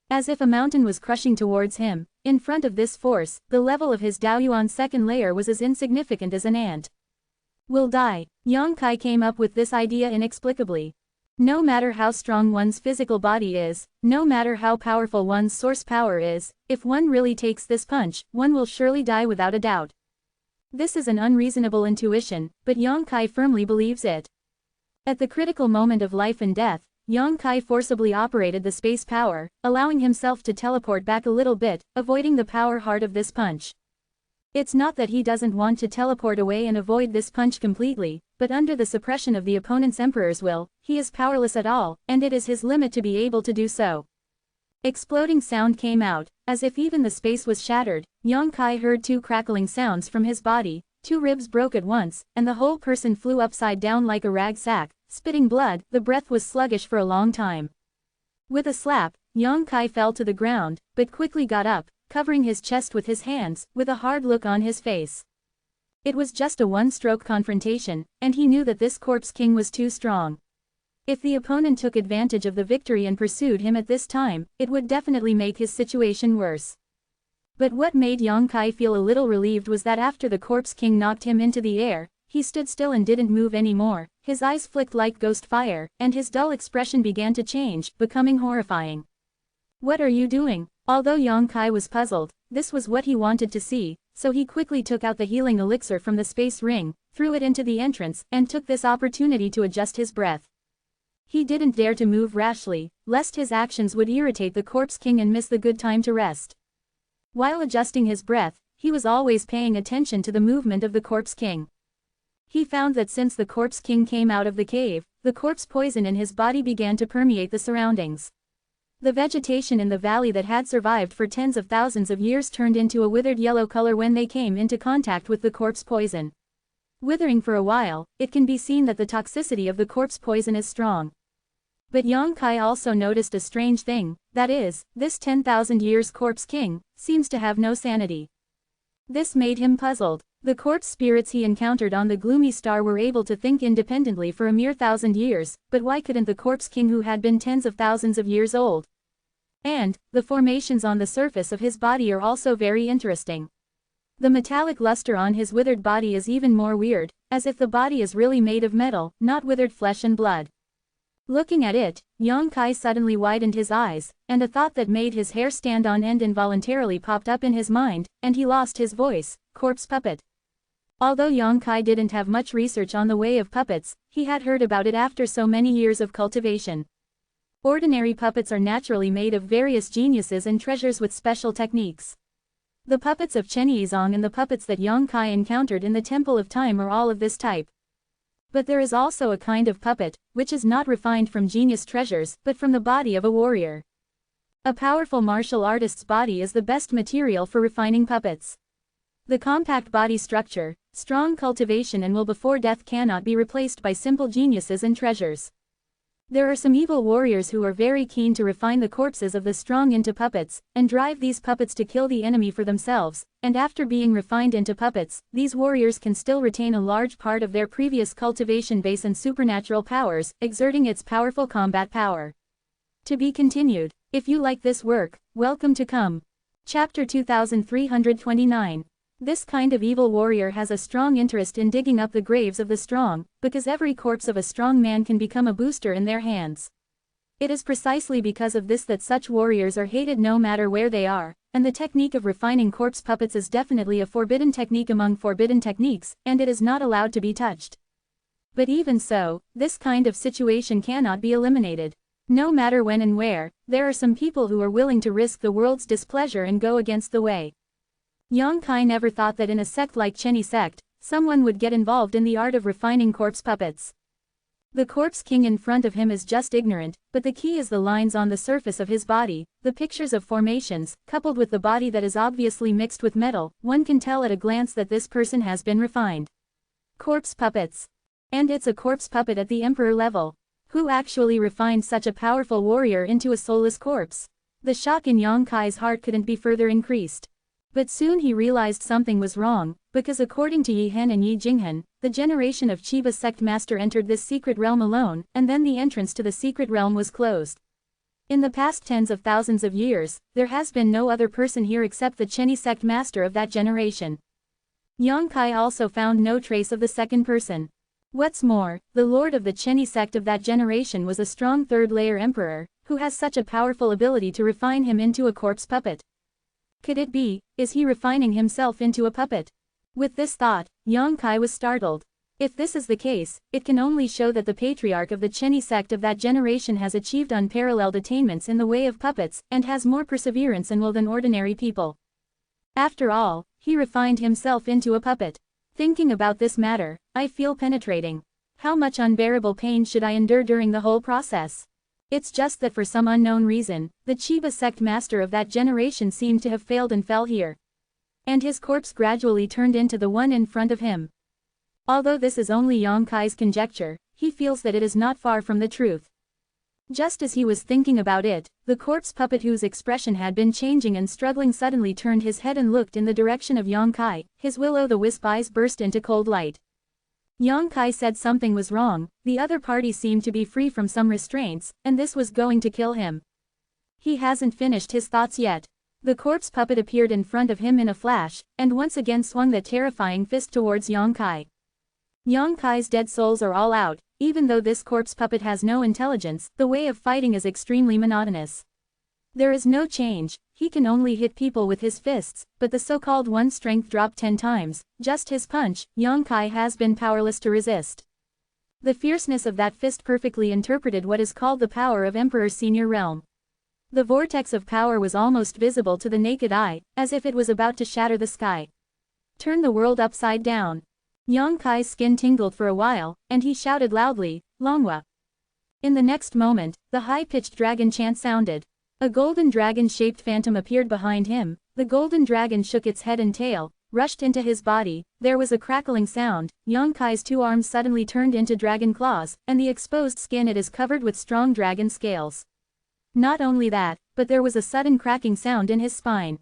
As if a mountain was crushing towards him, in front of this force, the level of his Daoyuan second layer was as insignificant as an ant. Will die. Yongkai came up with this idea inexplicably. No matter how strong one's physical body is, no matter how powerful one's source power is, if one really takes this punch, one will surely die without a doubt. This is an unreasonable intuition, but Yongkai firmly believes it. At the critical moment of life and death, Yongkai forcibly operated the space power, allowing himself to teleport back a little bit, avoiding the power heart of this punch. It's not that he doesn't want to teleport away and avoid this punch completely, but under the suppression of the opponent's emperor's will, he is powerless at all, and it is his limit to be able to do so. Exploding sound came out, as if even the space was shattered. Yongkai heard two crackling sounds from his body, two ribs broke at once, and the whole person flew upside down like a rag sack, spitting blood. The breath was sluggish for a long time. With a slap, Yongkai fell to the ground, but quickly got up, covering his chest with his hands, with a hard look on his face. It was just a one-stroke confrontation, and he knew that this Corpse King was too strong. If the opponent took advantage of the victory and pursued him at this time, it would definitely make his situation worse. But what made Yongkai feel a little relieved was that after the Corpse King knocked him into the air, he stood still and didn't move anymore. His eyes flicked like ghost fire, and his dull expression began to change, becoming horrifying. "What are you doing?" Although Yongkai was puzzled, this was what he wanted to see, so he quickly took out the healing elixir from the space ring, threw it into the entrance, and took this opportunity to adjust his breath. He didn't dare to move rashly, lest his actions would irritate the Corpse King and miss the good time to rest. While adjusting his breath, he was always paying attention to the movement of the Corpse King. He found that since the Corpse King came out of the cave, the corpse poison in his body began to permeate the surroundings. The vegetation in the valley that had survived for tens of thousands of years turned into a withered yellow color when they came into contact with the corpse poison. Withering for a while, it can be seen that the toxicity of the corpse poison is strong. But Yongkai also noticed a strange thing, that is, this 10,000 years Corpse King seems to have no sanity. This made him puzzled. The corpse spirits he encountered on the gloomy star were able to think independently for a mere 1,000 years, but why couldn't the Corpse King who had been tens of thousands of years old? And, the formations on the surface of his body are also very interesting. The metallic luster on his withered body is even more weird, as if the body is really made of metal, not withered flesh and blood. Looking at it, Yongkai suddenly widened his eyes, and a thought that made his hair stand on end involuntarily popped up in his mind, and he lost his voice. Corpse puppet. Although Yongkai didn't have much research on the way of puppets, he had heard about it after so many years of cultivation. Ordinary puppets are naturally made of various geniuses and treasures with special techniques. The puppets of Chen Yizong and the puppets that Yongkai encountered in the Temple of Time are all of this type. But there is also a kind of puppet, which is not refined from genius treasures, but from the body of a warrior. A powerful martial artist's body is the best material for refining puppets. The compact body structure, strong cultivation and will before death cannot be replaced by simple geniuses and treasures. There are some evil warriors who are very keen to refine the corpses of the strong into puppets, and drive these puppets to kill the enemy for themselves, and after being refined into puppets, these warriors can still retain a large part of their previous cultivation base and supernatural powers, exerting its powerful combat power. To be continued. If you like this work, welcome to come. Chapter 2329. This kind of evil warrior has a strong interest in digging up the graves of the strong, because every corpse of a strong man can become a booster in their hands. It is precisely because of this that such warriors are hated no matter where they are, and the technique of refining corpse puppets is definitely a forbidden technique among forbidden techniques, and it is not allowed to be touched. But even so, this kind of situation cannot be eliminated. No matter when and where, there are some people who are willing to risk the world's displeasure and go against the way. Yang Kai never thought that in a sect like Chenny sect, someone would get involved in the art of refining corpse puppets. The corpse king in front of him is just ignorant, but the key is the lines on the surface of his body, the pictures of formations, coupled with the body that is obviously mixed with metal. One can tell at a glance that this person has been refined. Corpse puppets. And it's a corpse puppet at the emperor level. Who actually refined such a powerful warrior into a soulless corpse? The shock in Yang Kai's heart couldn't be further increased. But soon he realized something was wrong, because according to Yi Hen and Yi Jinghen, the generation of Chiba sect master entered this secret realm alone, and then the entrance to the secret realm was closed. In the past tens of thousands of years, there has been no other person here except the Chenny sect master of that generation. Yang Kai also found no trace of the second person. What's more, the lord of the Chenny sect of that generation was a strong third-layer emperor, who has such a powerful ability to refine him into a corpse puppet. Could it be, is he refining himself into a puppet? With this thought, Yang Kai was startled. If this is the case, it can only show that the patriarch of the Chenny sect of that generation has achieved unparalleled attainments in the way of puppets, and has more perseverance and will than ordinary people. After all, he refined himself into a puppet. Thinking about this matter, I feel penetrating. How much unbearable pain should I endure during the whole process? It's just that for some unknown reason, the Chiba sect master of that generation seemed to have failed and fell here. And his corpse gradually turned into the one in front of him. Although this is only Yang Kai's conjecture, he feels that it is not far from the truth. Just as he was thinking about it, the corpse puppet whose expression had been changing and struggling suddenly turned his head and looked in the direction of Yang Kai. His will-o'-the-wisp eyes burst into cold light. Yang Kai said something was wrong, the other party seemed to be free from some restraints, and this was going to kill him. He hasn't finished his thoughts yet. The corpse puppet appeared in front of him in a flash, and once again swung that terrifying fist towards Yang Kai. Yang Kai's dead souls are all out. Even though this corpse puppet has no intelligence, the way of fighting is extremely monotonous. There is no change, he can only hit people with his fists, but the so-called one strength dropped 10 times, just his punch, Yang Kai has been powerless to resist. The fierceness of that fist perfectly interpreted what is called the power of Emperor's senior realm. The vortex of power was almost visible to the naked eye, as if it was about to shatter the sky. Turn the world upside down. Yang Kai's skin tingled for a while, and he shouted loudly, Longhua. In the next moment, the high-pitched dragon chant sounded. A golden dragon-shaped phantom appeared behind him. The golden dragon shook its head and tail, rushed into his body. There was a crackling sound. Yang Kai's 2 arms suddenly turned into dragon claws, and the exposed skin it is covered with strong dragon scales. Not only that, but there was a sudden cracking sound in his spine.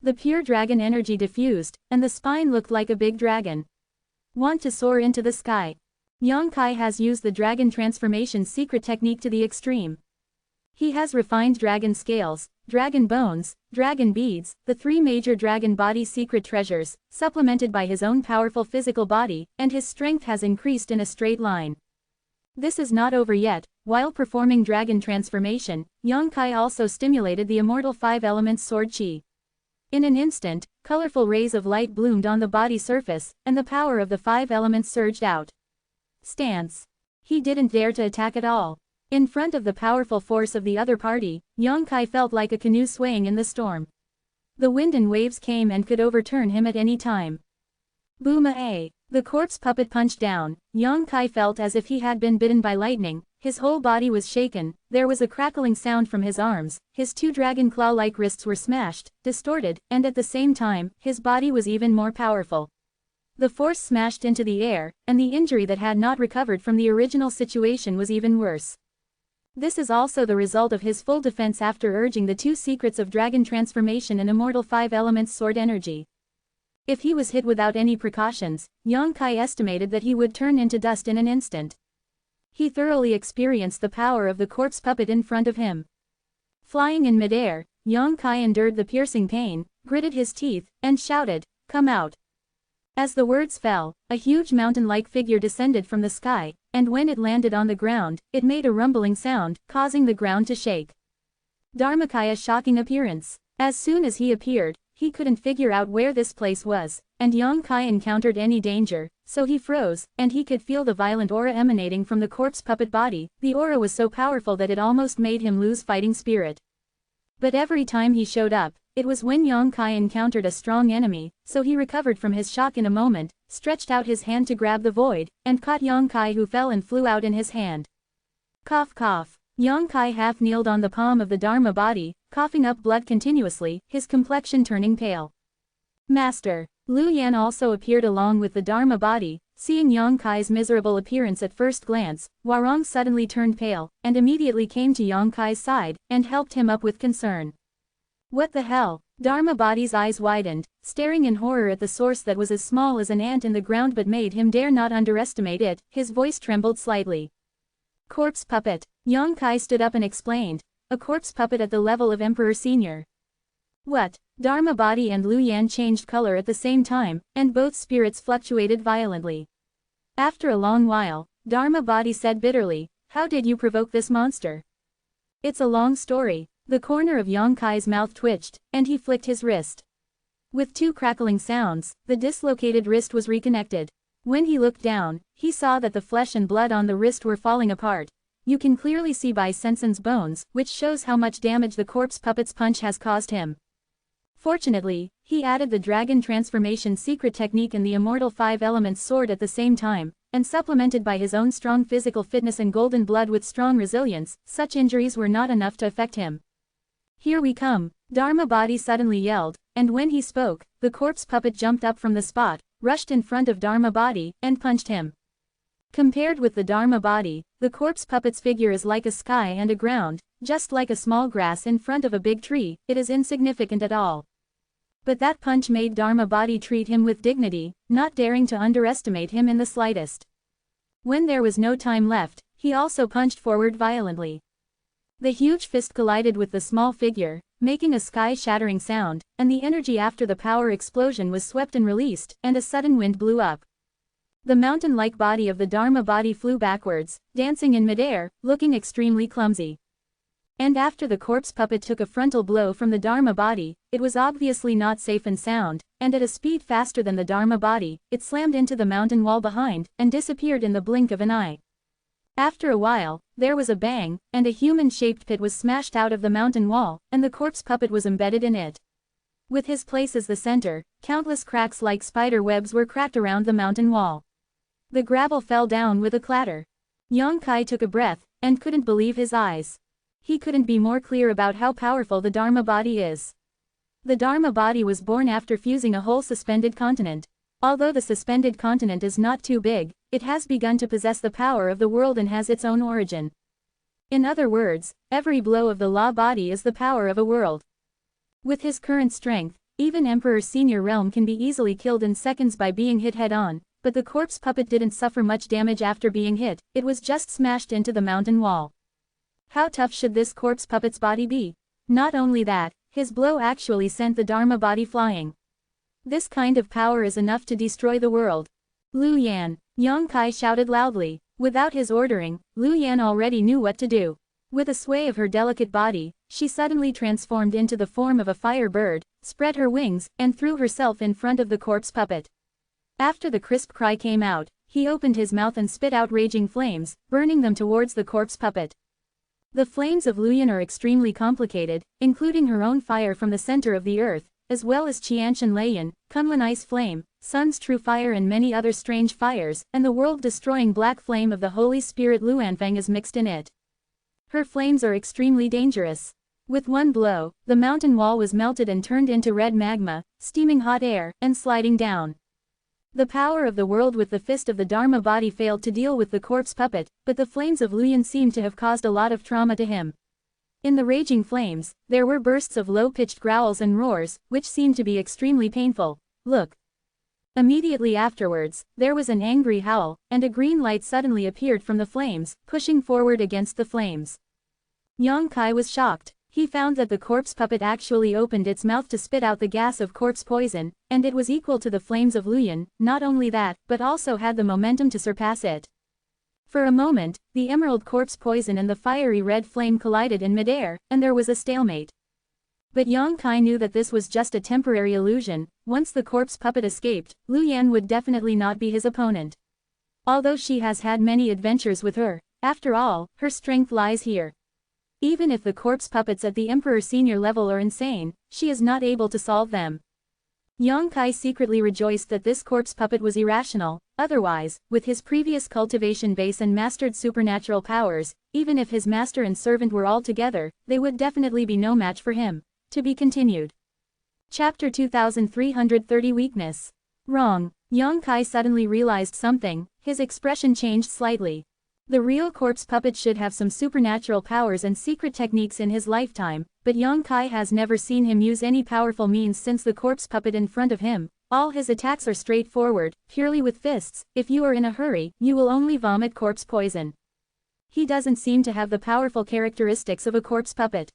The pure dragon energy diffused, and the spine looked like a big dragon. Want to soar into the sky. Yang Kai has used the dragon transformation secret technique to the extreme. He has refined dragon scales, dragon bones, dragon beads, the 3 major dragon body secret treasures, supplemented by his own powerful physical body, and his strength has increased in a straight line. This is not over yet. While performing dragon transformation, Yang Kai also stimulated the immortal 5 elements sword chi. In an instant, colorful rays of light bloomed on the body surface, and the power of the 5 elements surged out. Stance. He didn't dare to attack at all. In front of the powerful force of the other party, Yang Kai felt like a canoe swaying in the storm. The wind and waves came and could overturn him at any time. Boom-a-a! The corpse puppet punched down. Yang Kai felt as if he had been bitten by lightning. His whole body was shaken, there was a crackling sound from his arms, his 2 dragon claw-like wrists were smashed, distorted, and at the same time, his body was even more powerful. The force smashed into the air, and the injury that had not recovered from the original situation was even worse. This is also the result of his full defense after urging the 2 secrets of dragon transformation and immortal 5 elements sword energy. If he was hit without any precautions, Yang Kai estimated that he would turn into dust in an instant. He thoroughly experienced the power of the corpse puppet in front of him. Flying in midair, Yang Kai endured the piercing pain, gritted his teeth, and shouted, "Come out." As the words fell, a huge mountain-like figure descended from the sky, and when it landed on the ground, it made a rumbling sound, causing the ground to shake. Dharmakai's shocking appearance. As soon as he appeared, he couldn't figure out where this place was, and Yang Kai encountered any danger, so he froze, and he could feel the violent aura emanating from the corpse puppet body. The aura was so powerful that it almost made him lose fighting spirit. But every time he showed up, it was when Yang Kai encountered a strong enemy, so he recovered from his shock in a moment, stretched out his hand to grab the void, and caught Yang Kai, who fell and flew out in his hand. Cough cough. Yang Kai half kneeled on the palm of the Dharma body, coughing up blood continuously, his complexion turning pale. Master. Lu Yan also appeared along with the Dharma body. Seeing Yang Kai's miserable appearance at first glance, Warong suddenly turned pale, and immediately came to Yang Kai's side, and helped him up with concern. What the hell? Dharma body's eyes widened, staring in horror at the source that was as small as an ant in the ground but made him dare not underestimate it. His voice trembled slightly. Corpse puppet. Yang Kai stood up and explained. A corpse puppet at the level of Emperor Senior. What? Dharma body and Lu Yan changed color at the same time, and both spirits fluctuated violently. After a long while, Dharma body said bitterly, "How did you provoke this monster?" "It's a long story." The corner of Yang Kai's mouth twitched, and he flicked his wrist. With 2 crackling sounds, the dislocated wrist was reconnected. When he looked down, he saw that the flesh and blood on the wrist were falling apart. You can clearly see Bai Sensen's bones, which shows how much damage the corpse puppet's punch has caused him. Fortunately, he added the dragon transformation secret technique and the immortal 5 elements sword at the same time, and supplemented by his own strong physical fitness and golden blood with strong resilience, such injuries were not enough to affect him. "Here we come," Dharma body suddenly yelled, and when he spoke, the corpse puppet jumped up from the spot, rushed in front of Dharma body, and punched him. Compared with the Dharma body, the corpse puppet's figure is like a sky and a ground, just like a small grass in front of a big tree. It is insignificant at all. But that punch made Dharma body treat him with dignity, not daring to underestimate him in the slightest. When there was no time left, he also punched forward violently. The huge fist collided with the small figure, making a sky-shattering sound, and the energy after the power explosion was swept and released, and a sudden wind blew up. The mountain-like body of the Dharma body flew backwards, dancing in midair, looking extremely clumsy. And after the corpse puppet took a frontal blow from the Dharma body, it was obviously not safe and sound, and at a speed faster than the Dharma body, it slammed into the mountain wall behind, and disappeared in the blink of an eye. After a while, there was a bang, and a human-shaped pit was smashed out of the mountain wall, and the corpse puppet was embedded in it. With his place as the center, countless cracks like spider webs were cracked around the mountain wall. The gravel fell down with a clatter. Yang Kai took a breath, and couldn't believe his eyes. He couldn't be more clear about how powerful the Dharma body is. The Dharma body was born after fusing a whole suspended continent. Although the suspended continent is not too big, it has begun to possess the power of the world and has its own origin. In other words, every blow of the law body is the power of a world. With his current strength, even Emperor Senior Realm can be easily killed in seconds by being hit head-on, but the corpse puppet didn't suffer much damage after being hit, it was just smashed into the mountain wall. How tough should this corpse puppet's body be? Not only that, his blow actually sent the Dharma body flying. This kind of power is enough to destroy the world. Lu Yan, Yang Kai shouted loudly. Without his ordering, Lu Yan already knew what to do. With a sway of her delicate body, she suddenly transformed into the form of a fire bird, spread her wings, and threw herself in front of the corpse puppet. After the crisp cry came out, he opened his mouth and spit out raging flames, burning them towards the corpse puppet. The flames of Lu Yan are extremely complicated, including her own fire from the center of the earth, as well as Qianshan Leiyan, Kunlun ice flame, Sun's true fire and many other strange fires, and the world-destroying black flame of the Holy Spirit Luanfeng is mixed in it. Her flames are extremely dangerous. With one blow, the mountain wall was melted and turned into red magma, steaming hot air, and sliding down. The power of the world with the fist of the Dharma body failed to deal with the corpse puppet, but the flames of Luyan seemed to have caused a lot of trauma to him. In the raging flames, there were bursts of low-pitched growls and roars, which seemed to be extremely painful. Look. Immediately afterwards, there was an angry howl, and a green light suddenly appeared from the flames, pushing forward against the flames. Yang Kai was shocked. He found that the corpse puppet actually opened its mouth to spit out the gas of corpse poison, and it was equal to the flames of Luyan. Not only that, but also had the momentum to surpass it. For a moment, the emerald corpse poison and the fiery red flame collided in midair, and there was a stalemate. But Yang Kai knew that this was just a temporary illusion. Once the corpse puppet escaped, Luyan would definitely not be his opponent. Although she has had many adventures with her, after all, her strength lies here. Even if the corpse puppets at the Emperor Senior level are insane, she is not able to solve them. Yang Kai secretly rejoiced that this corpse puppet was irrational. Otherwise, with his previous cultivation base and mastered supernatural powers, even if his master and servant were all together, they would definitely be no match for him. To be continued. Chapter 2330 Weakness. Wrong. Yang Kai suddenly realized something. His expression changed slightly. The real corpse puppet should have some supernatural powers and secret techniques in his lifetime, but Yang Kai has never seen him use any powerful means since the corpse puppet in front of him. All his attacks are straightforward, purely with fists. If you are in a hurry, you will only vomit corpse poison. He doesn't seem to have the powerful characteristics of a corpse puppet.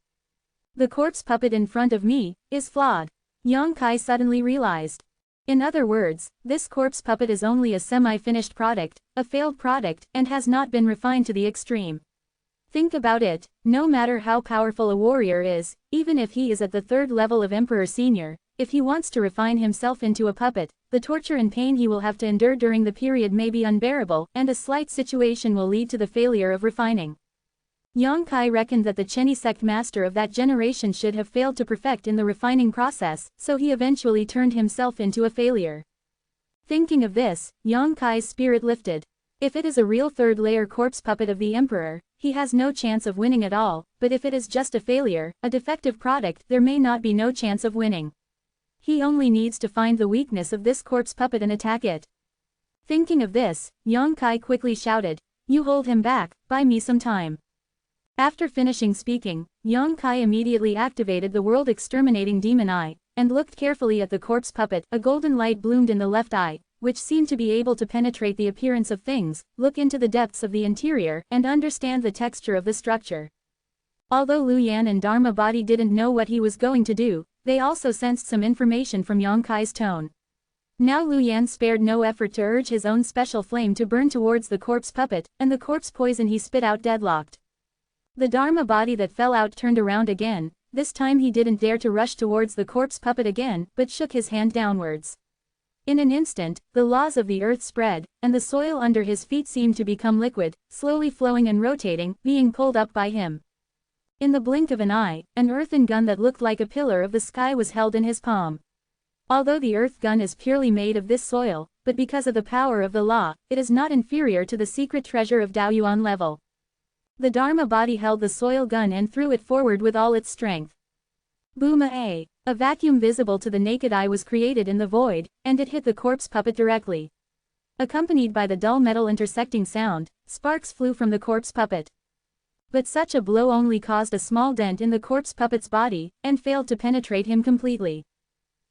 The corpse puppet in front of me is flawed. Yang Kai suddenly realized. In other words, this corpse puppet is only a semi-finished product, a failed product, and has not been refined to the extreme. Think about it, no matter how powerful a warrior is, even if he is at the 3rd level of Emperor Senior, if he wants to refine himself into a puppet, the torture and pain he will have to endure during the period may be unbearable, and a slight situation will lead to the failure of refining. Yang Kai reckoned that the Chenny sect master of that generation should have failed to perfect in the refining process, so he eventually turned himself into a failure. Thinking of this, Yang Kai's spirit lifted. If it is a real 3rd layer corpse puppet of the Emperor, he has no chance of winning at all, but if it is just a failure, a defective product, there may not be no chance of winning. He only needs to find the weakness of this corpse puppet and attack it. Thinking of this, Yang Kai quickly shouted, "You hold him back, buy me some time." After finishing speaking, Yang Kai immediately activated the world-exterminating demon eye, and looked carefully at the corpse puppet. A golden light bloomed in the left eye, which seemed to be able to penetrate the appearance of things, look into the depths of the interior, and understand the texture of the structure. Although Luyan and Dharma Body didn't know what he was going to do, they also sensed some information from Yang Kai's tone. Now Luyan spared no effort to urge his own special flame to burn towards the corpse puppet, and the corpse poison he spit out deadlocked. The Dharma body that fell out turned around again. This time he didn't dare to rush towards the corpse puppet again, but shook his hand downwards. In an instant, the laws of the earth spread, and the soil under his feet seemed to become liquid, slowly flowing and rotating, being pulled up by him. In the blink of an eye, an earthen gun that looked like a pillar of the sky was held in his palm. Although the earth gun is purely made of this soil, but because of the power of the law, it is not inferior to the secret treasure of Daoyuan level. The Dharma body held the soil gun and threw it forward with all its strength. Boom! A vacuum visible to the naked eye was created in the void, and it hit the corpse puppet directly. Accompanied by the dull metal intersecting sound, sparks flew from the corpse puppet. But such a blow only caused a small dent in the corpse puppet's body, and failed to penetrate him completely.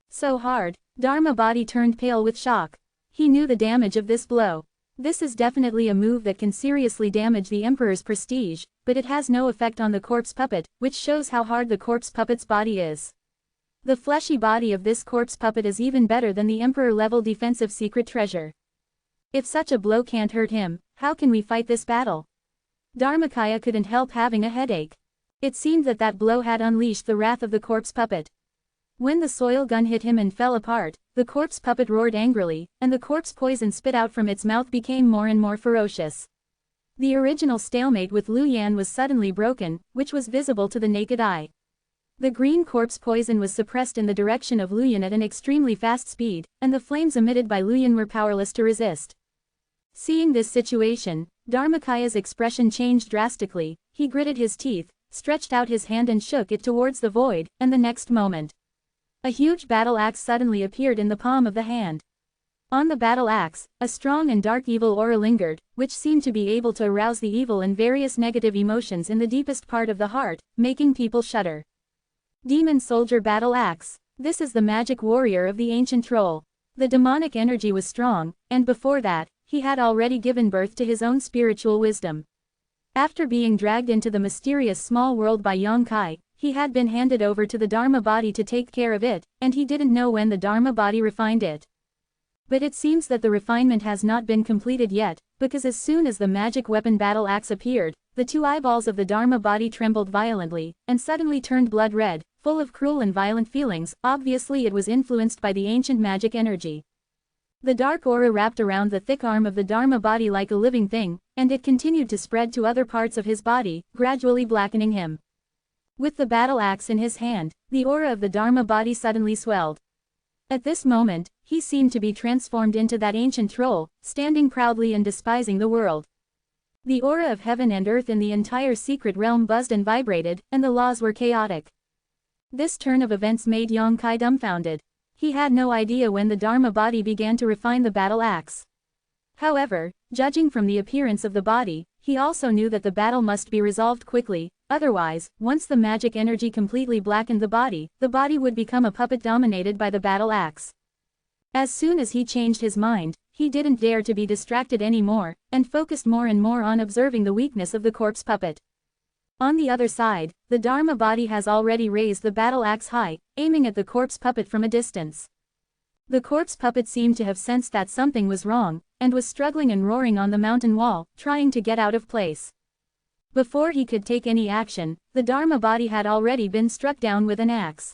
So hard, Dharma body turned pale with shock. He knew the damage of this blow. This is definitely a move that can seriously damage the Emperor's prestige, but it has no effect on the corpse puppet, which shows how hard the corpse puppet's body is. The fleshy body of this corpse puppet is even better than the Emperor-level defensive secret treasure. If such a blow can't hurt him, how can we fight this battle? Dharmakaya couldn't help having a headache. It seemed that that blow had unleashed the wrath of the corpse puppet. When the soil gun hit him and fell apart, the corpse puppet roared angrily, and the corpse poison spit out from its mouth became more and more ferocious. The original stalemate with Luyan was suddenly broken, which was visible to the naked eye. The green corpse poison was suppressed in the direction of Luyan at an extremely fast speed, and the flames emitted by Luyan were powerless to resist. Seeing this situation, Dharmakaya's expression changed drastically. He gritted his teeth, stretched out his hand and shook it towards the void, and the next moment, a huge battle axe suddenly appeared in the palm of the hand. On the battle axe, a strong and dark evil aura lingered, which seemed to be able to arouse the evil and various negative emotions in the deepest part of the heart, making people shudder. Demon Soldier Battle Axe. This is the magic warrior of the ancient troll. The demonic energy was strong, and before that, he had already given birth to his own spiritual wisdom. After being dragged into the mysterious small world by Yongkai, he had been handed over to the Dharma body to take care of it, and he didn't know when the Dharma body refined it. But it seems that the refinement has not been completed yet, because as soon as the magic weapon battle axe appeared, the two eyeballs of the Dharma body trembled violently, and suddenly turned blood red, full of cruel and violent feelings. Obviously it was influenced by the ancient magic energy. The dark aura wrapped around the thick arm of the Dharma body like a living thing, and it continued to spread to other parts of his body, gradually blackening him. With the battle axe in his hand, the aura of the Dharma body suddenly swelled. At this moment, he seemed to be transformed into that ancient troll, standing proudly and despising the world. The aura of heaven and earth in the entire secret realm buzzed and vibrated, and the laws were chaotic. This turn of events made Yongkai dumbfounded. He had no idea when the Dharma body began to refine the battle axe. However, judging from the appearance of the body, he also knew that the battle must be resolved quickly, otherwise, once the magic energy completely blackened the body would become a puppet dominated by the battle axe. As soon as he changed his mind, he didn't dare to be distracted anymore, and focused more and more on observing the weakness of the corpse puppet. On the other side, the Dharma body has already raised the battle axe high, aiming at the corpse puppet from a distance. The corpse puppet seemed to have sensed that something was wrong, and was struggling and roaring on the mountain wall, trying to get out of place. Before he could take any action, the Dharma body had already been struck down with an axe.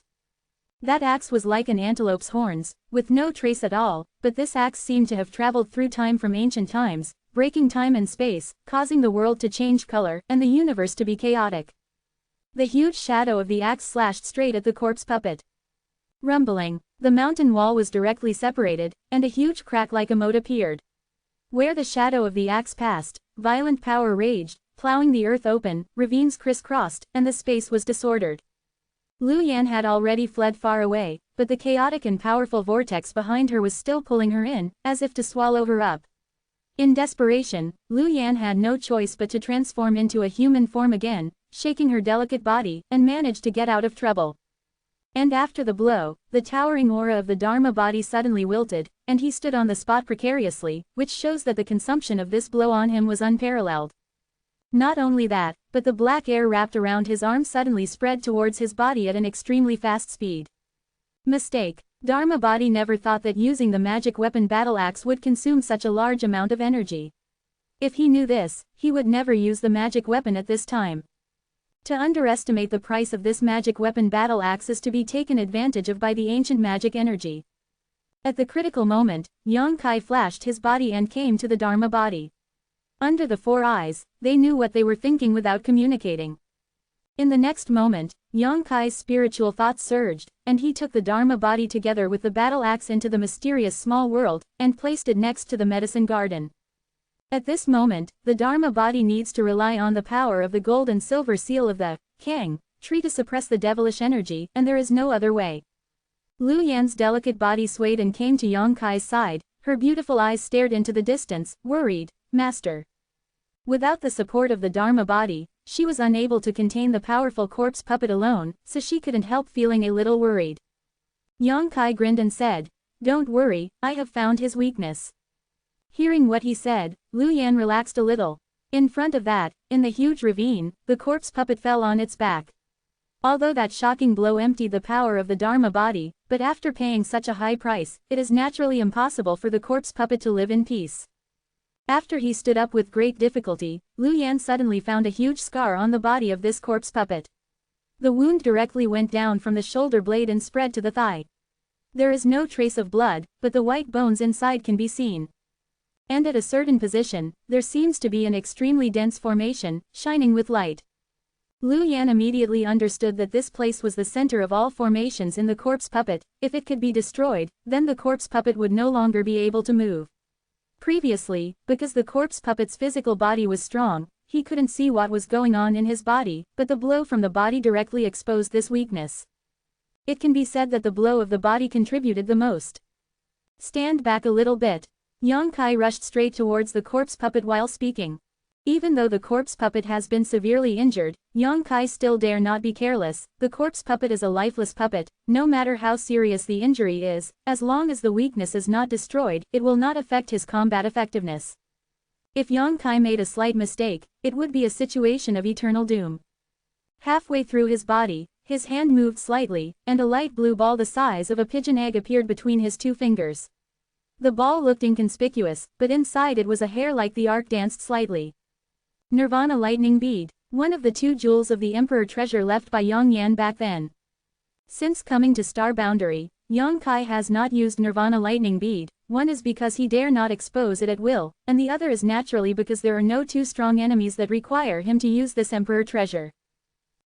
That axe was like an antelope's horns, with no trace at all, but this axe seemed to have traveled through time from ancient times, breaking time and space, causing the world to change color, and the universe to be chaotic. The huge shadow of the axe slashed straight at the corpse puppet. Rumbling, the mountain wall was directly separated, and a huge crack like a moat appeared. Where the shadow of the axe passed, violent power raged, plowing the earth open, ravines crisscrossed, and the space was disordered. Lu Yan had already fled far away, but the chaotic and powerful vortex behind her was still pulling her in, as if to swallow her up. In desperation, Lu Yan had no choice but to transform into a human form again, shaking her delicate body, and managed to get out of trouble. And after the blow, the towering aura of the Dharma body suddenly wilted, and he stood on the spot precariously, which shows that the consumption of this blow on him was unparalleled. Not only that, but the black air wrapped around his arm suddenly spread towards his body at an extremely fast speed. Mistake. Dharma body never thought that using the magic weapon battle axe would consume such a large amount of energy. If he knew this, he would never use the magic weapon at this time. To underestimate the price of this magic weapon battle axe is to be taken advantage of by the ancient magic energy. At the critical moment, Yongkai flashed his body and came to the Dharma body. Under the four eyes, they knew what they were thinking without communicating. In the next moment, Yongkai's spiritual thoughts surged, and he took the Dharma body together with the battle axe into the mysterious small world, and placed it next to the medicine garden. At this moment, the Dharma body needs to rely on the power of the gold and silver seal of the Kang tree to suppress the devilish energy, and there is no other way. Lu Yan's delicate body swayed and came to Yongkai's side, her beautiful eyes stared into the distance, worried. Master. Without the support of the Dharma body, she was unable to contain the powerful corpse puppet alone, so she couldn't help feeling a little worried. Yongkai grinned and said, "Don't worry, I have found his weakness." Hearing what he said, Lu Yan relaxed a little. In front of that, in the huge ravine, the corpse puppet fell on its back. Although that shocking blow emptied the power of the Dharma body, but after paying such a high price, it is naturally impossible for the corpse puppet to live in peace. After he stood up with great difficulty, Lu Yan suddenly found a huge scar on the body of this corpse puppet. The wound directly went down from the shoulder blade and spread to the thigh. There is no trace of blood, but the white bones inside can be seen. And at a certain position, there seems to be an extremely dense formation, shining with light. Lu Yan immediately understood that this place was the center of all formations in the corpse puppet. If it could be destroyed, then the corpse puppet would no longer be able to move. Previously, because the corpse puppet's physical body was strong, he couldn't see what was going on in his body, but the blow from the body directly exposed this weakness. It can be said that the blow of the body contributed the most. Stand back a little bit. Yang Kai rushed straight towards the corpse puppet while speaking. Even though the corpse puppet has been severely injured, Yang Kai still dare not be careless. The corpse puppet is a lifeless puppet. No matter how serious the injury is, as long as the weakness is not destroyed, it will not affect his combat effectiveness. If Yang Kai made a slight mistake, it would be a situation of eternal doom. Halfway through his body, his hand moved slightly, and a light blue ball the size of a pigeon egg appeared between his two fingers. The ball looked inconspicuous, but inside it was a hair like the arc danced slightly. Nirvana lightning bead, one of the 2 jewels of the Emperor treasure left by Yang Yan back then. Since coming to Star Boundary, Yang Kai has not used Nirvana lightning bead. One is because he dare not expose it at will, and the other is naturally because there are no 2 strong enemies that require him to use this Emperor treasure.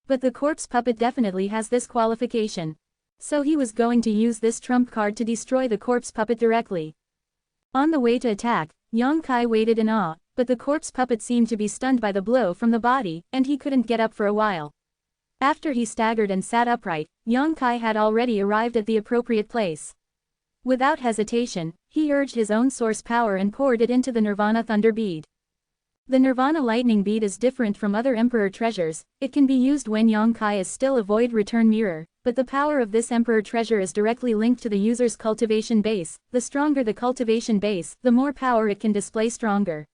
But the corpse puppet definitely has this qualification. So he was going to use this trump card to destroy the corpse puppet directly. On the way to attack, Yang Kai waited in awe, but the corpse puppet seemed to be stunned by the blow from the body, and he couldn't get up for a while. After he staggered and sat upright, Yang Kai had already arrived at the appropriate place. Without hesitation, he urged his own source power and poured it into the Nirvana Thunder Bead. The Nirvana Lightning Bead is different from other Emperor treasures. It can be used when Yang Kai is still a void return mirror, but the power of this Emperor treasure is directly linked to the user's cultivation base. The stronger the cultivation base, the more power it can display stronger.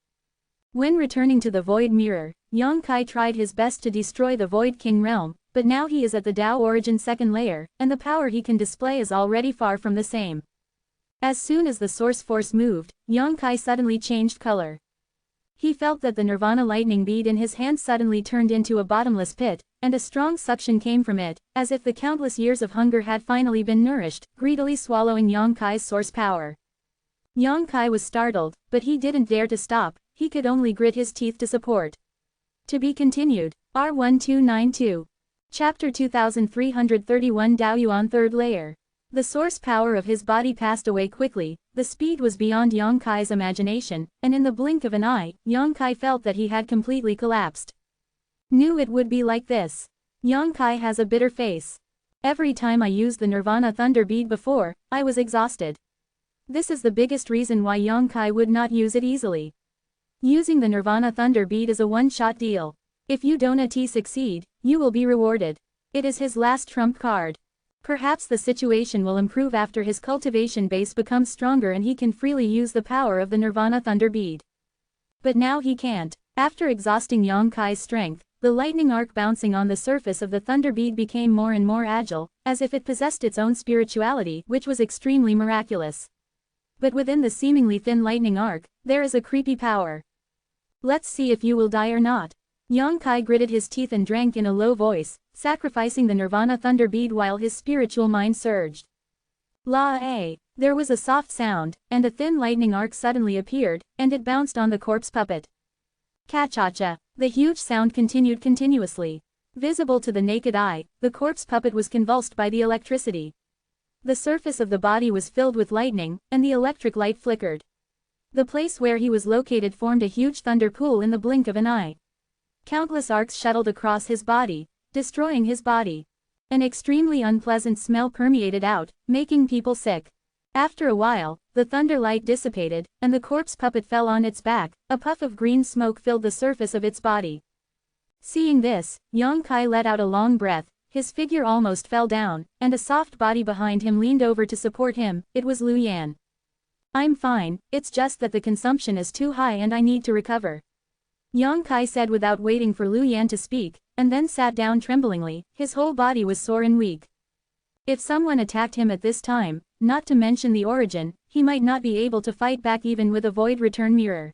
When returning to the Void Mirror, Yang Kai tried his best to destroy the Void King realm, but now he is at the Tao Origin 2nd layer, and the power he can display is already far from the same. As soon as the source force moved, Yang Kai suddenly changed color. He felt that the Nirvana lightning bead in his hand suddenly turned into a bottomless pit, and a strong suction came from it, as if the countless years of hunger had finally been nourished, greedily swallowing Yang Kai's source power. Yang Kai was startled, but he didn't dare to stop. He could only grit his teeth to support. To be continued. R1292. Chapter 2331 Daoyuan 3rd Layer. The source power of his body passed away quickly. The speed was beyond Yang Kai's imagination, and in the blink of an eye, Yang Kai felt that he had completely collapsed. Knew it would be like this. Yang Kai has a bitter face. Every time I used the Nirvana Thunder Bead before, I was exhausted. This is the biggest reason why Yang Kai would not use it easily. Using the Nirvana Thunder Bead is a one-shot deal. If you don't succeed, you will be rewarded. It is his last trump card. Perhaps the situation will improve after his cultivation base becomes stronger and he can freely use the power of the Nirvana Thunder Bead. But now he can't. After exhausting Yang Kai's strength, the lightning arc bouncing on the surface of the Thunder Bead became more and more agile, as if it possessed its own spirituality, which was extremely miraculous. But within the seemingly thin lightning arc, there is a creepy power. Let's see if you will die or not. Yang Kai gritted his teeth and drank in a low voice, sacrificing the Nirvana Thunder Bead while his spiritual mind surged. La-a! There was a soft sound, and a thin lightning arc suddenly appeared, and it bounced on the corpse puppet. Ka-cha-cha! The huge sound continued continuously. Visible to the naked eye, the corpse puppet was convulsed by the electricity. The surface of the body was filled with lightning, and the electric light flickered. The place where he was located formed a huge thunder pool in the blink of an eye. Countless arcs shuttled across his body, destroying his body. An extremely unpleasant smell permeated out, making people sick. After a while, the thunder light dissipated, and the corpse puppet fell on its back. A puff of green smoke filled the surface of its body. Seeing this, Yang Kai let out a long breath. His figure almost fell down, and a soft body behind him leaned over to support him. It was Lu Yan. I'm fine, it's just that the consumption is too high and I need to recover. Yang Kai said without waiting for Lu Yan to speak, and then sat down tremblingly. His whole body was sore and weak. If someone attacked him at this time, not to mention the origin, he might not be able to fight back even with a void return mirror.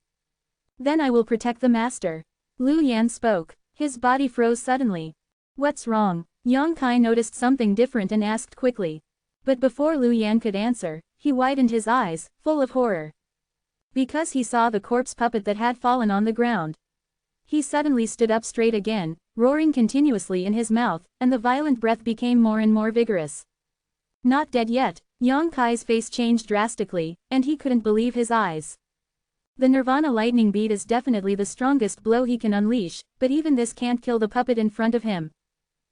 Then I will protect the master. Lu Yan spoke. His body froze suddenly. What's wrong? Yang Kai noticed something different and asked quickly. But before Lu Yan could answer, he widened his eyes, full of horror. Because he saw the corpse puppet that had fallen on the ground. He suddenly stood up straight again, roaring continuously in his mouth, and the violent breath became more and more vigorous. Not dead yet. Yang Kai's face changed drastically, and he couldn't believe his eyes. The Nirvana lightning bead is definitely the strongest blow he can unleash, but even this can't kill the puppet in front of him.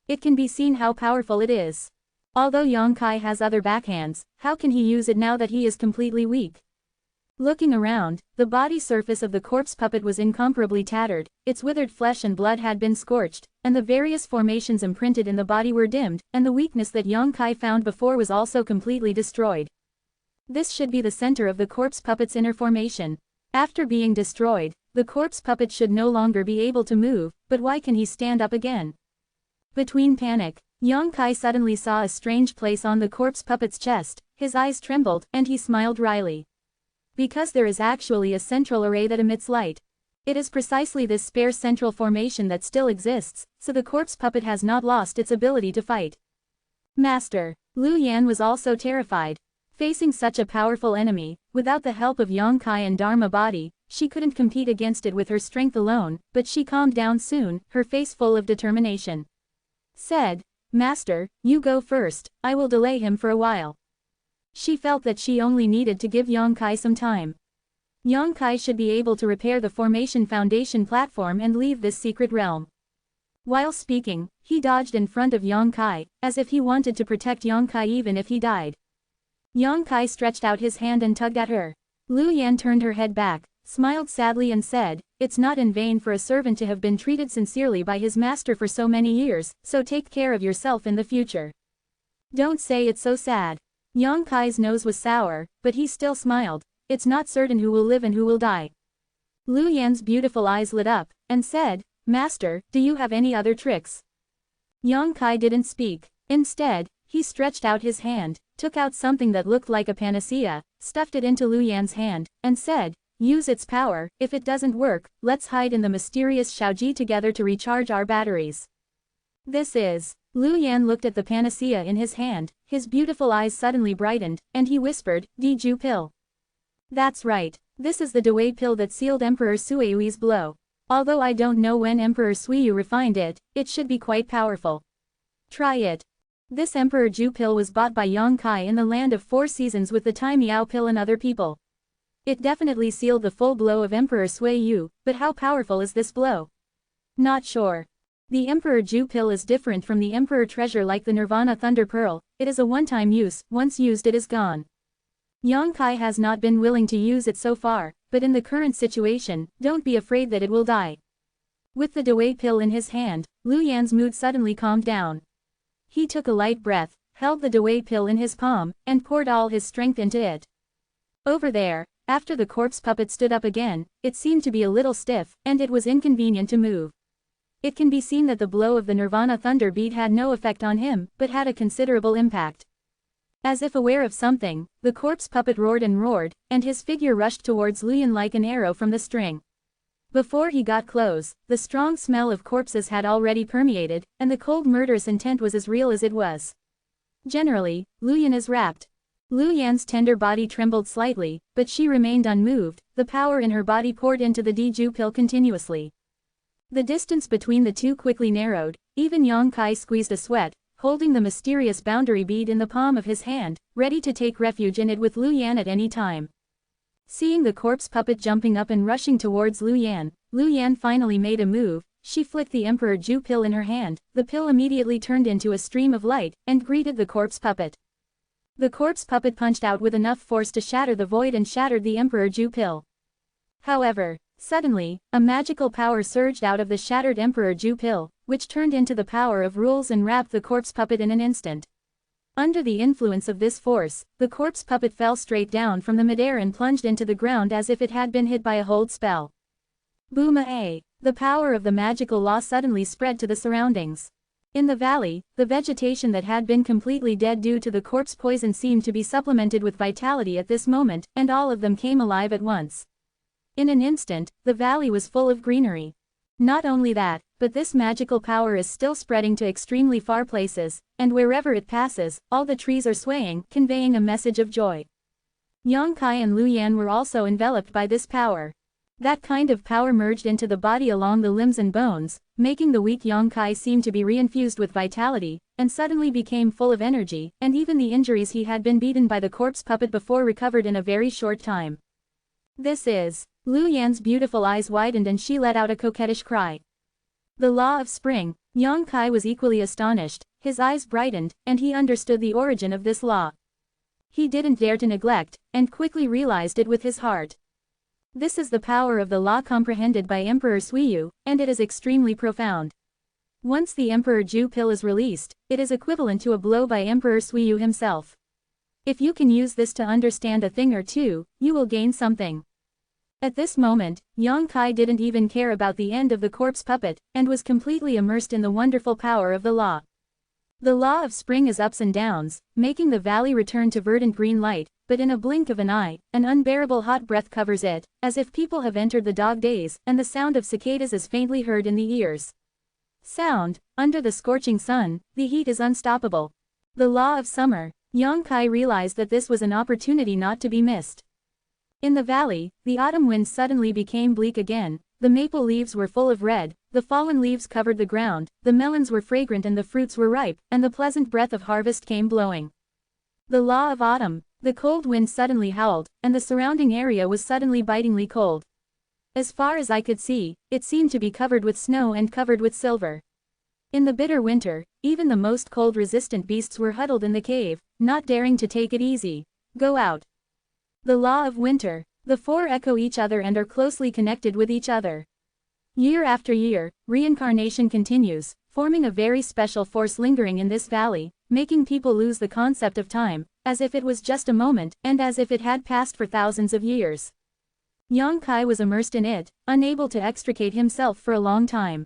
It can be seen how powerful it is. Although Yang Kai has other backhands, how can he use it now that he is completely weak? Looking around, the body surface of the corpse puppet was incomparably tattered, its withered flesh and blood had been scorched, and the various formations imprinted in the body were dimmed, and the weakness that Yang Kai found before was also completely destroyed. This should be the center of the corpse puppet's inner formation. After being destroyed, the corpse puppet should no longer be able to move, but why can he stand up again? Between panic, Yang Kai suddenly saw a strange place on the corpse puppet's chest, his eyes trembled, and he smiled wryly. Because there is actually a central array that emits light. It is precisely this spare central formation that still exists, so the corpse puppet has not lost its ability to fight. Master, Lu Yan was also terrified. Facing such a powerful enemy, without the help of Yang Kai and Dharma body, she couldn't compete against it with her strength alone, but she calmed down soon, her face full of determination. Said, Master, you go first, I will delay him for a while. She felt that she only needed to give Yang Kai some time. Yang Kai should be able to repair the formation foundation platform and leave this secret realm. While speaking, he dodged in front of Yang Kai, as if he wanted to protect Yang Kai even if he died. Yang Kai stretched out his hand and tugged at her. Lu Yan turned her head back, smiled sadly and said, It's not in vain for a servant to have been treated sincerely by his master for so many years, so take care of yourself in the future. Don't say it's so sad. Yang Kai's nose was sour, but he still smiled. It's not certain who will live and who will die. Lu Yan's beautiful eyes lit up, and said, Master, do you have any other tricks? Yang Kai didn't speak. Instead, he stretched out his hand, took out something that looked like a panacea, stuffed it into Lu Yan's hand, and said, Use its power. If it doesn't work, let's hide in the mysterious Shaoji together to recharge our batteries. This is. Lu Yan looked at the panacea in his hand, his beautiful eyes suddenly brightened, and he whispered, Diju pill. That's right, this is the Dewey pill that sealed Emperor Suiyu's blow. Although I don't know when Emperor Suiyu refined it, it should be quite powerful. Try it. This Emperor Ju pill was bought by Yang Kai in the land of 4 seasons with the Tai Miao pill and other people. It definitely sealed the full blow of Emperor Suiyu, but how powerful is this blow? Not sure. The Emperor Ju pill is different from the Emperor treasure like the Nirvana Thunder Pearl, it is a one-time use, once used it is gone. Yang Kai has not been willing to use it so far, but in the current situation, don't be afraid that it will die. With the Dewey pill in his hand, Lu Yan's mood suddenly calmed down. He took a light breath, held the Dewey pill in his palm, and poured all his strength into it. Over there, after the corpse puppet stood up again, it seemed to be a little stiff, and it was inconvenient to move. It can be seen that the blow of the Nirvana Thunder bead had no effect on him, but had a considerable impact. As if aware of something, the corpse puppet roared, and his figure rushed towards Lu Yan like an arrow from the string. Before he got close, the strong smell of corpses had already permeated, and the cold murderous intent was as real as it was. Generally, Lu Yan is rapt. Lu Yan's tender body trembled slightly, but she remained unmoved, the power in her body poured into the Diju pill continuously. The distance between the two quickly narrowed, even Yang Kai squeezed a sweat, holding the mysterious boundary bead in the palm of his hand, ready to take refuge in it with Lu Yan at any time. Seeing the corpse puppet jumping up and rushing towards Lu Yan finally made a move, she flicked the Emperor Ju pill in her hand, the pill immediately turned into a stream of light, and greeted the corpse puppet. The corpse puppet punched out with enough force to shatter the void and shattered the Emperor Ju pill. However, suddenly, a magical power surged out of the shattered Emperor Ju pill, which turned into the power of rules and wrapped the corpse puppet in an instant. Under the influence of this force, the corpse puppet fell straight down from the midair and plunged into the ground as if it had been hit by a hold spell. Boom-a! The power of the magical law suddenly spread to the surroundings. In the valley, the vegetation that had been completely dead due to the corpse poison seemed to be supplemented with vitality at this moment, and all of them came alive at once. In an instant, the valley was full of greenery. Not only that, but this magical power is still spreading to extremely far places, and wherever it passes, all the trees are swaying, conveying a message of joy. Yang Kai and Lu Yan were also enveloped by this power. That kind of power merged into the body along the limbs and bones, making the weak Yang Kai seem to be reinfused with vitality, and suddenly became full of energy, and even the injuries he had been beaten by the corpse puppet before recovered in a very short time. This is. Lu Yan's beautiful eyes widened and she let out a coquettish cry. The law of spring. Yang Kai was equally astonished, his eyes brightened, and he understood the origin of this law. He didn't dare to neglect, and quickly realized it with his heart. This is the power of the law comprehended by Emperor Suiyu, and it is extremely profound. Once the Emperor Ju pill is released, it is equivalent to a blow by Emperor Suiyu himself. If you can use this to understand a thing or two, you will gain something. At this moment, Yang Kai didn't even care about the end of the corpse puppet, and was completely immersed in the wonderful power of the law. The law of spring is ups and downs, making the valley return to verdant green light, but in a blink of an eye, an unbearable hot breath covers it, as if people have entered the dog days, and the sound of cicadas is faintly heard in the ears. Sound, under the scorching sun, the heat is unstoppable. The law of summer. Yang Kai realized that this was an opportunity not to be missed. In the valley, the autumn wind suddenly became bleak again, the maple leaves were full of red, the fallen leaves covered the ground, the melons were fragrant and the fruits were ripe, and the pleasant breath of harvest came blowing. The law of autumn. The cold wind suddenly howled, and the surrounding area was suddenly bitingly cold. As far as I could see, it seemed to be covered with snow and covered with silver. In the bitter winter, even the most cold-resistant beasts were huddled in the cave, not daring to take it easy. Go out. The law of winter. The four echo each other and are closely connected with each other. Year after year, reincarnation continues, forming a very special force lingering in this valley, making people lose the concept of time, as if it was just a moment, and as if it had passed for thousands of years. Yang Kai was immersed in it, unable to extricate himself for a long time.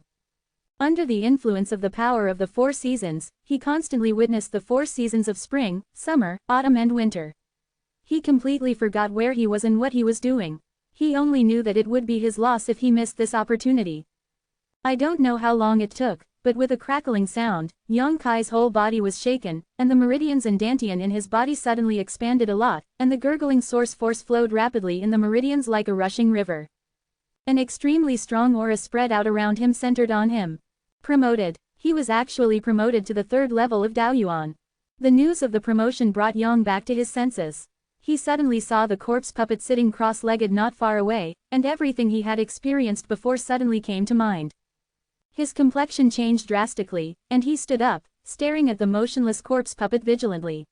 Under the influence of the power of the four seasons, he constantly witnessed the four seasons of spring, summer, autumn and winter. He completely forgot where he was and what he was doing. He only knew that it would be his loss if he missed this opportunity. I don't know how long it took, but with a crackling sound, Yang Kai's whole body was shaken, and the meridians and dantian in his body suddenly expanded a lot, and the gurgling source force flowed rapidly in the meridians like a rushing river. An extremely strong aura spread out around him, centered on him. Promoted. He was actually promoted to the 3rd level of Daoyuan. The news of the promotion brought Yang back to his senses. He suddenly saw the corpse puppet sitting cross-legged not far away, and everything he had experienced before suddenly came to mind. His complexion changed drastically, and he stood up, staring at the motionless corpse puppet vigilantly.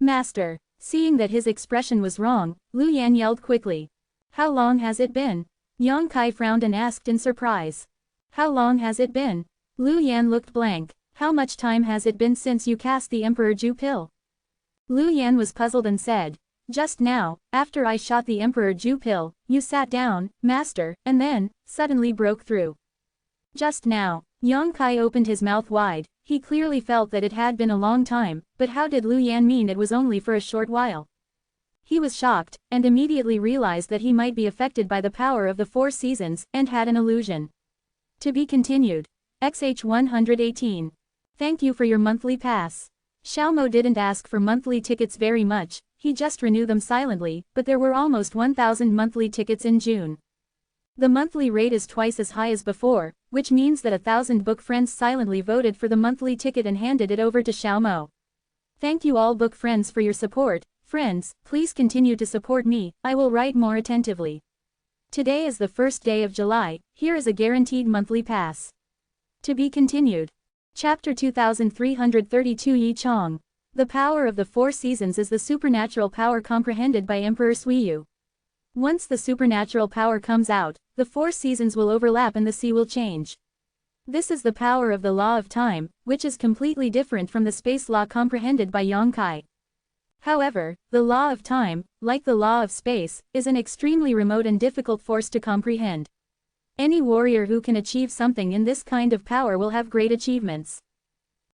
Master. Seeing that his expression was wrong, Lu Yan yelled quickly. How long has it been? Yang Kai frowned and asked in surprise. How long has it been? Lu Yan looked blank. How much time has it been since you cast the Emperor Ju pill? Lu Yan was puzzled and said, just now, after I shot the Emperor Ju pill, you sat down, master, and then, suddenly broke through. Just now. Yang Kai opened his mouth wide. He clearly felt that it had been a long time, but how did Lu Yan mean it was only for a short while? He was shocked, and immediately realized that he might be affected by the power of the four seasons, and had an illusion. To be continued. XH 118. Thank you for your monthly pass. Xiaomo didn't ask for monthly tickets very much, he just renewed them silently, but there were almost 1,000 monthly tickets in June. The monthly rate is twice as high as before, which means that 1,000 book friends silently voted for the monthly ticket and handed it over to Xiaomo. Thank you all book friends for your support. Friends, please continue to support me, I will write more attentively. Today is the first day of July, here is a guaranteed monthly pass. To be continued. Chapter 2332 Yi Chong. The power of the four seasons is the supernatural power comprehended by Emperor Suiyu. Once the supernatural power comes out, the four seasons will overlap and the sea will change. This is the power of the law of time, which is completely different from the space law comprehended by Yang Kai. However, the law of time, like the law of space, is an extremely remote and difficult force to comprehend. Any warrior who can achieve something in this kind of power will have great achievements.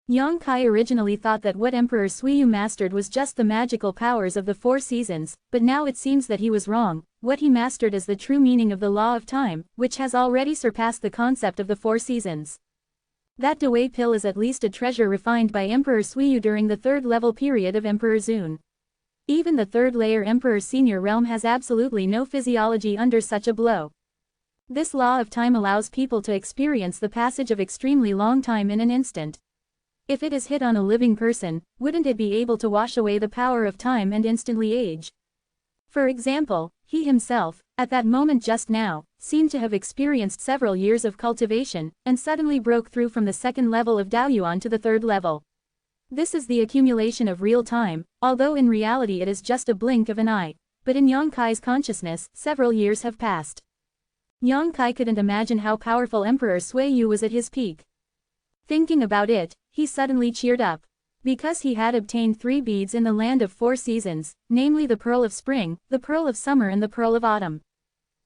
Yang Kai originally thought that what Emperor Suiyu mastered was just the magical powers of the four seasons, but now it seems that he was wrong. What he mastered is the true meaning of the law of time, which has already surpassed the concept of the four seasons. That Dewey pill is at least a treasure refined by Emperor Suiyu during the 3rd level period of Emperor Zun. Even the 3rd layer Emperor Senior Realm has absolutely no physiology under such a blow. This law of time allows people to experience the passage of extremely long time in an instant. If it is hit on a living person, wouldn't it be able to wash away the power of time and instantly age? For example, he himself, at that moment just now, seemed to have experienced several years of cultivation, and suddenly broke through from the second level of Daoyuan to the third level. This is the accumulation of real time, although in reality it is just a blink of an eye. But in Yang Kai's consciousness, several years have passed. Yang Kai couldn't imagine how powerful Emperor Sui Yu was at his peak. Thinking about it, he suddenly cheered up. Because he had obtained 3 beads in the land of 4 seasons, namely the Pearl of Spring, the Pearl of Summer and the Pearl of Autumn.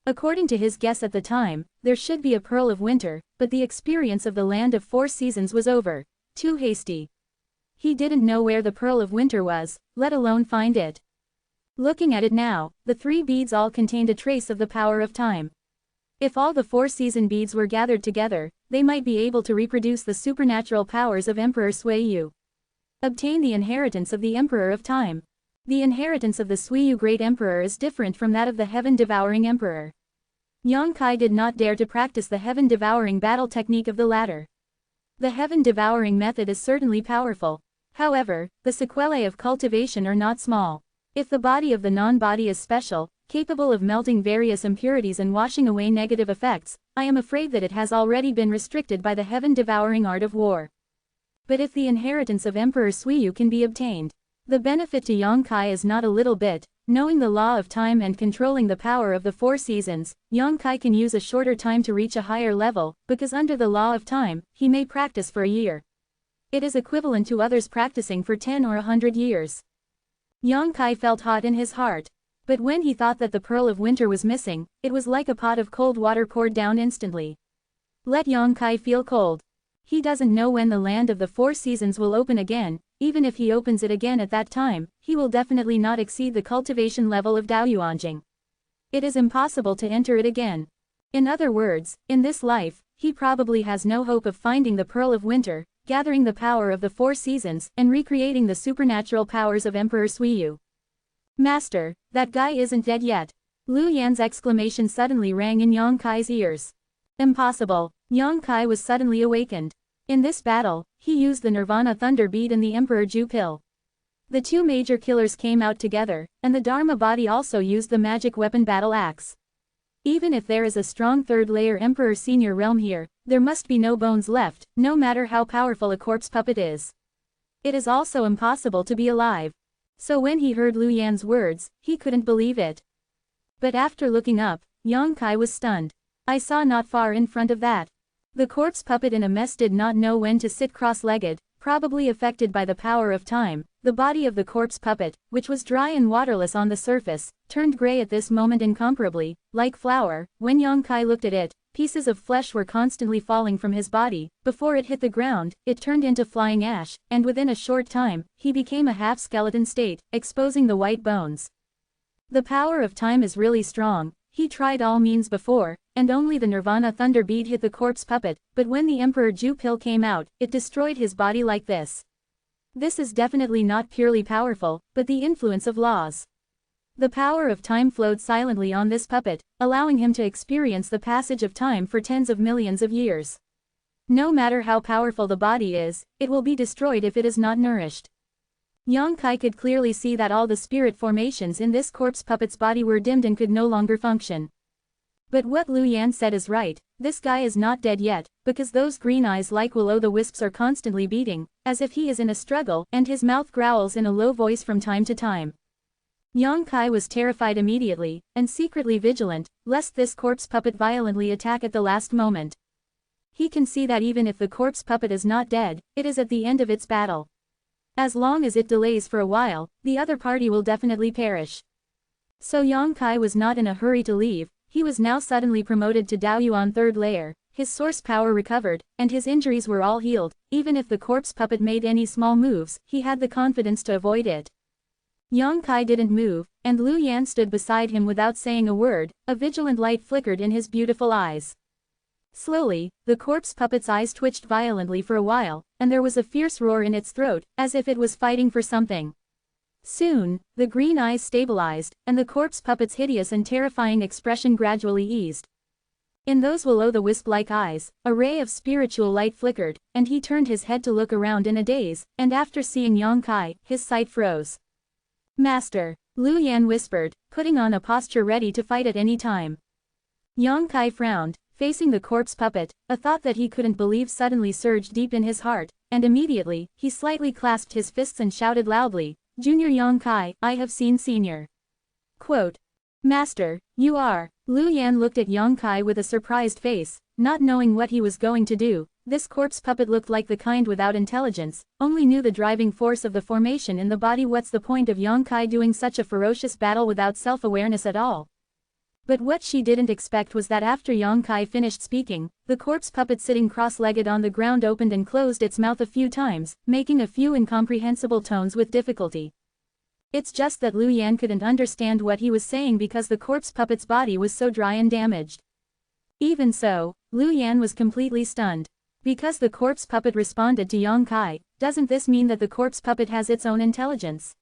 According to his guess at the time, there should be a Pearl of Winter, but the experience of the land of 4 seasons was over. Too hasty. He didn't know where the Pearl of Winter was, let alone find it. Looking at it now, the 3 beads all contained a trace of the power of time. If all the 4 season beads were gathered together, they might be able to reproduce the supernatural powers of Emperor Sui Yu. Obtain the inheritance of the Emperor of Time. The inheritance of the Sui Yu Great Emperor is different from that of the Heaven-Devouring Emperor. Yang Kai did not dare to practice the Heaven-Devouring battle technique of the latter. The Heaven-Devouring method is certainly powerful. However, the sequelae of cultivation are not small. If the body of the non-body is special, capable of melting various impurities and washing away negative effects, I am afraid that it has already been restricted by the heaven-devouring art of war. But if the inheritance of Emperor Sui Yu can be obtained, the benefit to Yang Kai is not a little bit. Knowing the law of time and controlling the power of the 4 seasons, Yang Kai can use a shorter time to reach a higher level, because under the law of time, he may practice for a year. It is equivalent to others practicing for 10 or 100 years. Yang Kai felt hot in his heart. But when he thought that the Pearl of Winter was missing, it was like a pot of cold water poured down instantly. Let Yang Kai feel cold. He doesn't know when the land of the 4 seasons will open again. Even if he opens it again at that time, he will definitely not exceed the cultivation level of Daoyuanjing. It is impossible to enter it again. In other words, in this life, he probably has no hope of finding the Pearl of Winter, gathering the power of the 4 seasons, and recreating the supernatural powers of Emperor Sui Yu. Master, that guy isn't dead yet. Lu Yan's exclamation suddenly rang in Yang Kai's ears. Impossible. Yang Kai was suddenly awakened. In this battle, he used the Nirvana Thunder Bead and the Emperor Ju Pill. The 2 major killers came out together, and the Dharma body also used the magic weapon Battle Axe. Even if there is a strong 3rd layer Emperor Senior Realm here, there must be no bones left, no matter how powerful a corpse puppet is. It is also impossible to be alive. So when he heard Lu Yan's words, he couldn't believe it. But after looking up, Yang Kai was stunned. I saw not far in front of that. The corpse puppet in a mess did not know when to sit cross-legged, probably affected by the power of time. The body of the corpse puppet, which was dry and waterless on the surface, turned gray at this moment incomparably, like flour. When Yang Kai looked at it, pieces of flesh were constantly falling from his body. Before it hit the ground, it turned into flying ash, and within a short time, he became a half-skeleton state, exposing the white bones. The power of time is really strong. He tried all means before, and only the Nirvana Thunder Bead hit the corpse puppet, but when the Emperor Ju Pill came out, it destroyed his body like this. This is definitely not purely powerful, but the influence of laws. The power of time flowed silently on this puppet, allowing him to experience the passage of time for tens of millions of years. No matter how powerful the body is, it will be destroyed if it is not nourished. Yang Kai could clearly see that all the spirit formations in this corpse puppet's body were dimmed and could no longer function. But what Lu Yan said is right, this guy is not dead yet, because those green eyes like will-o'-the-wisps are constantly beating, as if he is in a struggle, and his mouth growls in a low voice from time to time. Yang Kai was terrified immediately, and secretly vigilant, lest this corpse puppet violently attack at the last moment. He can see that even if the corpse puppet is not dead, it is at the end of its battle. As long as it delays for a while, the other party will definitely perish. So Yang Kai was not in a hurry to leave. He was now suddenly promoted to Daoyuan 3rd layer, his source power recovered, and his injuries were all healed. Even if the corpse puppet made any small moves, he had the confidence to avoid it. Yang Kai didn't move, and Lu Yan stood beside him without saying a word. A vigilant light flickered in his beautiful eyes. Slowly, the corpse puppet's eyes twitched violently for a while, and there was a fierce roar in its throat, as if it was fighting for something. Soon, the green eyes stabilized, and the corpse puppet's hideous and terrifying expression gradually eased. In those will-o'-the-wisp-like eyes, a ray of spiritual light flickered, and he turned his head to look around in a daze, and after seeing Yang Kai, his sight froze. Master, Lu Yan whispered, putting on a posture ready to fight at any time. Yang Kai frowned, facing the corpse puppet. A thought that he couldn't believe suddenly surged deep in his heart, and immediately, he slightly clasped his fists and shouted loudly, "Junior Yang Kai, I have seen Senior." Quote. "Master, you are." Lu Yan looked at Yang Kai with a surprised face, not knowing what he was going to do. This corpse puppet looked like the kind without intelligence, only knew the driving force of the formation in the body. What's the point of Yang Kai doing such a ferocious battle without self-awareness at all? But what she didn't expect was that after Yang Kai finished speaking, the corpse puppet sitting cross-legged on the ground opened and closed its mouth a few times, making a few incomprehensible tones with difficulty. It's just that Lu Yan couldn't understand what he was saying because the corpse puppet's body was so dry and damaged. Even so, Lu Yan was completely stunned. Because the corpse puppet responded to Yang Kai, doesn't this mean that the corpse puppet has its own intelligence?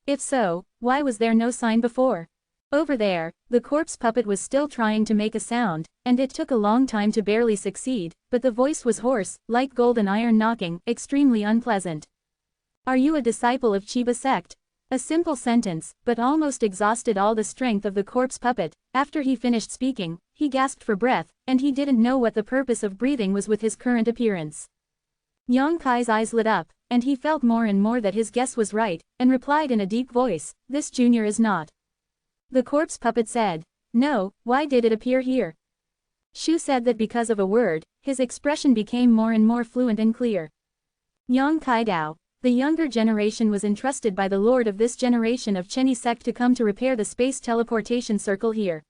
If so, why was there no sign before? Over there, the corpse puppet was still trying to make a sound, and it took a long time to barely succeed, but the voice was hoarse, like gold and iron knocking, extremely unpleasant. "Are you a disciple of Chiba sect?" A simple sentence, but almost exhausted all the strength of the corpse puppet. After he finished speaking, he gasped for breath, and he didn't know what the purpose of breathing was with his current appearance. Yang Kai's eyes lit up, and he felt more and more that his guess was right, and replied in a deep voice, "This junior is not." The corpse puppet said, "No, why did it appear here?" Shu said that because of a word, his expression became more and more fluent and clear. Yang Kai Dao. The younger generation was entrusted by the lord of this generation of Chenyi sect to come to repair the space teleportation circle here.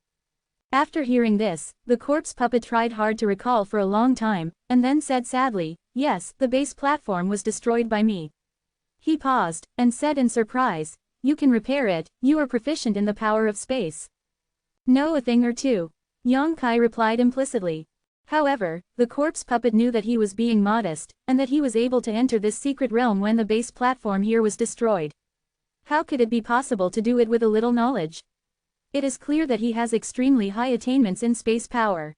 After hearing this, the corpse puppet tried hard to recall for a long time, and then said sadly, "Yes, the base platform was destroyed by me." He paused, and said in surprise, "You can repair it, you are proficient in the power of space." "Know a thing or two," Yang Kai replied implicitly. However, the corpse puppet knew that he was being modest, and that he was able to enter this secret realm when the base platform here was destroyed. How could it be possible to do it with a little knowledge? It is clear that he has extremely high attainments in space power.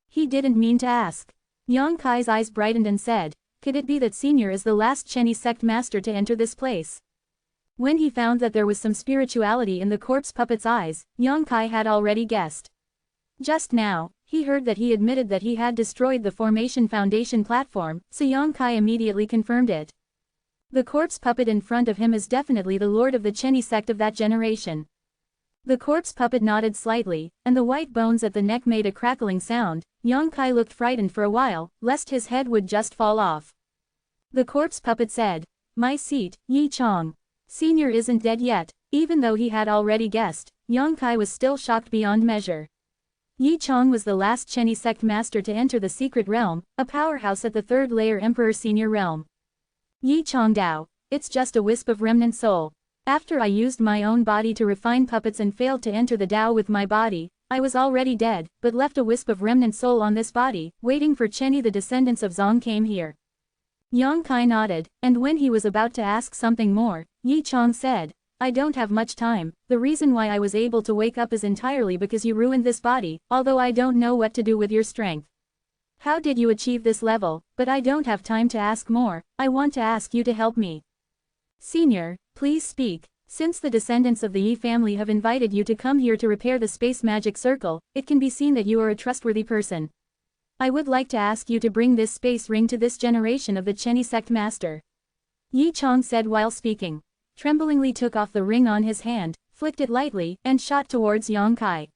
He didn't mean to ask. Yang Kai's eyes brightened and said, "Could it be that Senior is the last Chenyi sect master to enter this place?" When he found that there was some spirituality in the corpse puppet's eyes, Yang Kai had already guessed. Just now, he heard that he admitted that he had destroyed the formation foundation platform, so Yang Kai immediately confirmed it. The corpse puppet in front of him is definitely the lord of the Chenyi sect of that generation. The corpse puppet nodded slightly, and the white bones at the neck made a crackling sound. Yang Kai looked frightened for a while, lest his head would just fall off. The corpse puppet said, "My seat, Yi Chong. Senior isn't dead yet." Even though he had already guessed, Yang Kai was still shocked beyond measure. Yi Chong was the last Chenyi sect master to enter the secret realm, a powerhouse at the third layer Emperor Senior realm. Yi Chong Dao, it's just a wisp of remnant soul. After I used my own body to refine puppets and failed to enter the Dao with my body, I was already dead, but left a wisp of remnant soul on this body, waiting for Chenyi. The descendants of Zong came here. Yang Kai nodded, and when he was about to ask something more, Yi Chong said, "I don't have much time. The reason why I was able to wake up is entirely because you ruined this body, although I don't know what to do with your strength. How did you achieve this level? But I don't have time to ask more, I want to ask you to help me. Senior, please speak. Since the descendants of the Yi family have invited you to come here to repair the space magic circle, it can be seen that you are a trustworthy person. I would like to ask you to bring this space ring to this generation of the Chenyi sect master." Yi Chong said while speaking. Tremblingly took off the ring on his hand, flicked it lightly, and shot towards Yang Kai.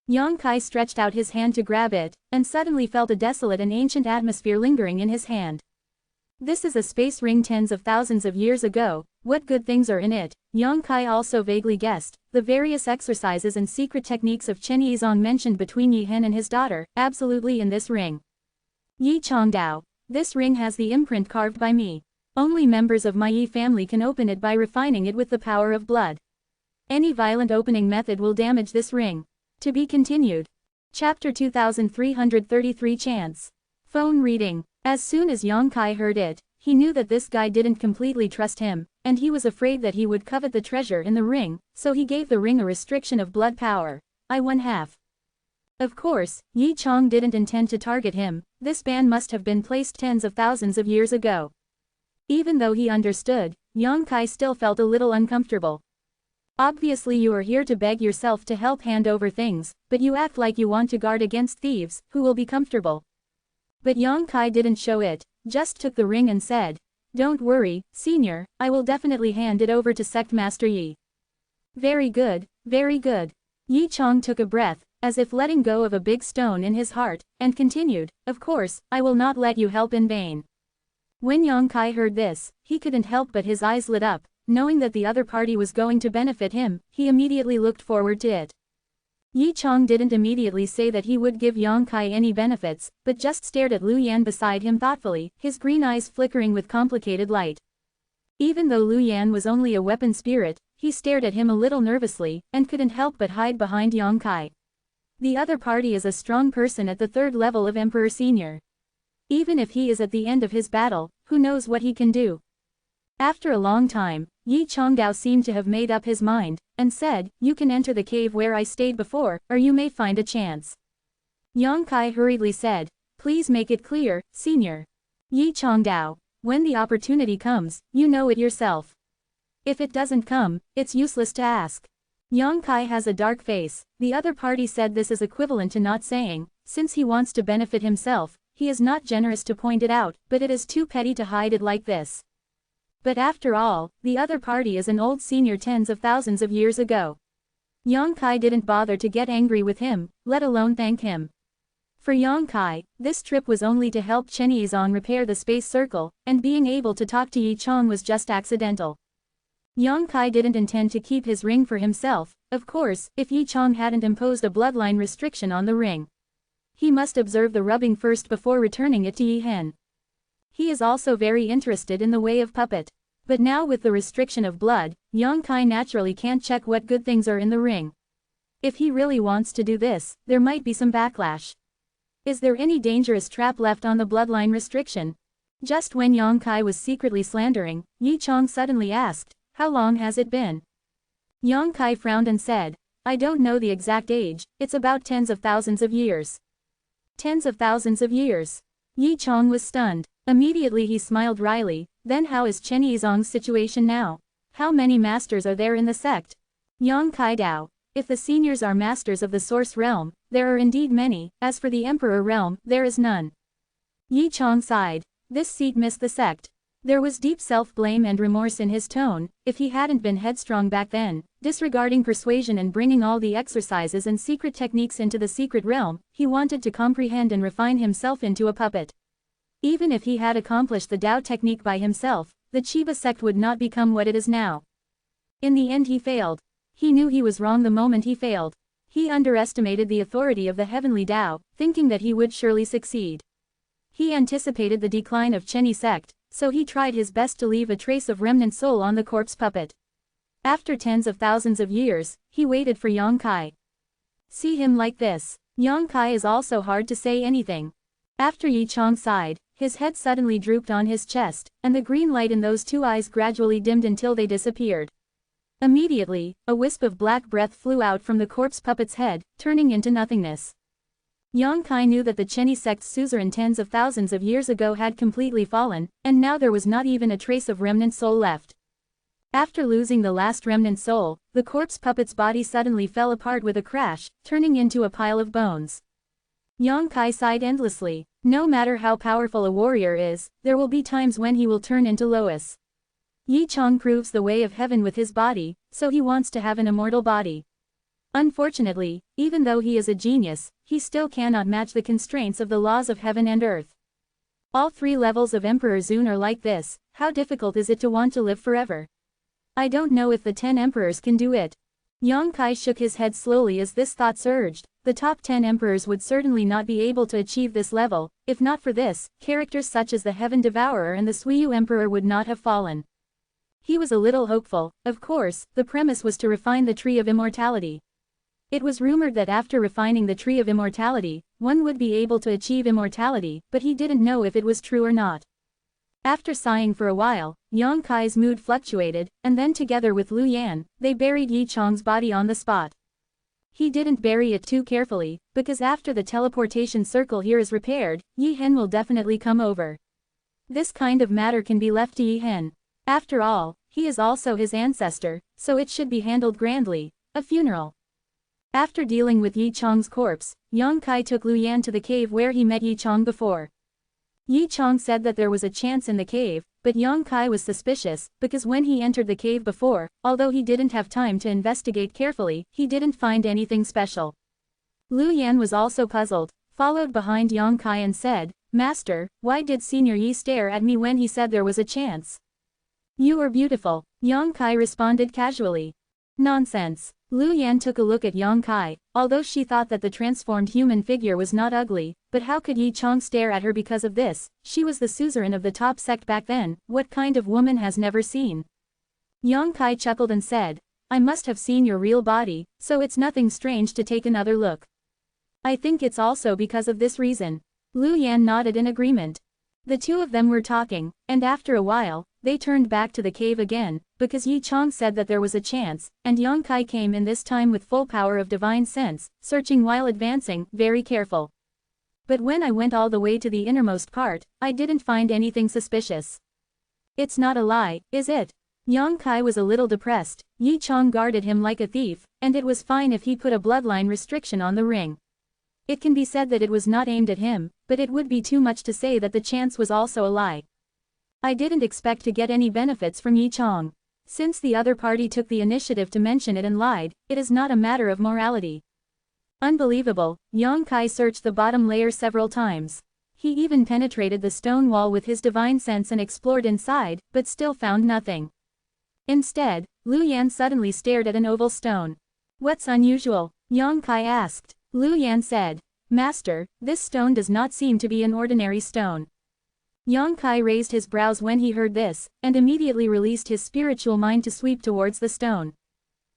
Yang Kai stretched out his hand to grab it, and suddenly felt a desolate and ancient atmosphere lingering in his hand. This is a space ring tens of thousands of years ago. What good things are in it? Yang Kai also vaguely guessed. The various exercises and secret techniques of Chen Yizong mentioned between Yi Hen and his daughter, absolutely in this ring. Yi Chong Dao. This ring has the imprint carved by me. Only members of my Yi family can open it by refining it with the power of blood. Any violent opening method will damage this ring. To be continued. Chapter 2333 Chance. Phone reading. As soon as Yang Kai heard it, he knew that this guy didn't completely trust him, and he was afraid that he would covet the treasure in the ring, so he gave the ring a restriction of blood power. I 1/2. Of course, Yi Chong didn't intend to target him. This ban must have been placed tens of thousands of years ago. Even though he understood, Yang Kai still felt a little uncomfortable. Obviously you are here to beg yourself to help hand over things, but you act like you want to guard against thieves, who will be comfortable. But Yang Kai didn't show it, just took the ring and said, "Don't worry, senior, I will definitely hand it over to Sect Master Yi." Very good, very good. Yi Chong took a breath, as if letting go of a big stone in his heart, and continued, "Of course, I will not let you help in vain." When Yang Kai heard this, he couldn't help but his eyes lit up, knowing that the other party was going to benefit him, he immediately looked forward to it. Yi Chong didn't immediately say that he would give Yang Kai any benefits, but just stared at Lu Yan beside him thoughtfully, his green eyes flickering with complicated light. Even though Lu Yan was only a weapon spirit, he stared at him a little nervously, and couldn't help but hide behind Yang Kai. The other party is a strong person at the 3rd level of Emperor Senior. Even if he is at the end of his battle, who knows what he can do. After a long time, Yi Chongdao seemed to have made up his mind, and said, "You can enter the cave where I stayed before, or you may find a chance." Yang Kai hurriedly said, "Please make it clear, senior." Yi Chongdao, "When the opportunity comes, you know it yourself. If it doesn't come, it's useless to ask." Yang Kai has a dark face. The other party said this is equivalent to not saying, since he wants to benefit himself, he is not generous to point it out, but it is too petty to hide it like this. But after all, the other party is an old senior tens of thousands of years ago. Yang Kai didn't bother to get angry with him, let alone thank him. For Yang Kai, this trip was only to help Chen Yizong repair the space circle, and being able to talk to Yi Chong was just accidental. Yang Kai didn't intend to keep his ring for himself, of course, if Yi Chong hadn't imposed a bloodline restriction on the ring. He must observe the rubbing first before returning it to Yi Hen. He is also very interested in the way of puppet. But now with the restriction of blood, Yang Kai naturally can't check what good things are in the ring. If he really wants to do this, there might be some backlash. Is there any dangerous trap left on the bloodline restriction? Just when Yang Kai was secretly slandering, Yi Chong suddenly asked, "How long has it been?" Yang Kai frowned and said, "I don't know the exact age, it's about tens of thousands of years." Tens of thousands of years. Yi Chong was stunned. Immediately he smiled wryly, "Then how is Chen Yizong's situation now? How many masters are there in the sect?" Yang Kai Dao, "If the seniors are masters of the source realm, there are indeed many, as for the emperor realm, there is none." Yi Chong sighed. This seat missed the sect. There was deep self-blame and remorse in his tone. If he hadn't been headstrong back then, disregarding persuasion and bringing all the exercises and secret techniques into the secret realm, he wanted to comprehend and refine himself into a puppet. Even if he had accomplished the Dao technique by himself, the Chiba sect would not become what it is now. In the end he failed. He knew he was wrong the moment he failed. He underestimated the authority of the heavenly Dao, thinking that he would surely succeed. He anticipated the decline of Chenyi sect, so he tried his best to leave a trace of remnant soul on the corpse puppet. After tens of thousands of years, he waited for Yang Kai. See him like this. Yang Kai is also hard to say anything. After Yi Chong sighed, his head suddenly drooped on his chest, and the green light in those two eyes gradually dimmed until they disappeared. Immediately, a wisp of black breath flew out from the corpse puppet's head, turning into nothingness. Yang Kai knew that the Chenyi sect's suzerain tens of thousands of years ago had completely fallen, and now there was not even a trace of remnant soul left. After losing the last remnant soul, the corpse puppet's body suddenly fell apart with a crash, turning into a pile of bones. Yang Kai sighed endlessly. No matter how powerful a warrior is, there will be times when he will turn into Lois. Yi Chong proves the way of heaven with his body, so he wants to have an immortal body. Unfortunately, even though he is a genius, he still cannot match the constraints of the laws of heaven and earth. All 3 levels of Emperor Zun are like this. How difficult is it to want to live forever? I don't know if the 10 emperors can do it. Yang Kai shook his head slowly as this thought surged. The top 10 emperors would certainly not be able to achieve this level. If not for this, characters such as the Heaven Devourer and the Suiyu Emperor would not have fallen. He was a little hopeful. Of course, the premise was to refine the Tree of Immortality. It was rumored that after refining the Tree of Immortality, one would be able to achieve immortality, but he didn't know if it was true or not. After sighing for a while, Yang Kai's mood fluctuated, and then together with Lu Yan, they buried Yi Chong's body on the spot. He didn't bury it too carefully, because after the teleportation circle here is repaired, Yi Hen will definitely come over. This kind of matter can be left to Yi Hen. After all, He is also his ancestor, so it should be handled grandly, a funeral. After dealing with Yi Chang's corpse, Yang Kai took Lu Yan to the cave where he met Yi Chang before. Yi Chang said that there was a chance in the cave, but Yang Kai was suspicious, because when he entered the cave before, although he didn't have time to investigate carefully, he didn't find anything special. Lu Yan was also puzzled, followed behind Yang Kai and said, "Master, why did Senior Yi stare at me when he said there was a chance?" "You are beautiful," Yang Kai responded casually. "Nonsense." Lu Yan took a look at Yang Kai, although she thought that the transformed human figure was not ugly, but how could Yi Chang stare at her because of this? She was the suzerain of the top sect back then, what kind of woman has never seen? Yang Kai chuckled and said, "I must have seen your real body, so it's nothing strange to take another look. I think it's also because of this reason." Lu Yan nodded in agreement. The two of them were talking, and after a while, they turned back to the cave again, because Yi Chang said that there was a chance, and Yang Kai came in this time with full power of divine sense, searching while advancing, very careful. "But when I went all the way to the innermost part, I didn't find anything suspicious." "It's not a lie, is it?" Yang Kai was a little depressed. Yi Chang guarded him like a thief, and it was fine if he put a bloodline restriction on the ring. It can be said that it was not aimed at him, but it would be too much to say that the chance was also a lie. "I didn't expect to get any benefits from Yi Chang. Since the other party took the initiative to mention it and lied, it is not a matter of morality." Unbelievable, Yang Kai searched the bottom layer several times. He even penetrated the stone wall with his divine sense and explored inside, but still found nothing. Instead, Lu Yan suddenly stared at an oval stone. "What's unusual?" Yang Kai asked. Lu Yan said, "Master, this stone does not seem to be an ordinary stone." Yang Kai raised his brows when he heard this, and immediately released his spiritual mind to sweep towards the stone.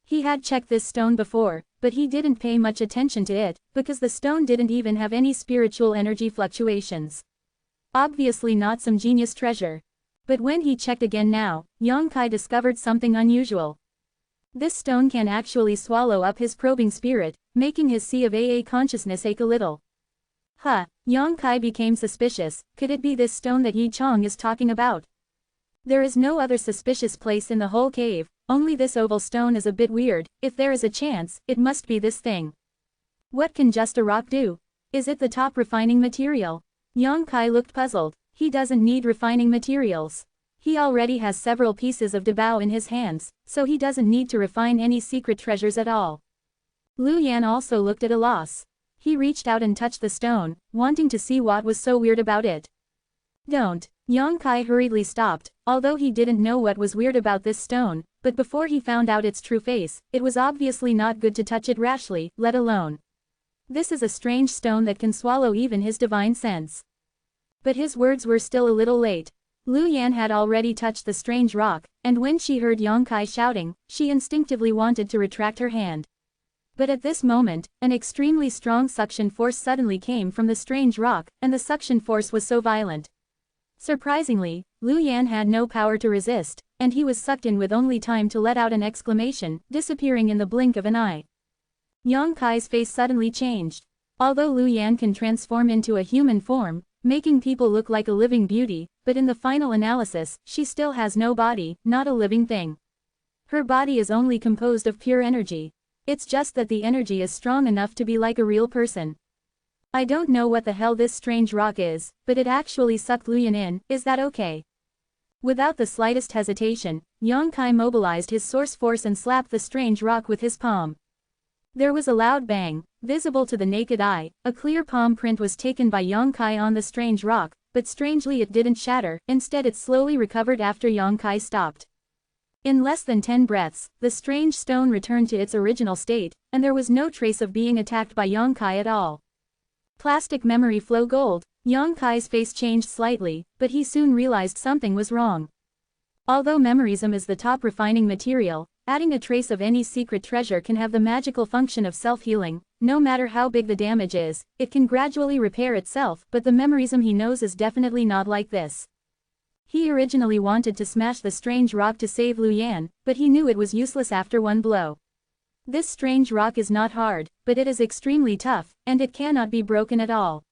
He had checked this stone before, but he didn't pay much attention to it, because the stone didn't even have any spiritual energy fluctuations. Obviously not some genius treasure. But when he checked again now, Yang Kai discovered something unusual. This stone can actually swallow up his probing spirit, making his sea of AA consciousness ache a little. Yang Kai became suspicious. Could it be this stone that Yi Chang is talking about? There is no other suspicious place in the whole cave, only this oval stone is a bit weird. If there is a chance, it must be this thing. What can just a rock do? Is it the top refining material? Yang Kai looked puzzled. He doesn't need refining materials. He already has several pieces of Dabao in his hands, so he doesn't need to refine any secret treasures at all. Lu Yan also looked at a loss. He reached out and touched the stone, wanting to see what was so weird about it. "Don't." Yang Kai hurriedly stopped, although he didn't know what was weird about this stone, but before he found out its true face, it was obviously not good to touch it rashly, let alone. This is a strange stone that can swallow even his divine sense. But his words were still a little late. Lu Yan had already touched the strange rock, and when she heard Yang Kai shouting, she instinctively wanted to retract her hand. But at this moment, an extremely strong suction force suddenly came from the strange rock, and the suction force was so violent. Surprisingly, Lu Yan had no power to resist, and he was sucked in with only time to let out an exclamation, disappearing in the blink of an eye. Yang Kai's face suddenly changed. Although Lu Yan can transform into a human form, making people look like a living beauty, but in the final analysis, she still has no body, not a living thing. Her body is only composed of pure energy. It's just that the energy is strong enough to be like a real person. "I don't know what the hell this strange rock is, but it actually sucked Lu Yan in, is that okay?" Without the slightest hesitation, Yang Kai mobilized his source force and slapped the strange rock with his palm. There was a loud bang, visible to the naked eye. A clear palm print was taken by Yang Kai on the strange rock, but strangely it didn't shatter, instead it slowly recovered after Yang Kai stopped. In less than 10 breaths, the strange stone returned to its original state, and there was no trace of being attacked by Yang Kai at all. Plastic memory flow gold. Yang Kai's face changed slightly, but he soon realized something was wrong. Although memorism is the top refining material, adding a trace of any secret treasure can have the magical function of self-healing. No matter how big the damage is, it can gradually repair itself, but the memorism he knows is definitely not like this. He originally wanted to smash the strange rock to save Lu Yan, but he knew it was useless after one blow. This strange rock is not hard, but it is extremely tough, and it cannot be broken at all.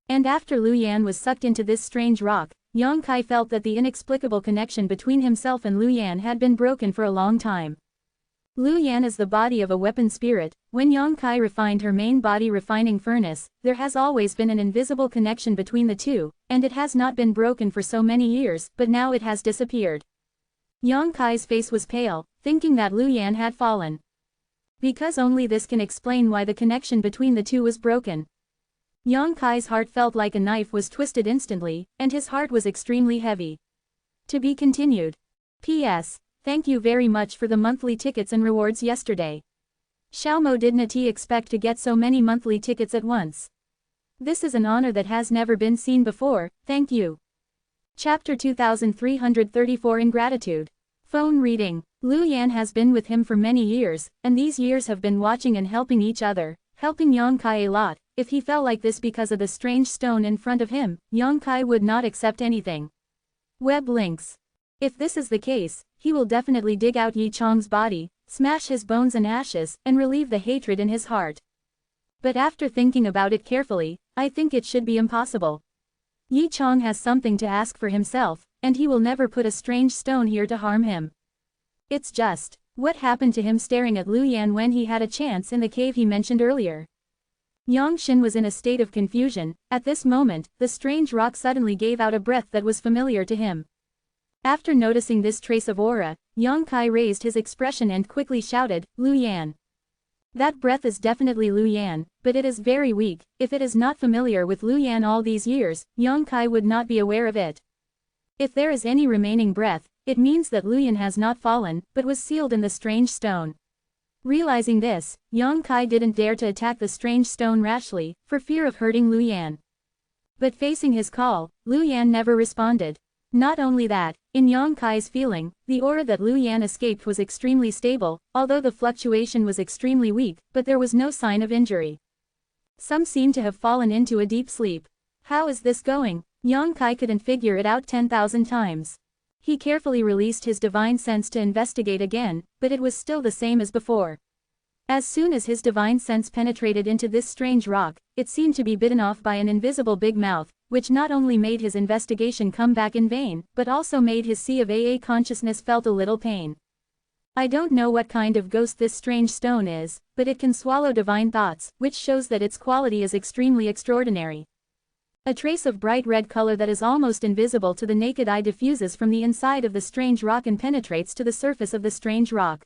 And after Lu Yan was sucked into this strange rock, Yang Kai felt that the inexplicable connection between himself and Lu Yan had been broken for a long time. Lu Yan is the body of a weapon spirit. When Yang Kai refined her main body refining furnace, there has always been an invisible connection between the two, and it has not been broken for so many years, but now it has disappeared. Yang Kai's face was pale, thinking that Lu Yan had fallen. Because only this can explain why the connection between the two was broken. Yang Kai's heart felt like a knife was twisted instantly, and his heart was extremely heavy. To be continued. P.S. Thank you very much for the monthly tickets and rewards yesterday. Xiaomo didn't expect to get so many monthly tickets at once. This is an honor that has never been seen before, thank you. Chapter 2334 Ingratitude. Phone reading. Lu Yan has been with him for many years, and these years have been watching and helping each other, helping Yang Kai a lot. If he felt like this because of the strange stone in front of him, Yang Kai would not accept anything. Web links. If this is the case, he will definitely dig out Yi Chang's body, smash his bones and ashes, and relieve the hatred in his heart. But after thinking about it carefully, I think it should be impossible. Yi Chang has something to ask for himself, and he will never put a strange stone here to harm him. It's just, what happened to him staring at Lu Yan when he had a chance in the cave he mentioned earlier? Yang Xin was in a state of confusion. At this moment, the strange rock suddenly gave out a breath that was familiar to him. After noticing this trace of aura, Yang Kai raised his expression and quickly shouted, Lu Yan. That breath is definitely Lu Yan, but it is very weak. If it is not familiar with Lu Yan all these years, Yang Kai would not be aware of it. If there is any remaining breath, it means that Lu Yan has not fallen, but was sealed in the strange stone. Realizing this, Yang Kai didn't dare to attack the strange stone rashly, for fear of hurting Lu Yan. But facing his call, Lu Yan never responded. Not only that, in Yang Kai's feeling, the aura that Lu Yan escaped was extremely stable, although the fluctuation was extremely weak, but there was no sign of injury. Some seemed to have fallen into a deep sleep. How is this going? Yang Kai couldn't figure it out 10,000 times. He carefully released his divine sense to investigate again, but it was still the same as before. As soon as his divine sense penetrated into this strange rock, it seemed to be bitten off by an invisible big mouth, which not only made his investigation come back in vain, but also made his sea of AA consciousness felt a little pain. I don't know what kind of ghost this strange stone is, but it can swallow divine thoughts, which shows that its quality is extremely extraordinary. A trace of bright red color that is almost invisible to the naked eye diffuses from the inside of the strange rock and penetrates to the surface of the strange rock.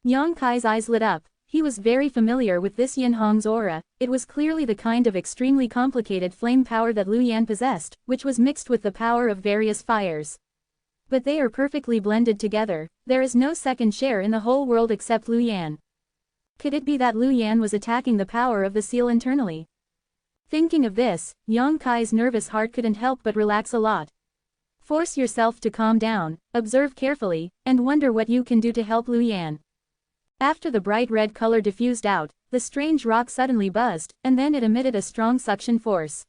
Yang Kai's eyes lit up. He was very familiar with this Yin Hong's aura. It was clearly the kind of extremely complicated flame power that Lu Yan possessed, which was mixed with the power of various fires. But they are perfectly blended together. There is no second share in the whole world except Lu Yan. Could it be that Lu Yan was attacking the power of the seal internally? Thinking of this, Yang Kai's nervous heart couldn't help but relax a lot. Force yourself to calm down, observe carefully, and wonder what you can do to help Lu Yan. After the bright red color diffused out, the strange rock suddenly buzzed, and then it emitted a strong suction force,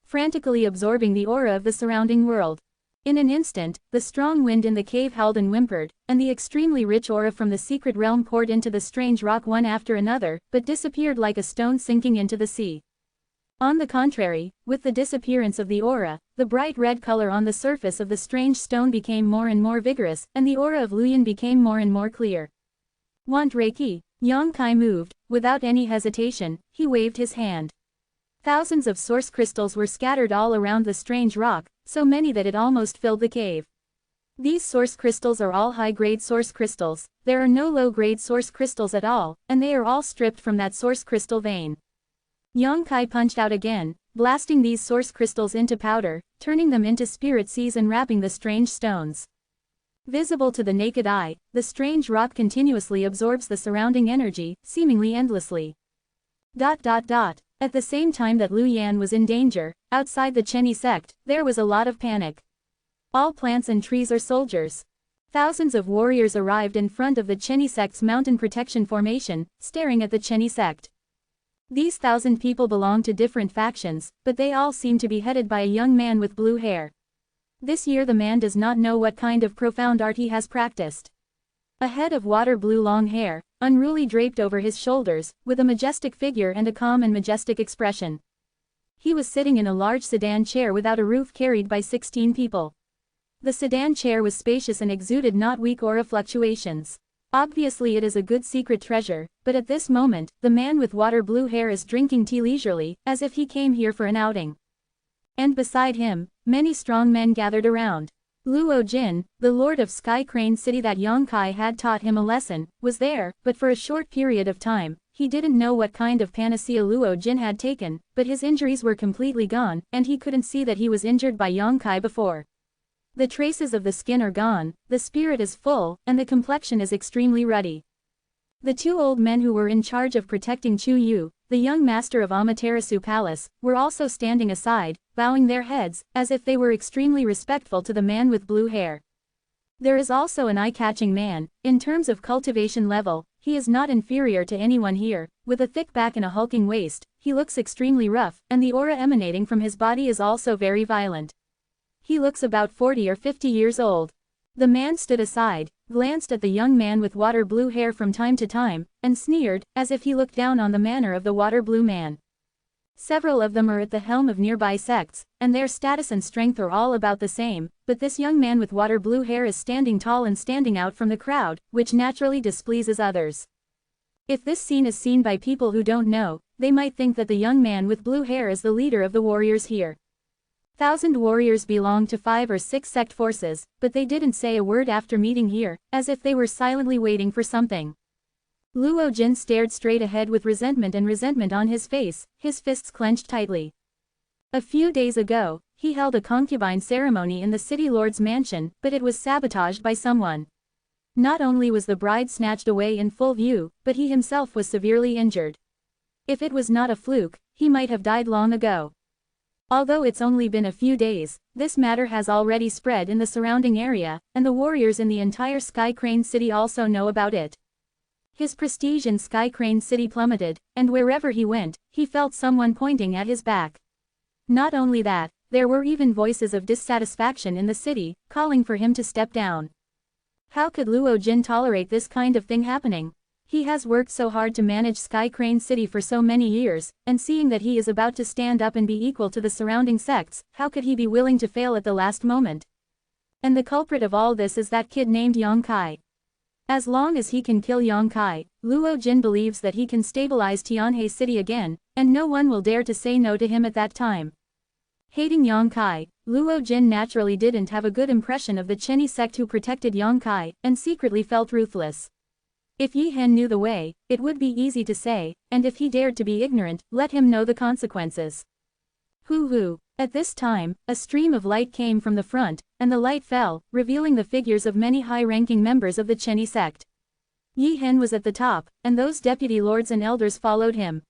frantically absorbing the aura of the surrounding world. In an instant, the strong wind in the cave howled and whimpered, and the extremely rich aura from the secret realm poured into the strange rock one after another, but disappeared like a stone sinking into the sea. On the contrary, with the disappearance of the aura, the bright red color on the surface of the strange stone became more and more vigorous, and the aura of Lu Yan became more and more clear. Want Reiki? Yang Kai moved. Without any hesitation, he waved his hand. Thousands of source crystals were scattered all around the strange rock, so many that it almost filled the cave. These source crystals are all high-grade source crystals. There are no low-grade source crystals at all, and they are all stripped from that source crystal vein. Yang Kai punched out again, blasting these source crystals into powder, turning them into spirit seas and wrapping the strange stones. Visible to the naked eye, the strange rock continuously absorbs the surrounding energy, seemingly endlessly. At the same time that Lu Yan was in danger, outside the Chenyi sect, there was a lot of panic. All plants and trees are soldiers. Thousands of warriors arrived in front of the Chenyi sect's mountain protection formation, staring at the Chenyi sect. These 1,000 people belong to different factions, but they all seem to be headed by a young man with blue hair. This year the man does not know what kind of profound art he has practiced. A head of water blue long hair, unruly draped over his shoulders, with a majestic figure and a calm and majestic expression. He was sitting in a large sedan chair without a roof carried by 16 people. The sedan chair was spacious and exuded not weak aura fluctuations. Obviously it is a good secret treasure, but at this moment, the man with water blue hair is drinking tea leisurely, as if he came here for an outing. And beside him, many strong men gathered around. Luo Jin, the lord of Sky Crane City that Yongkai had taught him a lesson, was there, but for a short period of time. He didn't know what kind of panacea Luo Jin had taken, but his injuries were completely gone, and he couldn't see that he was injured by Yongkai before. The traces of the skin are gone, the spirit is full, and the complexion is extremely ruddy. The two old men who were in charge of protecting Chu Yu, the young master of Amaterasu Palace, were also standing aside, bowing their heads, as if they were extremely respectful to the man with blue hair. There is also an eye-catching man. In terms of cultivation level, he is not inferior to anyone here. With a thick back and a hulking waist, he looks extremely rough, and the aura emanating from his body is also very violent. He looks about 40 or 50 years old. The man stood aside, glanced at the young man with water blue hair from time to time, and sneered, as if he looked down on the manner of the water blue man. Several of them are at the helm of nearby sects, and their status and strength are all about the same, but this young man with water blue hair is standing tall and standing out from the crowd, which naturally displeases others. If this scene is seen by people who don't know, they might think that the young man with blue hair is the leader of the warriors here. 1,000 warriors belong to 5 or 6 sect forces, but they didn't say a word after meeting here, as if they were silently waiting for something. Luo Jin stared straight ahead with resentment on his face, his fists clenched tightly. A few days ago, he held a concubine ceremony in the city lord's mansion, but it was sabotaged by someone. Not only was the bride snatched away in full view, but he himself was severely injured. If it was not a fluke, he might have died long ago. Although it's only been a few days, this matter has already spread in the surrounding area, and the warriors in the entire Sky Crane City also know about it. His prestige in Sky Crane City plummeted, and wherever he went, he felt someone pointing at his back. Not only that, there were even voices of dissatisfaction in the city, calling for him to step down. How could Luo Jin tolerate this kind of thing happening? He has worked so hard to manage Sky Crane City for so many years, and seeing that he is about to stand up and be equal to the surrounding sects, how could he be willing to fail at the last moment? And the culprit of all this is that kid named Yongkai. As long as he can kill Yongkai, Luo Jin believes that he can stabilize Tianhe City again, and no one will dare to say no to him at that time. Hating Yongkai, Luo Jin naturally didn't have a good impression of the Chenny sect who protected Yongkai, and secretly felt ruthless. If Yi Hen knew the way, it would be easy to say, and if he dared to be ignorant, let him know the consequences. Hoo. At this time, a stream of light came from the front, and the light fell, revealing the figures of many high-ranking members of the Chenny sect. Yi Hen was at the top, and those deputy lords and elders followed him.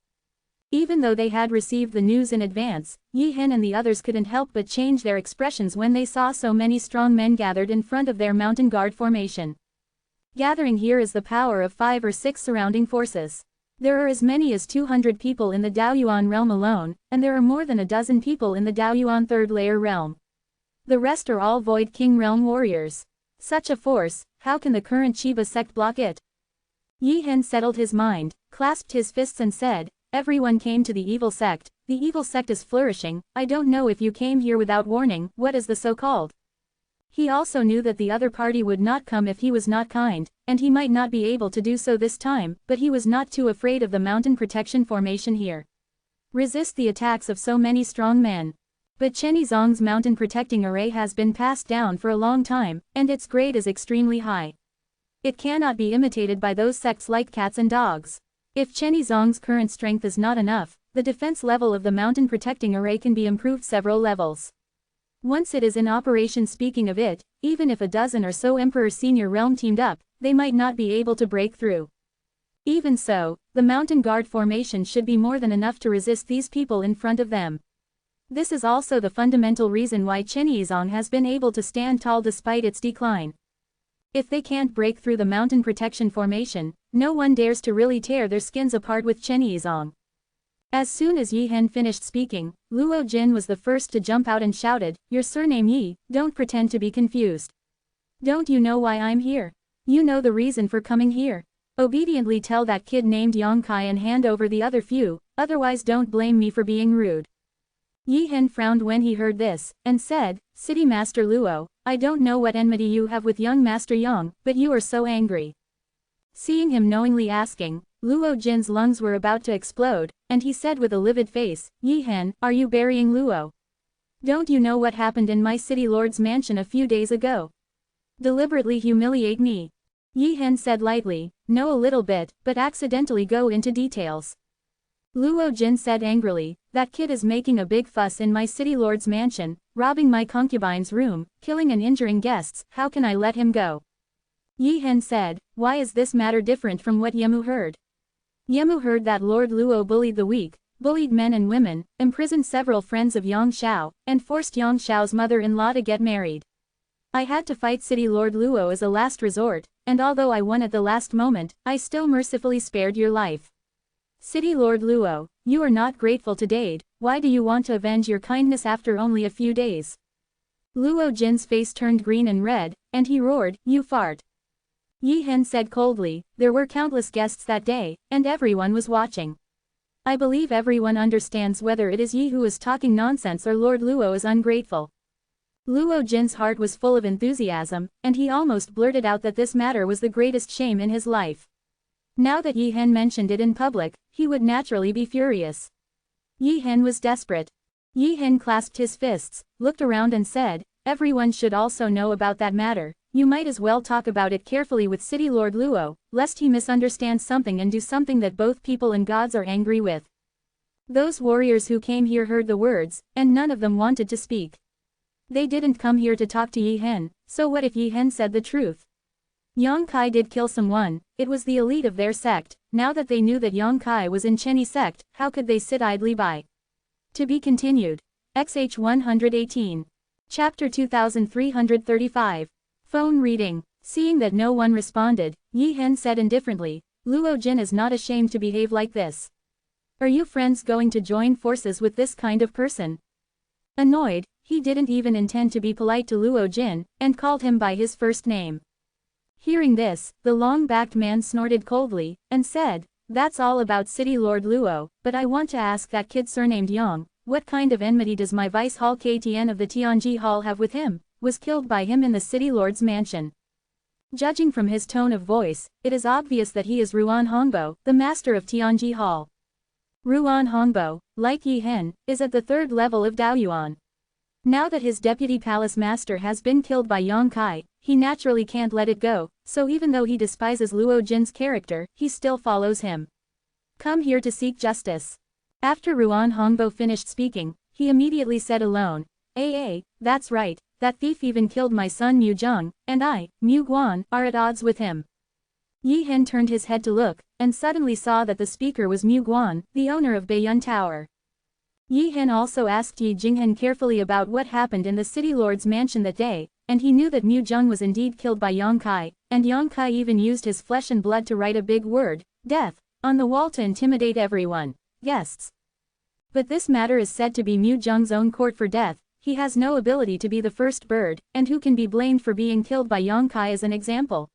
Even though they had received the news in advance, Yi Hen and the others couldn't help but change their expressions when they saw so many strong men gathered in front of their mountain guard formation. Gathering here is the power of 5 or 6 surrounding forces. There are as many as 200 people in the Daoyuan realm alone, and there are more than a dozen people in the Daoyuan third layer realm. The rest are all Void King realm warriors. Such a force, how can the current Chiba sect block it? Yi Hen settled his mind, clasped his fists and said, "Everyone came to the evil sect. The evil sect is flourishing. I don't know if you came here without warning. What is the so-called?" He also knew that the other party would not come if he was not kind, and he might not be able to do so this time, but he was not too afraid of the mountain protection formation here. Resist the attacks of so many strong men. But Chenny Zong's mountain protecting array has been passed down for a long time, and its grade is extremely high. It cannot be imitated by those sects like cats and dogs. If Chenny Zong's current strength is not enough, the defense level of the mountain protecting array can be improved several levels. Once it is in operation, speaking of it, even if a dozen or so Emperor Senior Realm teamed up, they might not be able to break through. Even so, the mountain guard formation should be more than enough to resist these people in front of them. This is also the fundamental reason why Chenny Zong has been able to stand tall despite its decline. If they can't break through the mountain protection formation, no one dares to really tear their skins apart with Chenny Zong. As soon as Yi Hen finished speaking, Luo Jin was the first to jump out and shouted, "Your surname Yi, don't pretend to be confused. Don't you know why I'm here? You know the reason for coming here. Obediently tell that kid named Yongkai and hand over the other few, otherwise don't blame me for being rude." Yi Hen frowned when he heard this, and said, City Master Luo, I don't know what enmity you have with young Master Yang, but you are so angry. Seeing him knowingly asking, Luo Jin's lungs were about to explode, and he said with a livid face, Yi Hen, are you burying Luo? Don't you know what happened in my city lord's mansion a few days ago? Deliberately humiliate me. Yi Hen said lightly, know a little bit, but accidentally go into details. Luo Jin said angrily, that kid is making a big fuss in my city lord's mansion, robbing my concubine's room, killing and injuring guests, how can I let him go? Yi Hen said, why is this matter different from what Yemu heard? Yemu heard that Lord Luo bullied the weak, bullied men and women, imprisoned several friends of Yang Xiao, and forced Yang Xiao's mother-in-law to get married. I had to fight City Lord Luo as a last resort, and although I won at the last moment, I still mercifully spared your life. City Lord Luo, you are not grateful to Dade, why do you want to avenge your kindness after only a few days? Luo Jin's face turned green and red, and he roared, you fart. Yi Hen said coldly, there were countless guests that day, and everyone was watching. I believe everyone understands whether it is Yi who is talking nonsense or Lord Luo is ungrateful. Luo Jin's heart was full of enthusiasm, and he almost blurted out that this matter was the greatest shame in his life. Now that Yi Hen mentioned it in public, he would naturally be furious. Yi Hen was desperate. Yi Hen clasped his fists, looked around and said, everyone should also know about that matter, you might as well talk about it carefully with City Lord Luo, lest he misunderstand something and do something that both people and gods are angry with. Those warriors who came here heard the words, and none of them wanted to speak. They didn't come here to talk to Yi Hen, so what if Yi Hen said the truth? Yang Kai did kill someone, it was the elite of their sect, now that they knew that Yang Kai was in Chenyi sect, how could they sit idly by? To be continued. XH 118. Chapter 2335. Phone reading. Seeing that no one responded, Yi Hen said indifferently, Luo Jin is not ashamed to behave like this. Are you friends going to join forces with this kind of person? Annoyed, he didn't even intend to be polite to Luo Jin, and called him by his first name. Hearing this, the long-backed man snorted coldly, and said, that's all about City Lord Luo, but I want to ask that kid surnamed Yang, what kind of enmity does my Vice Hall KTN of the Tianji Hall have with him, was killed by him in the City Lord's mansion. Judging from his tone of voice, it is obvious that he is Ruan Hongbo, the master of Tianji Hall. Ruan Hongbo, like Yi Hen, is at the third level of Daoyuan. Now that his deputy palace master has been killed by Yang Kai, he naturally can't let it go, so even though he despises Luo Jin's character, he still follows him. Come here to seek justice. After Ruan Hongbo finished speaking, he immediately said alone, that's right, that thief even killed my son Mu Zheng, and I, Mu Guan, are at odds with him. Yi Hen turned his head to look, and suddenly saw that the speaker was Mu Guan, the owner of Baiyun Tower. Yi Hen also asked Yi Jinghen carefully about what happened in the city lord's mansion that day, and he knew that Mu Zheng was indeed killed by Yang Kai, and Yang Kai even used his flesh and blood to write a big word, death, on the wall to intimidate everyone, guests. But this matter is said to be Mu Zheng's own court for death, he has no ability to be the first bird, and who can be blamed for being killed by Yang Kai as an example?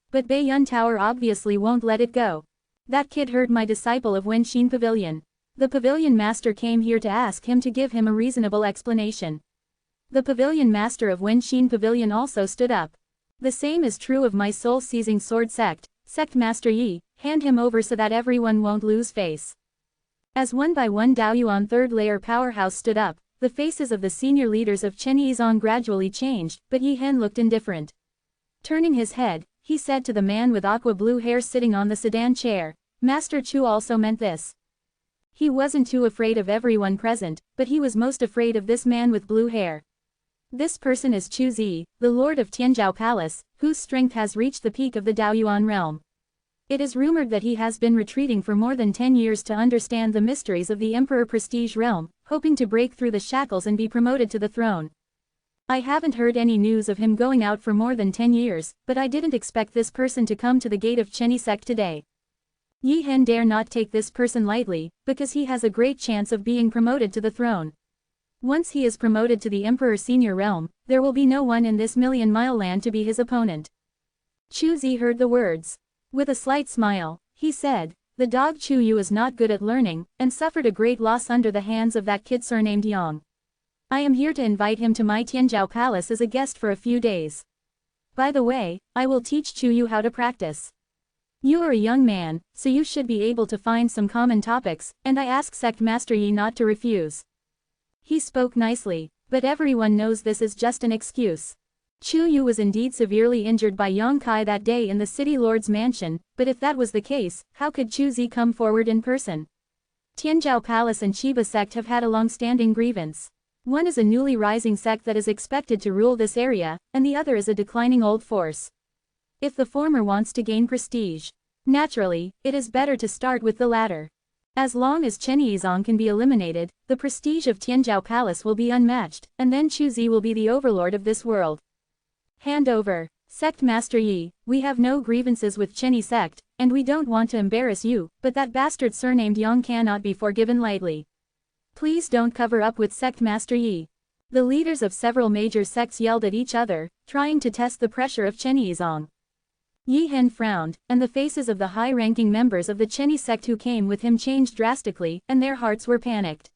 But Baiyun Tower obviously won't let it go. That kid hurt my disciple of Wenxin Pavilion. The pavilion master came here to ask him to give him a reasonable explanation. The pavilion master of Wenxin Pavilion also stood up. The same is true of my soul-seizing sword sect, Sect Master Yi, hand him over so that everyone won't lose face. As one by one Daoyuan third-layer powerhouse stood up, the faces of the senior leaders of Chenyizong gradually changed, but Yi Hen looked indifferent. Turning his head, he said to the man with aqua-blue hair sitting on the sedan chair, Master Chu also meant this. He wasn't too afraid of everyone present, but he was most afraid of this man with blue hair. This person is Chu Zi, the lord of Tianzhou Palace, whose strength has reached the peak of the Daoyuan realm. It is rumored that he has been retreating for more than 10 years to understand the mysteries of the Emperor Prestige realm, hoping to break through the shackles and be promoted to the throne. I haven't heard any news of him going out for more than 10 years, but I didn't expect this person to come to the gate of Chenyi sect today. Yi Hen dare not take this person lightly, because he has a great chance of being promoted to the throne. Once he is promoted to the Emperor Senior Realm, there will be no one in this million-mile land to be his opponent. Chu Zi heard the words. With a slight smile, he said, The dog Chu Yu is not good at learning, and suffered a great loss under the hands of that kid surnamed Yang. I am here to invite him to my Tianzhou palace as a guest for a few days. By the way, I will teach Chu Yu how to practice. You are a young man, so you should be able to find some common topics, and I ask Sect Master Yi not to refuse. He spoke nicely, but everyone knows this is just an excuse. Chu Yu was indeed severely injured by Yang Kai that day in the city lord's mansion, but if that was the case, how could Chu Zi come forward in person? Tianzhou Palace and Chiba sect have had a long-standing grievance. One is a newly rising sect that is expected to rule this area, and the other is a declining old force. If the former wants to gain prestige, naturally, it is better to start with the latter. As long as Chen Yizong can be eliminated, the prestige of Tianzhou Palace will be unmatched, and then Chu Zi will be the overlord of this world. Hand over. Sect Master Yi, we have no grievances with Chenyi sect, and we don't want to embarrass you, but that bastard surnamed Yang cannot be forgiven lightly. Please don't cover up with Sect Master Yi. The leaders of several major sects yelled at each other, trying to test the pressure of Chen Yizong. Yi Hen frowned, and the faces of the high-ranking members of the Chenyi sect who came with him changed drastically, and their hearts were panicked.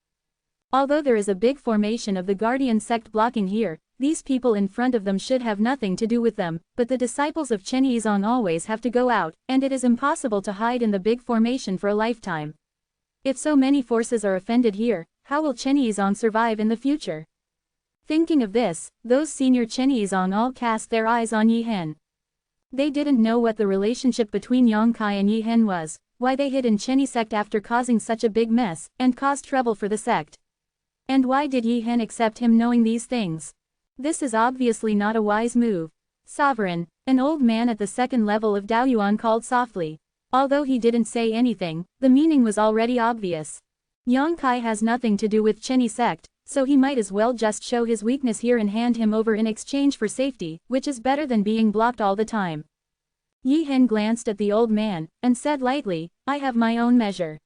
Although there is a big formation of the Guardian sect blocking here, these people in front of them should have nothing to do with them, but the disciples of Chen Yizong always have to go out, and it is impossible to hide in the big formation for a lifetime. If so many forces are offended here, how will Chen Yizong survive in the future? Thinking of this, those senior Chen Yizong all cast their eyes on Yi Hen. They didn't know what the relationship between Yang Kai and Yi Hen was, why they hid in Chenyi sect after causing such a big mess, and caused trouble for the sect. And why did Yi Hen accept him knowing these things? This is obviously not a wise move. Sovereign, an old man at the second level of Daoyuan called softly. Although he didn't say anything, the meaning was already obvious. Yang Kai has nothing to do with Chenyi sect, so he might as well just show his weakness here and hand him over in exchange for safety, which is better than being blocked all the time. Yi Hen glanced at the old man, and said lightly, I have my own measure.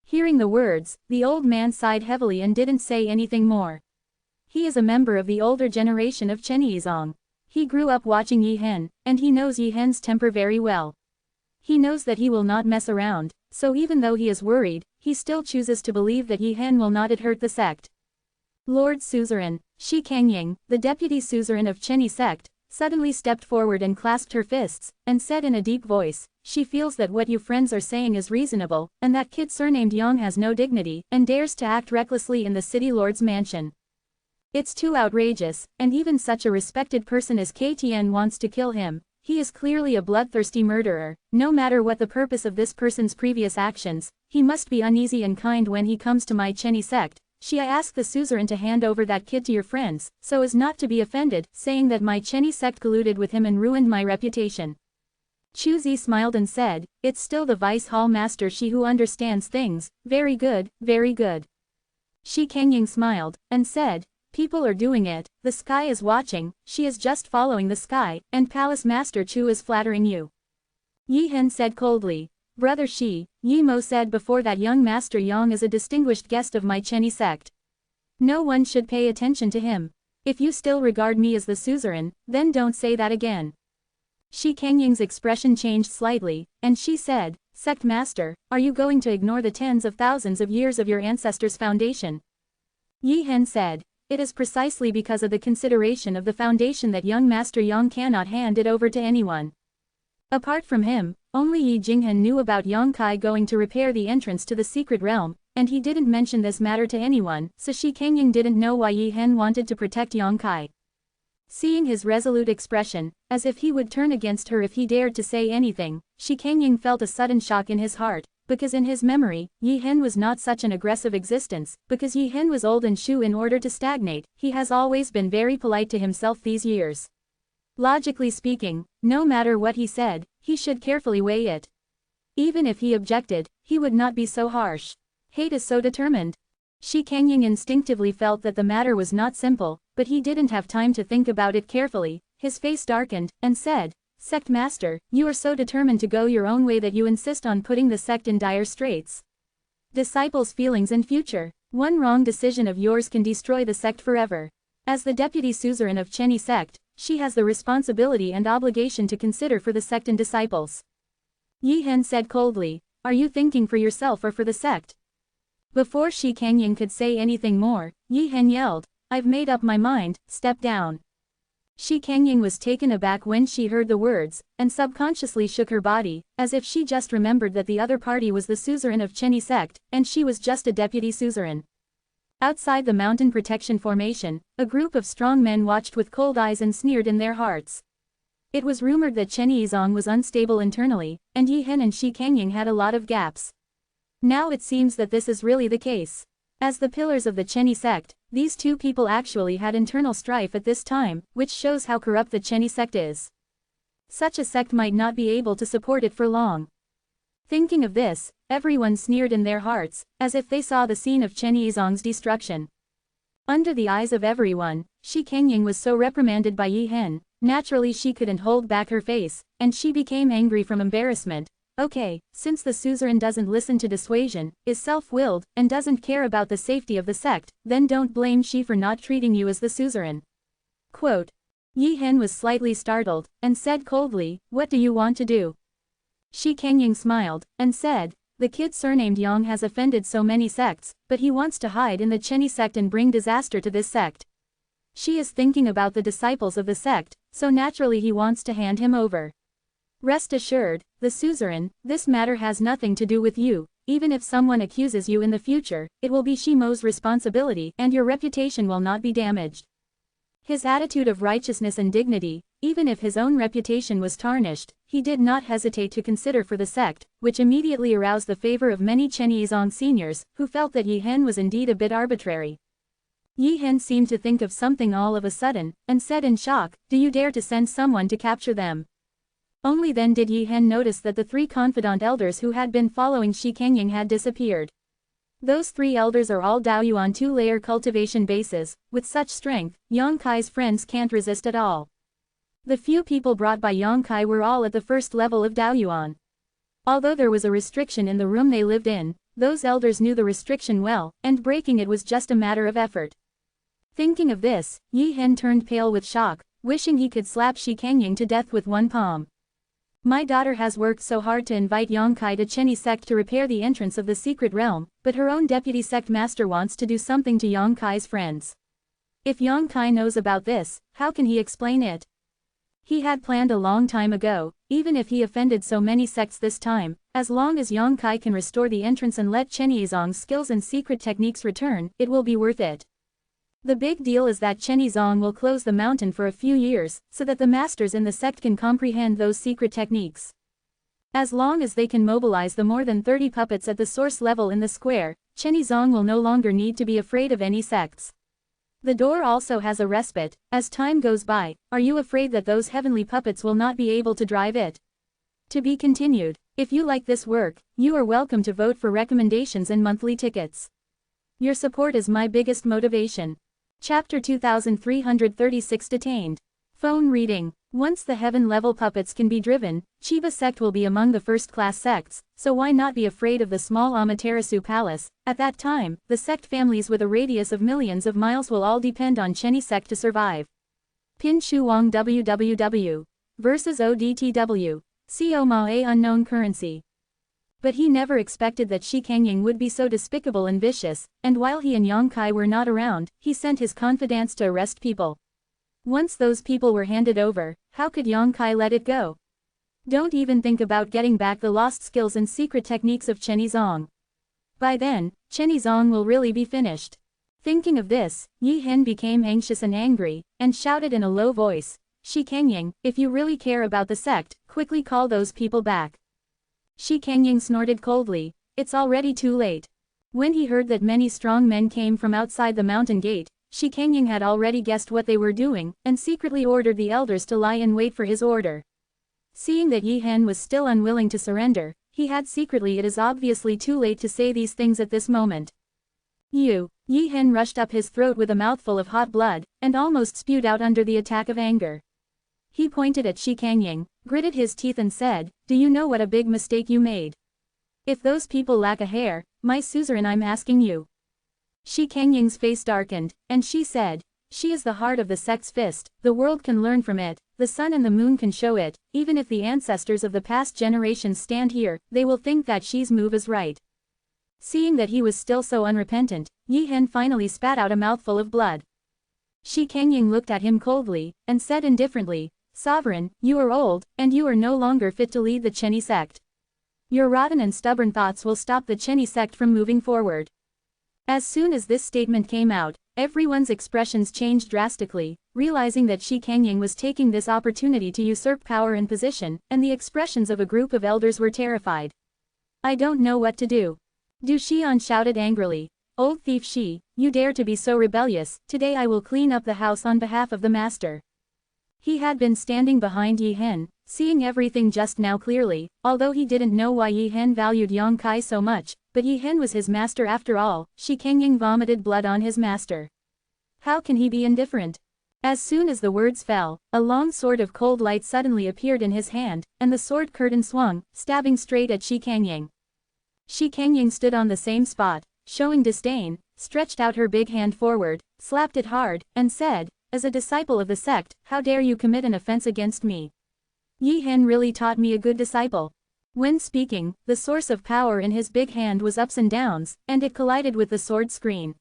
Hearing the words, the old man sighed heavily and didn't say anything more. He is a member of the older generation of Chen Yizong. He grew up watching Yi Hen, and he knows Yi Hen's temper very well. He knows that he will not mess around, so even though he is worried, he still chooses to believe that Yi Hen will not hurt the sect. Lord Suzerain, Shi Kangying, the deputy suzerain of Chenyi sect, suddenly stepped forward and clasped her fists, and said in a deep voice, she feels that what you friends are saying is reasonable, and that kid surnamed Yang has no dignity, and dares to act recklessly in the city lord's mansion. It's too outrageous, and even such a respected person as KTN wants to kill him. He is clearly a bloodthirsty murderer. No matter what the purpose of this person's previous actions, he must be uneasy and kind when he comes to my Chenyi sect. I ask the suzerain to hand over that kid to your friends, so as not to be offended, saying that my Chenyi sect colluded with him and ruined my reputation. Chu Zi smiled and said, it's still the Vice Hall Master Shi who understands things. Very good, very good. Shi Kangying smiled, and said, people are doing it, the sky is watching, she is just following the sky, and Palace Master Chu is flattering you. Yi Hen said coldly, Brother Shi, Yi Mo said before that young Master Yang is a distinguished guest of my Chenyi sect. No one should pay attention to him. If you still regard me as the suzerain, then don't say that again. Shi Kangying's expression changed slightly, and she said, Sect Master, are you going to ignore the tens of thousands of years of your ancestors' foundation? Yi Hen said, it is precisely because of the consideration of the foundation that young Master Yang cannot hand it over to anyone. Apart from him, only Yi Jinghen knew about Yang Kai going to repair the entrance to the secret realm, and he didn't mention this matter to anyone, so Shi Kangying didn't know why Yi Hen wanted to protect Yang Kai. Seeing his resolute expression, as if he would turn against her if he dared to say anything, Shi Kangying felt a sudden shock in his heart, because in his memory, Yi Hen was not such an aggressive existence, because Yi Hen was old and shu in order to stagnate, he has always been very polite to himself these years. Logically speaking, no matter what he said, he should carefully weigh it. Even if he objected, he would not be so harsh. Hate is so determined. Shi Kangying instinctively felt that the matter was not simple, but he didn't have time to think about it carefully. His face darkened, and said, Sect Master, you are so determined to go your own way that you insist on putting the sect in dire straits. Disciples' feelings and future. One wrong decision of yours can destroy the sect forever. As the deputy suzerain of Chenyi sect, she has the responsibility and obligation to consider for the sect and disciples. Yi Hen said coldly, are you thinking for yourself or for the sect? Before Shi Kangying could say anything more, Yi Hen yelled, I've made up my mind, step down. Shi Kangying was taken aback when she heard the words, and subconsciously shook her body, as if she just remembered that the other party was the suzerain of Chenyi sect, and she was just a deputy suzerain. Outside the mountain protection formation, a group of strong men watched with cold eyes and sneered in their hearts. It was rumored that Chenyi Yizong was unstable internally, and Yi Hen and Shi Kangying had a lot of gaps. Now it seems that this is really the case. As the pillars of the Chenyi sect, these two people actually had internal strife at this time, which shows how corrupt the Chenyi sect is. Such a sect might not be able to support it for long. Thinking of this, everyone sneered in their hearts, as if they saw the scene of Chenyi Yizong's destruction. Under the eyes of everyone, Shi Kangying was so reprimanded by Yi Hen, naturally she couldn't hold back her face, and she became angry from embarrassment. Okay, since the suzerain doesn't listen to dissuasion, is self-willed, and doesn't care about the safety of the sect, then don't blame Shi for not treating you as the suzerain. Quote. Yi Hen was slightly startled, and said coldly, what do you want to do? Shi Kangying smiled, and said, the kid surnamed Yang has offended so many sects, but he wants to hide in the Chenyi sect and bring disaster to this sect. She is thinking about the disciples of the sect, so naturally he wants to hand him over. Rest assured, the suzerain, this matter has nothing to do with you. Even if someone accuses you in the future, it will be Shimo's responsibility and your reputation will not be damaged. His attitude of righteousness and dignity, even if his own reputation was tarnished, he did not hesitate to consider for the sect, which immediately aroused the favor of many Chenyi Yizong seniors, who felt that Yi Hen was indeed a bit arbitrary. Yi Hen seemed to think of something all of a sudden, and said in shock, do you dare to send someone to capture them? Only then did Yi Hen notice that the three confidant elders who had been following Shi Kangying had disappeared. Those three elders are all Daoyuan two-layer cultivation bases, with such strength, Yang Kai's friends can't resist at all. The few people brought by Yang Kai were all at the first level of Daoyuan. Although there was a restriction in the room they lived in, those elders knew the restriction well, and breaking it was just a matter of effort. Thinking of this, Yi Hen turned pale with shock, wishing he could slap Shi Kangying to death with one palm. My daughter has worked so hard to invite Yang Kai to Chenyi sect to repair the entrance of the secret realm, but her own deputy sect master wants to do something to Yang Kai's friends. If Yang Kai knows about this, how can he explain it? He had planned a long time ago, even if he offended so many sects this time, as long as Yang Kai can restore the entrance and let Chenyi Yizong's skills and secret techniques return, it will be worth it. The big deal is that Chenyi Yizong will close the mountain for a few years, so that the masters in the sect can comprehend those secret techniques. As long as they can mobilize the more than 30 puppets at the source level in the square, Chenyi Yizong will no longer need to be afraid of any sects. The door also has a respite. As time goes by, are you afraid that those heavenly puppets will not be able to drive it? To be continued. If you like this work, you are welcome to vote for recommendations and monthly tickets. Your support is my biggest motivation. Chapter 2336 Detained. Phone reading. Once the heaven-level puppets can be driven, Chiba sect will be among the first-class sects, so why not be afraid of the small Amaterasu palace? At that time, the sect families with a radius of millions of miles will all depend on Chenyi sect to survive. Pin Shu Wang WWW. Versus ODTW. Co Ma A unknown currency. But he never expected that Shi Kangying would be so despicable and vicious, and while he and Yang Kai were not around, he sent his confidants to arrest people. Once those people were handed over, how could Yang Kai let it go? Don't even think about getting back the lost skills and secret techniques of Chenyi Yizong. By then, Chenyi Yizong will really be finished. Thinking of this, Yi Hen became anxious and angry, and shouted in a low voice, Shi Kangying, if you really care about the sect, quickly call those people back. Shi Kangying snorted coldly, it's already too late. When he heard that many strong men came from outside the mountain gate, Shi Kangying had already guessed what they were doing, and secretly ordered the elders to lie in wait for his order. Seeing that Yi Hen was still unwilling to surrender, he had secretly it is obviously too late to say these things at this moment. Yi Hen rushed up his throat with a mouthful of hot blood, and almost spewed out under the attack of anger. He pointed at Shi Kangying, gritted his teeth and said, do you know what a big mistake you made? If those people lack a hair, my suzerain I'm asking you. Shi Kangying's face darkened, and she said, she is the heart of the sect's fist, the world can learn from it, the sun and the moon can show it, even if the ancestors of the past generations stand here, they will think that she's move is right. Seeing that he was still so unrepentant, Yi Hen finally spat out a mouthful of blood. Shi Kangying looked at him coldly, and said indifferently, "Sovereign, you are old, and you are no longer fit to lead the Chenyi sect. Your rotten and stubborn thoughts will stop the Chenyi sect from moving forward." As soon as this statement came out, everyone's expressions changed drastically, realizing that Shi Kangying was taking this opportunity to usurp power and position, and the expressions of a group of elders were terrified. "I don't know what to do." Du Xian shouted angrily, "Old thief Shi, you dare to be so rebellious, today I will clean up the house on behalf of the master." He had been standing behind Yi Hen, seeing everything just now clearly, although he didn't know why Yi Hen valued Yang Kai so much, but Yi Hen was his master after all. Shi Kangying vomited blood on his master. How can he be indifferent? As soon as the words fell, a long sword of cold light suddenly appeared in his hand, and the sword curtain swung, stabbing straight at Shi Kangying. Shi Kangying stood on the same spot, showing disdain, stretched out her big hand forward, slapped it hard, and said, "As a disciple of the sect, how dare you commit an offense against me? Yi Hen really taught me a good disciple." When speaking, the source of power in his big hand was ups and downs, and it collided with the sword screen.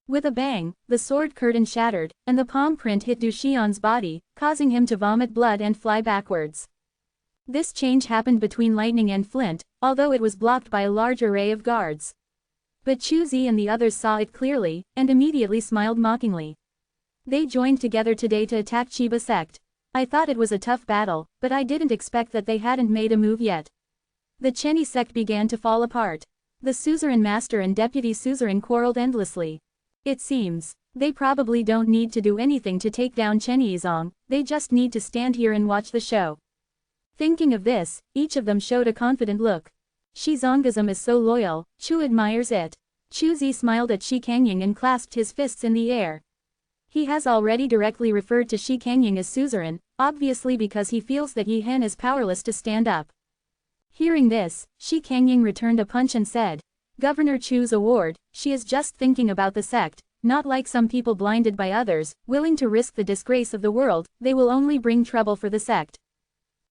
With a bang, the sword curtain shattered, and the palm print hit Du Xian's body, causing him to vomit blood and fly backwards. This change happened between lightning and flint, although it was blocked by a large array of guards. But Chu Zi and the others saw it clearly, and immediately smiled mockingly. They joined together today to attack Chiba sect. I thought it was a tough battle, but I didn't expect that they hadn't made a move yet. The Chenyi sect began to fall apart. The suzerain master and deputy suzerain quarreled endlessly. It seems, they probably don't need to do anything to take down Chenyi Zong, they just need to stand here and watch the show. Thinking of this, each of them showed a confident look. Shi Zongazm is so loyal, Chu admires it. Chu Zi smiled at Shi Kangying and clasped his fists in the air. He has already directly referred to Shi Kangying as suzerain, obviously because he feels that Yi Hen is powerless to stand up. Hearing this, Shi Kangying returned a punch and said, "Governor Chu's award, she is just thinking about the sect, not like some people blinded by others, willing to risk the disgrace of the world, they will only bring trouble for the sect.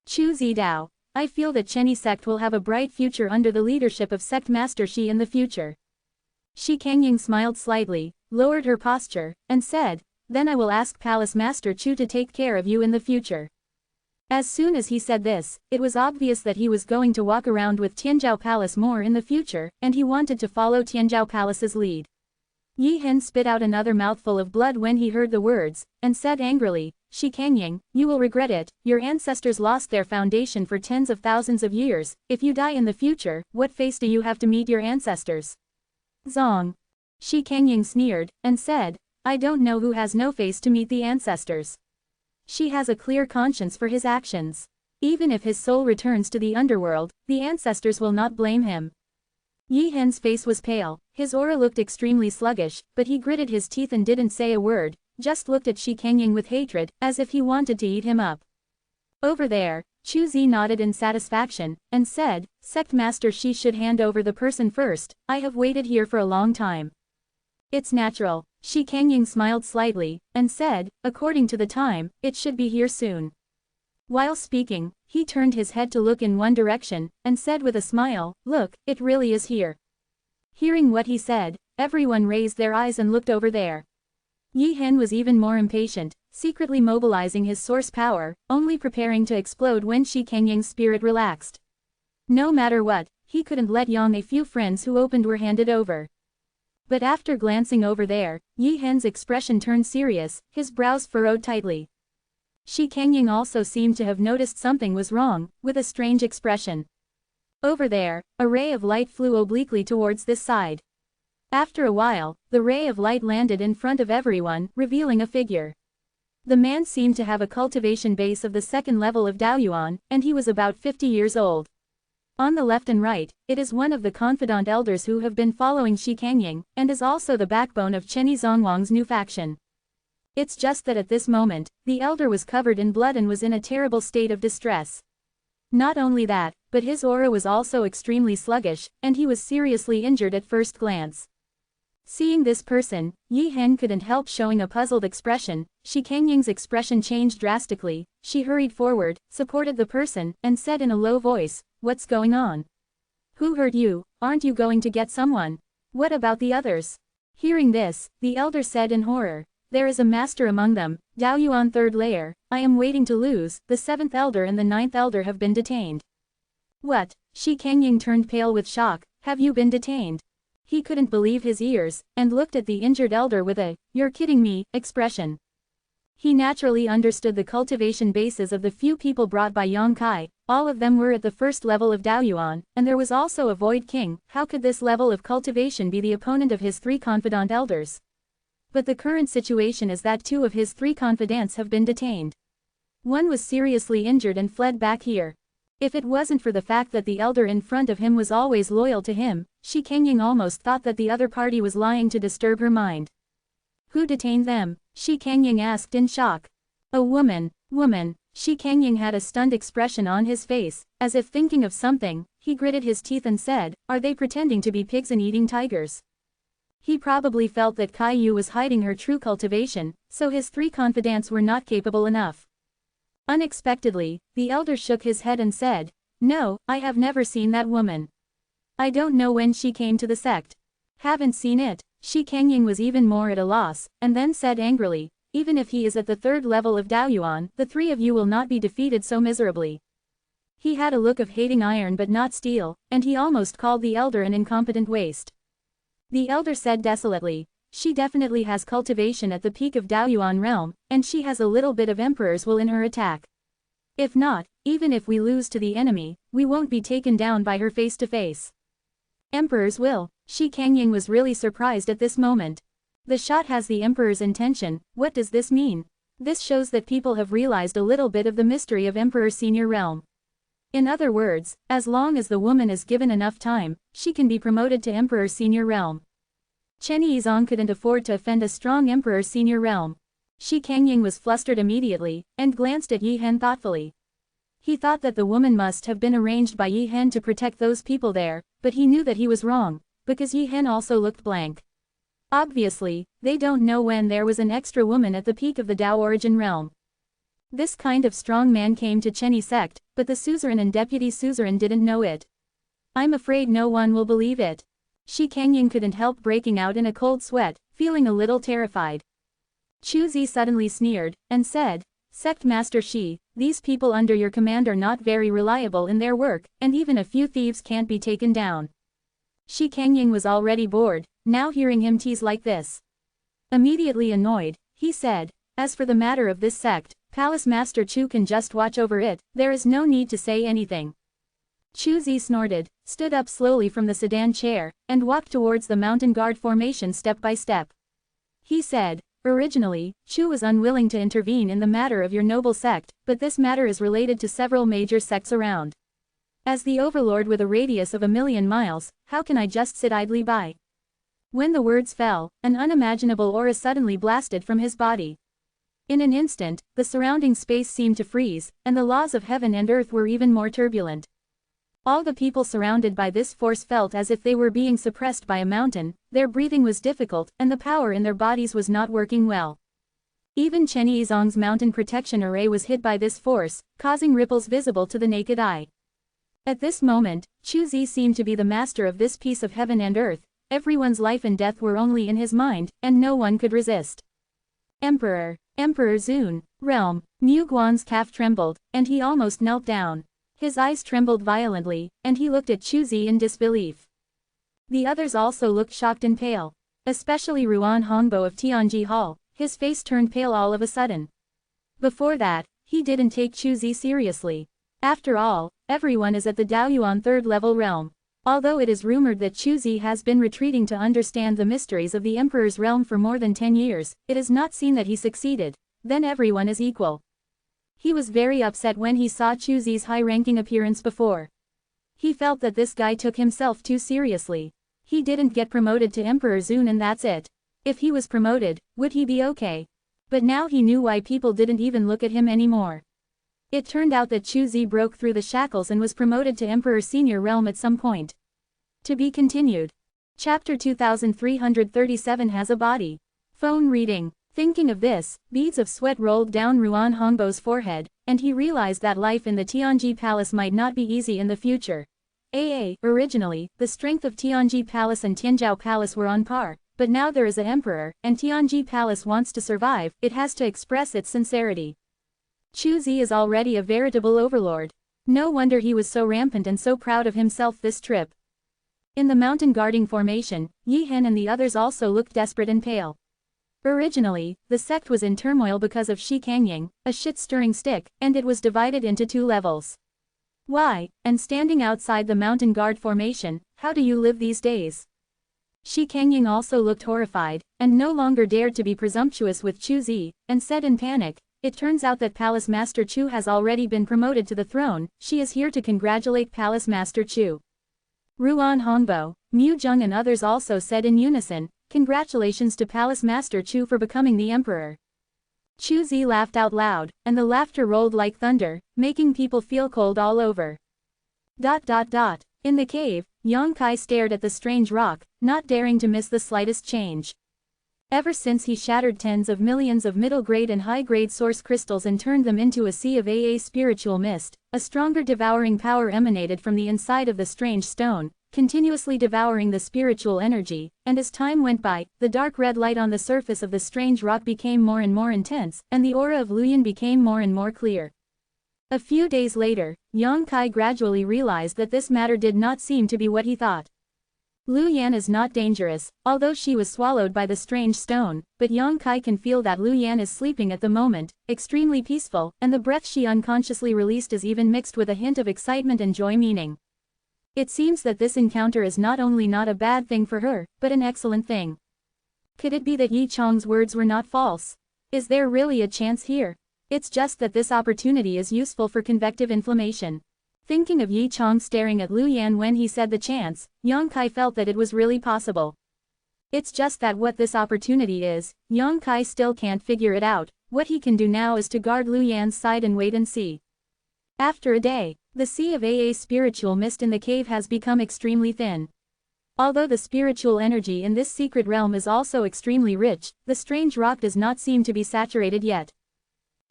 Chu Zidao, I feel that Chenyi sect will have a bright future under the leadership of sect master Shi in the future." Shi Kangying smiled slightly, lowered her posture, and said, "Then I will ask Palace Master Chu to take care of you in the future." As soon as he said this, it was obvious that he was going to walk around with Tianzhou Palace more in the future, and he wanted to follow Tianzhou Palace's lead. Yi Hen spit out another mouthful of blood when he heard the words, and said angrily, "Shi Kangying, you will regret it, your ancestors lost their foundation for tens of thousands of years, if you die in the future, what face do you have to meet your ancestors?" Zong. Shi Kangying sneered, and said, "I don't know who has no face to meet the ancestors. She has a clear conscience for his actions. Even if his soul returns to the underworld, the ancestors will not blame him." Yi Hen's face was pale, his aura looked extremely sluggish, but he gritted his teeth and didn't say a word, just looked at Shi Kangying with hatred, as if he wanted to eat him up. Over there, Chu Zi nodded in satisfaction, and said, "Sect Master Shi should hand over the person first, I have waited here for a long time." "It's natural." Shi Kangying smiled slightly, and said, "According to the time, it should be here soon." While speaking, he turned his head to look in one direction, and said with a smile, "Look, it really is here." Hearing what he said, everyone raised their eyes and looked over there. Yi Hen was even more impatient, secretly mobilizing his source power, only preparing to explode when Shi Kangying's spirit relaxed. No matter what, he couldn't let Yang a few friends who opened were handed over. But after glancing over there, Yi Hen's expression turned serious, his brows furrowed tightly. Shi Kangying also seemed to have noticed something was wrong, with a strange expression. Over there, a ray of light flew obliquely towards this side. After a while, the ray of light landed in front of everyone, revealing a figure. The man seemed to have a cultivation base of the second level of Daoyuan, and he was about 50 years old. On the left and right, it is one of the confidant elders who have been following Shi Kangying, and is also the backbone of Chenyi Zongwang's new faction. It's just that at this moment, the elder was covered in blood and was in a terrible state of distress. Not only that, but his aura was also extremely sluggish, and he was seriously injured at first glance. Seeing this person, Yi Hen couldn't help showing a puzzled expression. Shi Kangying's expression changed drastically. She hurried forward, supported the person, and said in a low voice, "What's going on? Who hurt you? Aren't you going to get someone? What about the others?" Hearing this, the elder said in horror, "There is a master among them, Dao Yuan third layer. I am waiting to lose. The seventh elder and the ninth elder have been detained." "What?" Shi Kangying turned pale with shock. "Have you been detained?" He couldn't believe his ears, and looked at the injured elder with a, "You're kidding me," expression. He naturally understood the cultivation bases of the few people brought by Yang Kai. All of them were at the first level of Daoyuan, and there was also a Void King. How could this level of cultivation be the opponent of his three confidant elders? But the current situation is that two of his three confidants have been detained. One was seriously injured and fled back here. If it wasn't for the fact that the elder in front of him was always loyal to him, Shi Kangying almost thought that the other party was lying to disturb her mind. "Who detained them?" Shi Kangying asked in shock. "A woman." "Woman?" Shi Kangying had a stunned expression on his face, as if thinking of something. He gritted his teeth and said, "Are they pretending to be pigs and eating tigers?" He probably felt that Kai Yu was hiding her true cultivation, so his three confidants were not capable enough. Unexpectedly, the elder shook his head and said, "No, I have never seen that woman. I don't know when she came to the sect. Haven't seen it." Shi Kangying was even more at a loss, and then said angrily, "Even if he is at the third level of Daoyuan, the three of you will not be defeated so miserably." He had a look of hating iron but not steel, and he almost called the elder an incompetent waste. The elder said desolately, "She definitely has cultivation at the peak of Daoyuan realm, and she has a little bit of emperor's will in her attack. If not, even if we lose to the enemy, we won't be taken down by her face to face." Emperor's will? Shi Kangying was really surprised at this moment. The shot has the emperor's intention. What does this mean? This shows that people have realized a little bit of the mystery of Emperor's senior realm. In other words, as long as the woman is given enough time, she can be promoted to Emperor's senior realm. Chen Yizong couldn't afford to offend a strong Emperor's senior realm. Shi Kangying was flustered immediately, and glanced at Yi Hen thoughtfully. He thought that the woman must have been arranged by Yi Hen to protect those people there, but he knew that he was wrong, because Yi Hen also looked blank. Obviously, they don't know when there was an extra woman at the peak of the Dao origin realm. This kind of strong man came to Chenyi sect, but the suzerain and deputy suzerain didn't know it. I'm afraid no one will believe it. Shi Kangying couldn't help breaking out in a cold sweat, feeling a little terrified. Chu Zi suddenly sneered, and said, "Sect Master Shi, these people under your command are not very reliable in their work, and even a few thieves can't be taken down." Shi Kangying was already bored, now hearing him tease like this. Immediately annoyed, he said, "As for the matter of this sect, Palace Master Chu can just watch over it, there is no need to say anything." Chu Zi snorted, stood up slowly from the sedan chair, and walked towards the mountain guard formation step by step. He said, "Originally, Chu was unwilling to intervene in the matter of your noble sect, but this matter is related to several major sects around. As the overlord with a radius of 1,000,000 miles, how can I just sit idly by?" When the words fell, an unimaginable aura suddenly blasted from his body. In an instant, the surrounding space seemed to freeze, and the laws of heaven and earth were even more turbulent. All the people surrounded by this force felt as if they were being suppressed by a mountain, their breathing was difficult, and the power in their bodies was not working well. Even Chen Yizong's mountain protection array was hit by this force, causing ripples visible to the naked eye. At this moment, Chu Zi seemed to be the master of this piece of heaven and earth. Everyone's life and death were only in his mind, and no one could resist. Emperor Zun, realm. Mu Guan's calf trembled, and he almost knelt down. His eyes trembled violently, and he looked at Chu Zi in disbelief. The others also looked shocked and pale. Especially Ruan Hongbo of Tianji Hall, his face turned pale all of a sudden. Before that, he didn't take Chu Zi seriously. After all, everyone is at the Daoyuan third level realm. Although it is rumored that Chu Zi has been retreating to understand the mysteries of the Emperor's realm for more than 10 years, it is not seen that he succeeded. Then everyone is equal. He was very upset when he saw Chu Zi's high-ranking appearance before. He felt that this guy took himself too seriously. He didn't get promoted to Emperor Zun and that's it. If he was promoted, would he be okay? But now he knew why people didn't even look at him anymore. It turned out that Chu Zi broke through the shackles and was promoted to Emperor Senior Realm at some point. To be continued. Chapter 2337 has a body. Phone reading. Thinking of this, beads of sweat rolled down Ruan Hongbo's forehead, and he realized that life in the Tianji Palace might not be easy in the future. Originally, the strength of Tianji Palace and Tianzhou Palace were on par, but now there is an emperor, and Tianji Palace wants to survive, it has to express its sincerity. Chu Zi is already a veritable overlord. No wonder he was so rampant and so proud of himself this trip. In the mountain guarding formation, Yi Hen and the others also looked desperate and pale. Originally, the sect was in turmoil because of Shi Kangying, a shit-stirring stick, and it was divided into 2 levels. Why, and standing outside the mountain guard formation, how do you live these days? Shi Kangying also looked horrified, and no longer dared to be presumptuous with Chu Zi, and said in panic, "It turns out that Palace Master Chu has already been promoted to the throne, she is here to congratulate Palace Master Chu." Ruan Hongbo, Mu Zheng and others also said in unison, "Congratulations to Palace Master Chu for becoming the emperor." Chu Zi laughed out loud, and the laughter rolled like thunder, making people feel cold all over. In the cave, Yang Kai stared at the strange rock, not daring to miss the slightest change. Ever since he shattered tens of millions of middle-grade and high-grade source crystals and turned them into a sea of spiritual mist, a stronger devouring power emanated from the inside of the strange stone, continuously devouring the spiritual energy, and as time went by, the dark red light on the surface of the strange rock became more and more intense, and the aura of Luyan became more and more clear. A few days later, Yang Kai gradually realized that this matter did not seem to be what he thought. Luyan is not dangerous, although she was swallowed by the strange stone, but Yang Kai can feel that Luyan is sleeping at the moment, extremely peaceful, and the breath she unconsciously released is even mixed with a hint of excitement and joy meaning. It seems that this encounter is not only not a bad thing for her, but an excellent thing. Could it be that Yi Chong's words were not false? Is there really a chance here? It's just that this opportunity is useful for convective inflammation. Thinking of Yi Chong staring at Lu Yan when he said the chance, Yang Kai felt that it was really possible. It's just that what this opportunity is, Yang Kai still can't figure it out. What he can do now is to guard Lu Yan's side and wait and see. After a day, the sea of spiritual mist in the cave has become extremely thin. Although the spiritual energy in this secret realm is also extremely rich, the strange rock does not seem to be saturated yet.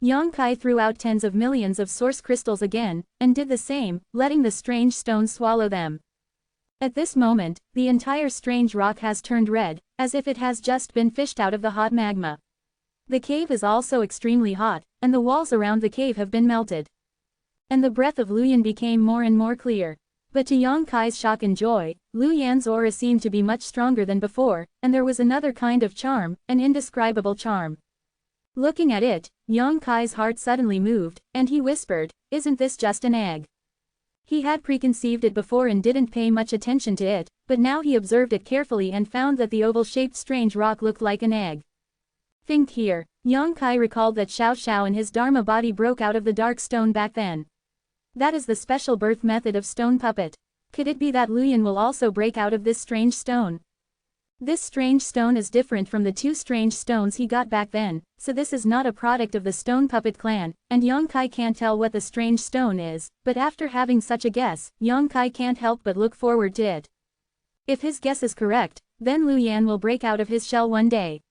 Yang Kai threw out tens of millions of source crystals again, and did the same, letting the strange stone swallow them. At this moment, the entire strange rock has turned red, as if it has just been fished out of the hot magma. The cave is also extremely hot, and the walls around the cave have been melted. And the breath of Lu Yan became more and more clear. But to Yang Kai's shock and joy, Lu Yan's aura seemed to be much stronger than before, and there was another kind of charm, an indescribable charm. Looking at it, Yang Kai's heart suddenly moved, and he whispered, "Isn't this just an egg?" He had preconceived it before and didn't pay much attention to it, but now he observed it carefully and found that the oval-shaped strange rock looked like an egg. Think here, Yang Kai recalled that Xiao Xiao and his Dharma body broke out of the dark stone back then. That is the special birth method of stone puppet. Could it be that Lu Yan will also break out of this strange stone? This strange stone is different from the two strange stones he got back then, so this is not a product of the stone puppet clan, and Yang Kai can't tell what the strange stone is, but after having such a guess, Yang Kai can't help but look forward to it. If his guess is correct, then Lu Yan will break out of his shell one day.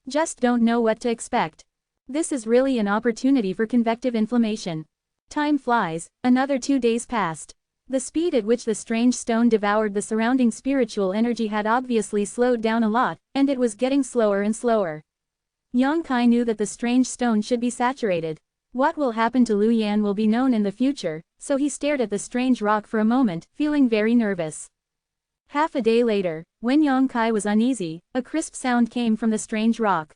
Just don't know what to expect. This is really an opportunity for convective inflammation. Time flies, another 2 days passed. The speed at which the strange stone devoured the surrounding spiritual energy had obviously slowed down a lot, and it was getting slower and slower. Yang Kai knew that the strange stone should be saturated. What will happen to Lu Yan will be known in the future, so he stared at the strange rock for a moment, feeling very nervous. Half a day later, when Yang Kai was uneasy, a crisp sound came from the strange rock.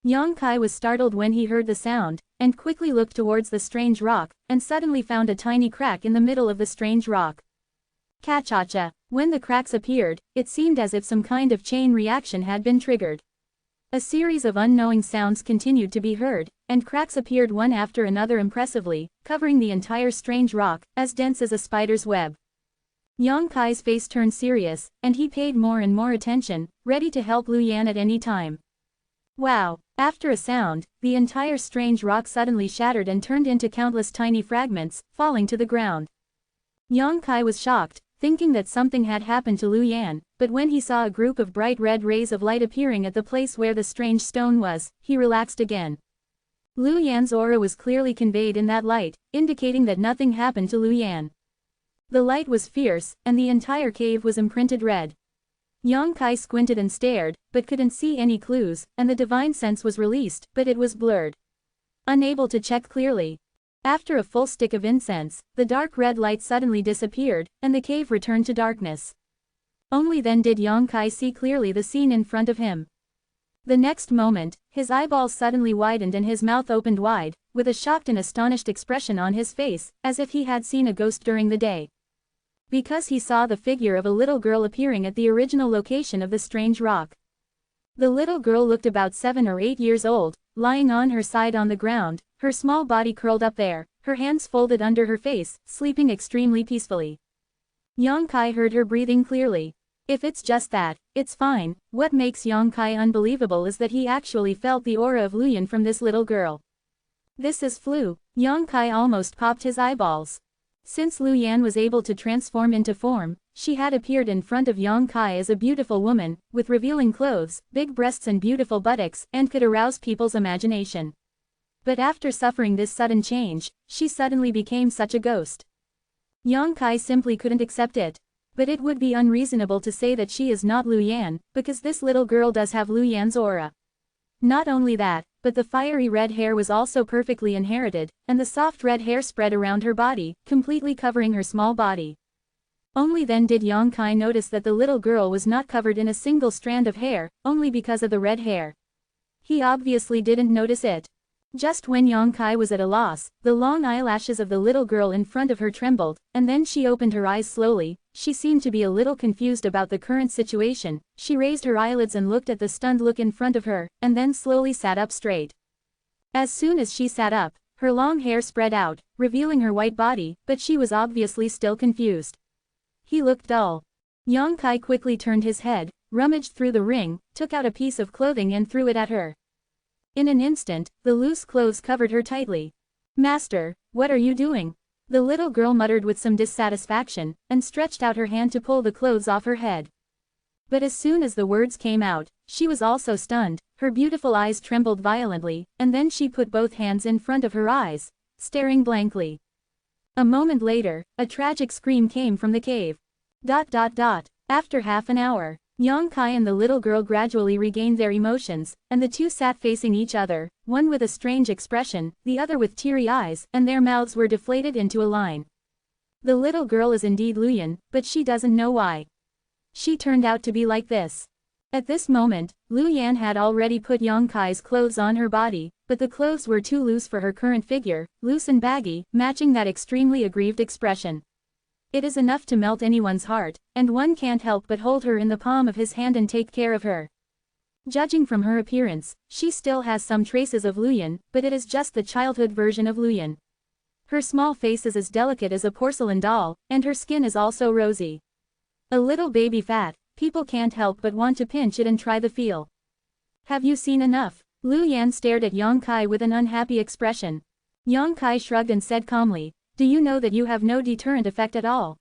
Yang Kai was startled when he heard the sound, and quickly looked towards the strange rock, and suddenly found a tiny crack in the middle of the strange rock. Cha-cha-cha. When the cracks appeared, it seemed as if some kind of chain reaction had been triggered. A series of unknowing sounds continued to be heard, and cracks appeared one after another impressively, covering the entire strange rock, as dense as a spider's web. Yang Kai's face turned serious, and he paid more and more attention, ready to help Lu Yan at any time. Wow! After a sound, the entire strange rock suddenly shattered and turned into countless tiny fragments, falling to the ground. Yang Kai was shocked, thinking that something had happened to Lu Yan, but when he saw a group of bright red rays of light appearing at the place where the strange stone was, he relaxed again. Lu Yan's aura was clearly conveyed in that light, indicating that nothing happened to Lu Yan. The light was fierce, and the entire cave was imprinted red. Yang Kai squinted and stared, but couldn't see any clues, and the divine sense was released, but it was blurred. Unable to check clearly. After a full stick of incense, the dark red light suddenly disappeared, and the cave returned to darkness. Only then did Yang Kai see clearly the scene in front of him. The next moment, his eyeballs suddenly widened and his mouth opened wide, with a shocked and astonished expression on his face, as if he had seen a ghost during the day. Because he saw the figure of a little girl appearing at the original location of the strange rock. The little girl looked about 7 or 8 years old, lying on her side on the ground, her small body curled up there, her hands folded under her face, sleeping extremely peacefully. Yang Kai heard her breathing clearly. If it's just that, it's fine. What makes Yang Kai unbelievable is that he actually felt the aura of Lu Yan from this little girl. This is flu. Yang Kai almost popped his eyeballs. Since Lu Yan was able to transform into form, she had appeared in front of Yang Kai as a beautiful woman, with revealing clothes, big breasts and beautiful buttocks, and could arouse people's imagination. But after suffering this sudden change, she suddenly became such a ghost. Yang Kai simply couldn't accept it. But it would be unreasonable to say that she is not Lu Yan, because this little girl does have Lu Yan's aura. Not only that, but the fiery red hair was also perfectly inherited, and the soft red hair spread around her body, completely covering her small body. Only then did Yang Kai notice that the little girl was not covered in a single strand of hair, only because of the red hair. He obviously didn't notice it. Just when Yang Kai was at a loss, the long eyelashes of the little girl in front of her trembled, and then she opened her eyes slowly. She seemed to be a little confused about the current situation. She raised her eyelids and looked at the stunned look in front of her, and then slowly sat up straight. As soon as she sat up, her long hair spread out, revealing her white body, but she was obviously still confused. He looked dull. Yang Kai quickly turned his head, rummaged through the ring, took out a piece of clothing and threw it at her. In an instant, the loose clothes covered her tightly. "Master, what are you doing?" The little girl muttered with some dissatisfaction, and stretched out her hand to pull the clothes off her head. But as soon as the words came out, she was also stunned, her beautiful eyes trembled violently, and then she put both hands in front of her eyes, staring blankly. A moment later, a tragic scream came from the cave. After half an hour, Yang Kai and the little girl gradually regained their emotions, and the two sat facing each other, one with a strange expression, the other with teary eyes, and their mouths were deflated into a line. The little girl is indeed Lu Yan, but she doesn't know why. She turned out to be like this. At this moment, Lu Yan had already put Yang Kai's clothes on her body, but the clothes were too loose for her current figure, loose and baggy, matching that extremely aggrieved expression. It is enough to melt anyone's heart, and one can't help but hold her in the palm of his hand and take care of her. Judging from her appearance, she still has some traces of Lu Yan, but it is just the childhood version of Lu Yan. Her small face is as delicate as a porcelain doll, and her skin is also rosy. A little baby fat, people can't help but want to pinch it and try the feel. Have you seen enough? Lu Yan stared at Yang Kai with an unhappy expression. Yang Kai shrugged and said calmly, "Do you know that you have no deterrent effect at all?"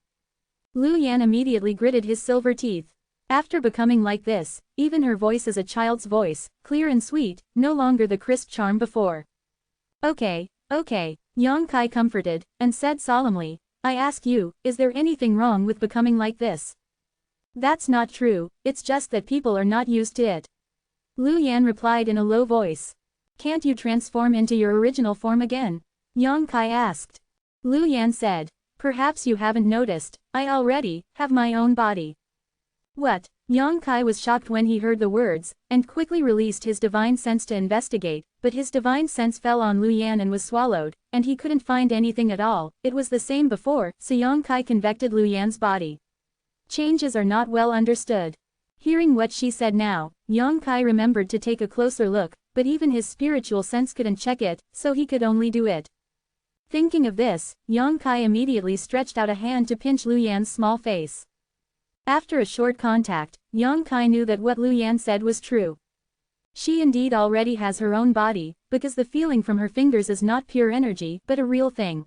Lu Yan immediately gritted his silver teeth. After becoming like this, even her voice is a child's voice, clear and sweet, no longer the crisp charm before. Okay, Yang Kai comforted, and said solemnly, "I ask you, is there anything wrong with becoming like this?" "That's not true, it's just that people are not used to it." Lu Yan replied in a low voice. "Can't you transform into your original form again?" Yang Kai asked. Lu Yan said, "Perhaps you haven't noticed, I already have my own body." What? Yang Kai was shocked when he heard the words, and quickly released his divine sense to investigate, but his divine sense fell on Lu Yan and was swallowed, and he couldn't find anything at all. It was the same before, so Yang Kai convected Lu Yan's body. Changes are not well understood. Hearing what she said now, Yang Kai remembered to take a closer look, but even his spiritual sense couldn't check it, so he could only do it. Thinking of this, Yang Kai immediately stretched out a hand to pinch Lu Yan's small face. After a short contact, Yang Kai knew that what Lu Yan said was true. She indeed already has her own body, because the feeling from her fingers is not pure energy but a real thing.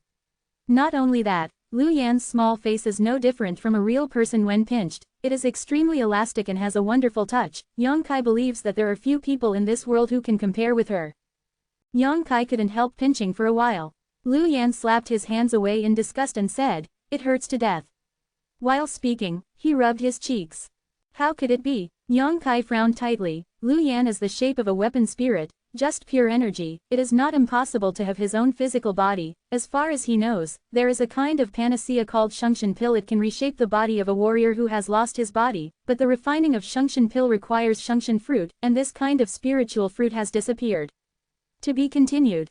Not only that, Lu Yan's small face is no different from a real person when pinched. It is extremely elastic and has a wonderful touch. Yang Kai believes that there are few people in this world who can compare with her. Yang Kai couldn't help pinching for a while. Lu Yan slapped his hands away in disgust and said, "It hurts to death." While speaking, he rubbed his cheeks. How could it be? Yang Kai frowned tightly. Lu Yan is the shape of a weapon spirit, just pure energy. It is not impossible to have his own physical body. As far as he knows, there is a kind of panacea called Shungshan pill. It can reshape the body of a warrior who has lost his body, but the refining of Shungshan pill requires Shungshan fruit, and this kind of spiritual fruit has disappeared. To be continued.